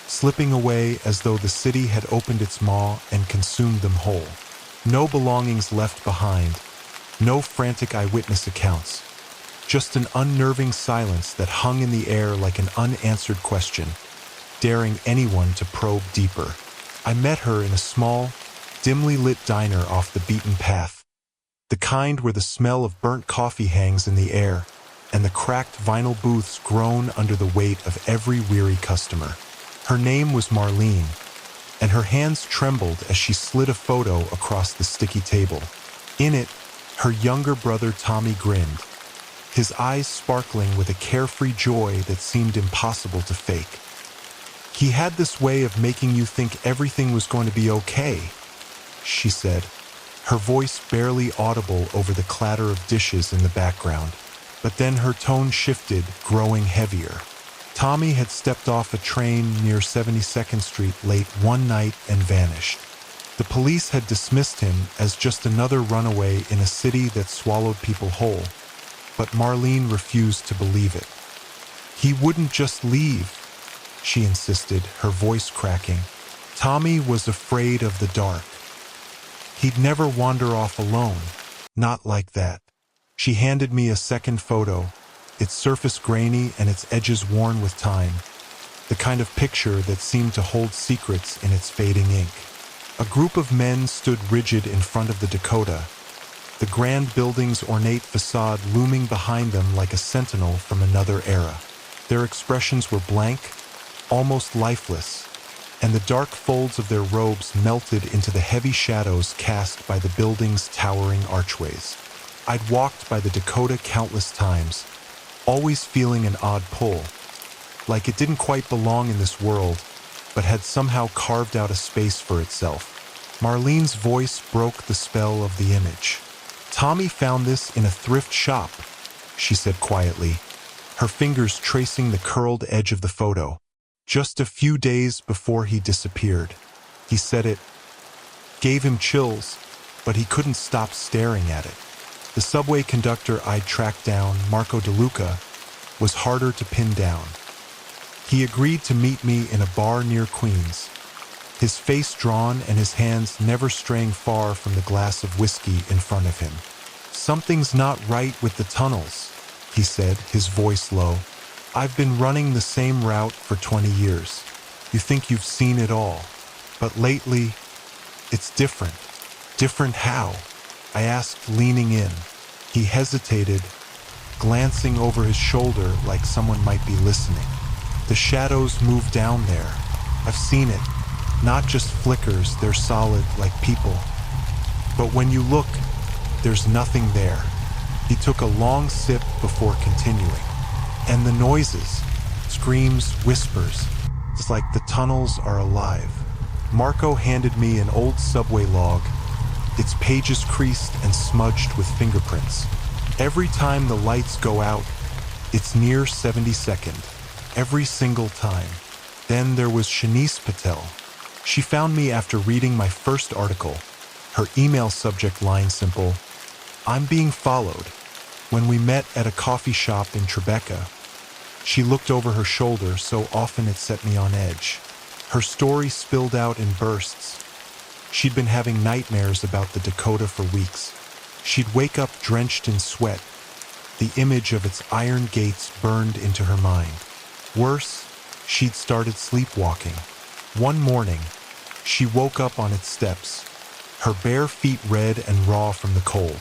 slipping away as though the city had opened its maw and consumed them whole. No belongings left behind, no frantic eyewitness accounts, just an unnerving silence that hung in the air like an unanswered question, daring anyone to probe deeper. I met her in a small, dimly lit diner off the beaten path, the kind where the smell of burnt coffee hangs in the air, and the cracked vinyl booths groan under the weight of every weary customer. Her name was Marlene, and her hands trembled as she slid a photo across the sticky table. In it, her younger brother Tommy grinned, his eyes sparkling with a carefree joy that seemed impossible to fake. He had this way of making you think everything was going to be okay, she said, her voice barely audible over the clatter of dishes in the background. But then her tone shifted, growing heavier. Tommy had stepped off a train near 72nd Street late one night and vanished. The police had dismissed him as just another runaway in a city that swallowed people whole, but Marlene refused to believe it. He wouldn't just leave, she insisted, her voice cracking. Tommy was afraid of the dark. He'd never wander off alone, not like that. She handed me a second photo, its surface grainy and its edges worn with time, the kind of picture that seemed to hold secrets in its fading ink. A group of men stood rigid in front of the Dakota, the grand building's ornate facade looming behind them like a sentinel from another era. Their expressions were blank, almost lifeless, and the dark folds of their robes melted into the heavy shadows cast by the building's towering archways. I'd walked by the Dakota countless times, always feeling an odd pull, like it didn't quite belong in this world, but had somehow carved out a space for itself. Marlene's voice broke the spell of the image. "Tommy found this in a thrift shop," she said quietly, her fingers tracing the curled edge of the photo. "Just a few days before he disappeared." He said it gave him chills, but he couldn't stop staring at it. The subway conductor I'd tracked down, Marco DeLuca, was harder to pin down. He agreed to meet me in a bar near Queens, his face drawn and his hands never straying far from the glass of whiskey in front of him. "Something's not right with the tunnels," he said, his voice low. "I've been running the same route for 20 years. You think you've seen it all, but lately, it's different." "Different how?" I asked, leaning in. He hesitated, glancing over his shoulder like someone might be listening. "The shadows move down there. I've seen it. Not just flickers, they're solid, like people. But when you look, there's nothing there." He took a long sip before continuing. "And the noises, screams, whispers, it's like the tunnels are alive." Marco handed me an old subway log, its pages creased and smudged with fingerprints. "Every time the lights go out, it's near 72nd. Every single time." Then there was Shanice Patel. She found me after reading my first article. Her email subject line simple, "I'm being followed." When we met at a coffee shop in Tribeca, she looked over her shoulder so often it set me on edge. Her story spilled out in bursts. She'd been having nightmares about the Dakota for weeks. She'd wake up drenched in sweat. The image of its iron gates burned into her mind. Worse, she'd started sleepwalking. One morning, she woke up on its steps, her bare feet red and raw from the cold.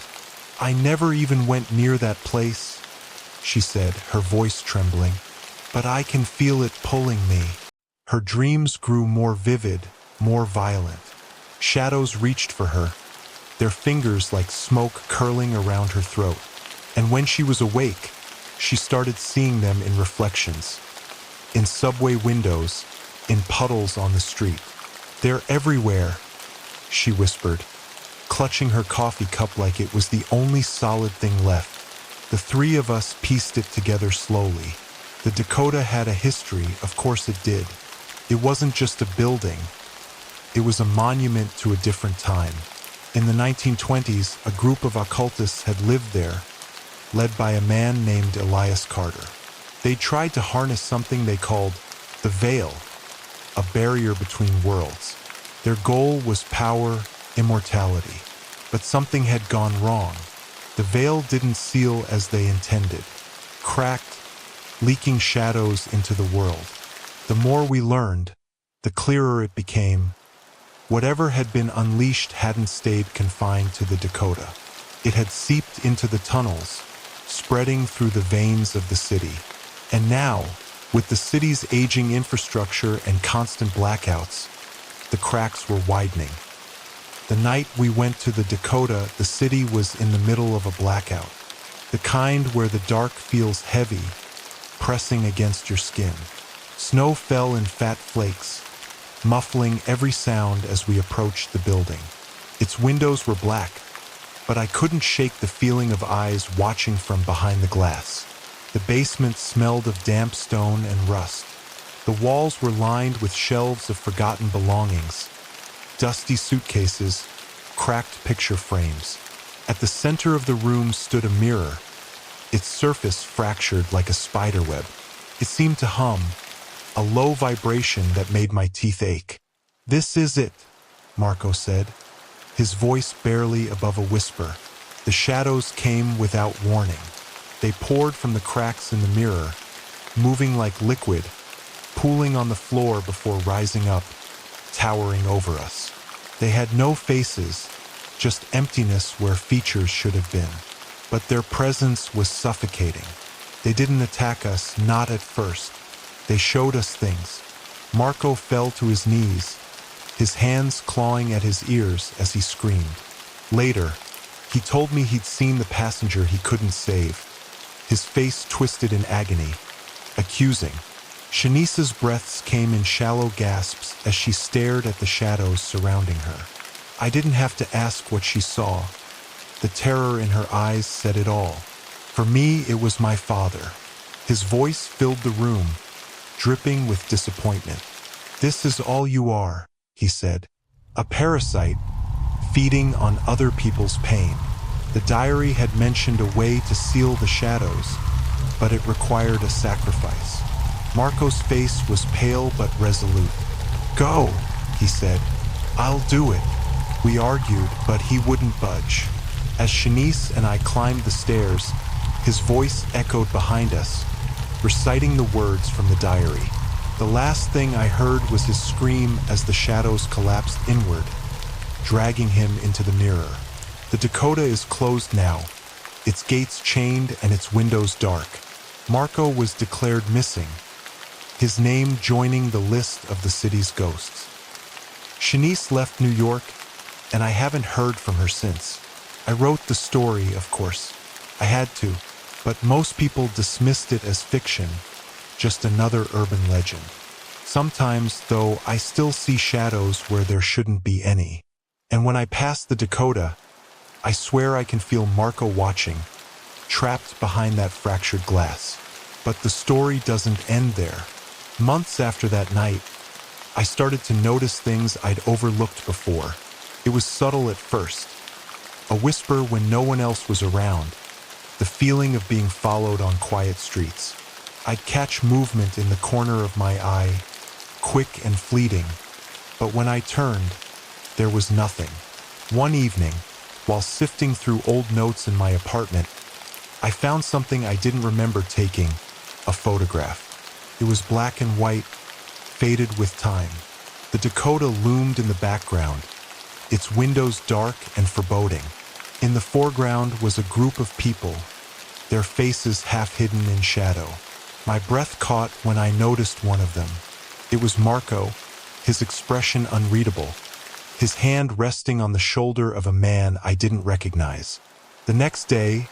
"I never even went near that place," she said, her voice trembling, "but I can feel it pulling me." Her dreams grew more vivid, more violent. Shadows reached for her, their fingers like smoke curling around her throat. And when she was awake, she started seeing them in reflections. In subway windows, in puddles on the street. "They're everywhere," she whispered, clutching her coffee cup like it was the only solid thing left. The three of us pieced it together slowly. The Dakota had a history, of course it did. It wasn't just a building. It was a monument to a different time. In the 1920s, a group of occultists had lived there, led by a man named Elias Carter. They tried to harness something they called the Veil, a barrier between worlds. Their goal was power, immortality. But something had gone wrong. The veil didn't seal as they intended, cracked, leaking shadows into the world. The more we learned, the clearer it became. Whatever had been unleashed hadn't stayed confined to the Dakota. It had seeped into the tunnels, spreading through the veins of the city. And now, with the city's aging infrastructure and constant blackouts, the cracks were widening. The night we went to the Dakota, the city was in the middle of a blackout, the kind where the dark feels heavy, pressing against your skin. Snow fell in fat flakes, muffling every sound as we approached the building. Its windows were black, but I couldn't shake the feeling of eyes watching from behind the glass. The basement smelled of damp stone and rust. The walls were lined with shelves of forgotten belongings, dusty suitcases, cracked picture frames. At the center of the room stood a mirror, its surface fractured like a spiderweb. It seemed to hum, a low vibration that made my teeth ache. "This is it," Marco said, his voice barely above a whisper. The shadows came without warning. They poured from the cracks in the mirror, moving like liquid, pooling on the floor before rising up, towering over us. They had no faces, just emptiness where features should have been. But their presence was suffocating. They didn't attack us, not at first. They showed us things. Marco fell to his knees, his hands clawing at his ears as he screamed. Later, he told me he'd seen the passenger he couldn't save. His face twisted in agony, accusing. Shanice's breaths came in shallow gasps as she stared at the shadows surrounding her. I didn't have to ask what she saw. The terror in her eyes said it all. For me, it was my father. His voice filled the room, dripping with disappointment. "This is all you are," he said. "A parasite, feeding on other people's pain." The diary had mentioned a way to seal the shadows, but it required a sacrifice. Marco's face was pale but resolute. "Go," he said. "I'll do it." We argued, but he wouldn't budge. As Shanice and I climbed the stairs, his voice echoed behind us, reciting the words from the diary. The last thing I heard was his scream as the shadows collapsed inward, dragging him into the mirror. The Dakota is closed now, its gates chained and its windows dark. Marco was declared missing, his name joining the list of the city's ghosts. Shanice left New York, and I haven't heard from her since. I wrote the story, of course. I had to, but most people dismissed it as fiction, just another urban legend. Sometimes, though, I still see shadows where there shouldn't be any. And when I pass the Dakota, I swear I can feel Marco watching, trapped behind that fractured glass. But the story doesn't end there. Months after that night, I started to notice things I'd overlooked before. It was subtle at first. A whisper when no one else was around. The feeling of being followed on quiet streets. I'd catch movement in the corner of my eye, quick and fleeting. But when I turned, there was nothing. One evening, while sifting through old notes in my apartment, I found something I didn't remember taking, a photograph. It was black and white, faded with time. The Dakota loomed in the background, its windows dark and foreboding. In the foreground was a group of people, their faces half hidden in shadow. My breath caught when I noticed one of them. It was Marco, his expression unreadable, his hand resting on the shoulder of a man I didn't recognize. The next day,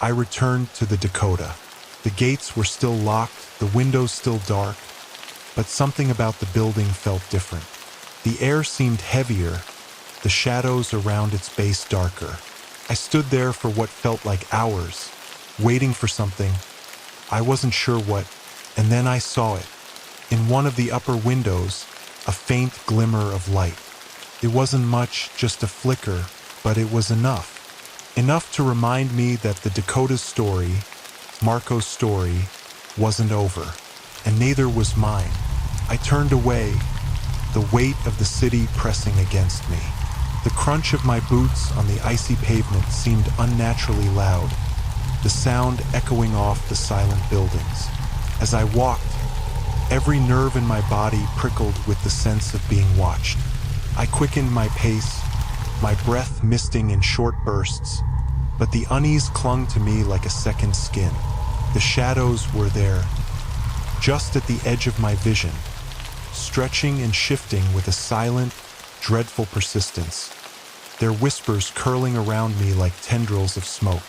I returned to the Dakota. The gates were still locked, the windows still dark, but something about the building felt different. The air seemed heavier, the shadows around its base darker. I stood there for what felt like hours, waiting for something. I wasn't sure what, and then I saw it. In one of the upper windows, a faint glimmer of light. It wasn't much, just a flicker, but it was enough. Enough to remind me that the Dakota's story, Marco's story, wasn't over, and neither was mine. I turned away, the weight of the city pressing against me. The crunch of my boots on the icy pavement seemed unnaturally loud, the sound echoing off the silent buildings. As I walked, every nerve in my body prickled with the sense of being watched. I quickened my pace, my breath misting in short bursts, but the unease clung to me like a second skin. The shadows were there, just at the edge of my vision, stretching and shifting with a silent, dreadful persistence, their whispers curling around me like tendrils of smoke.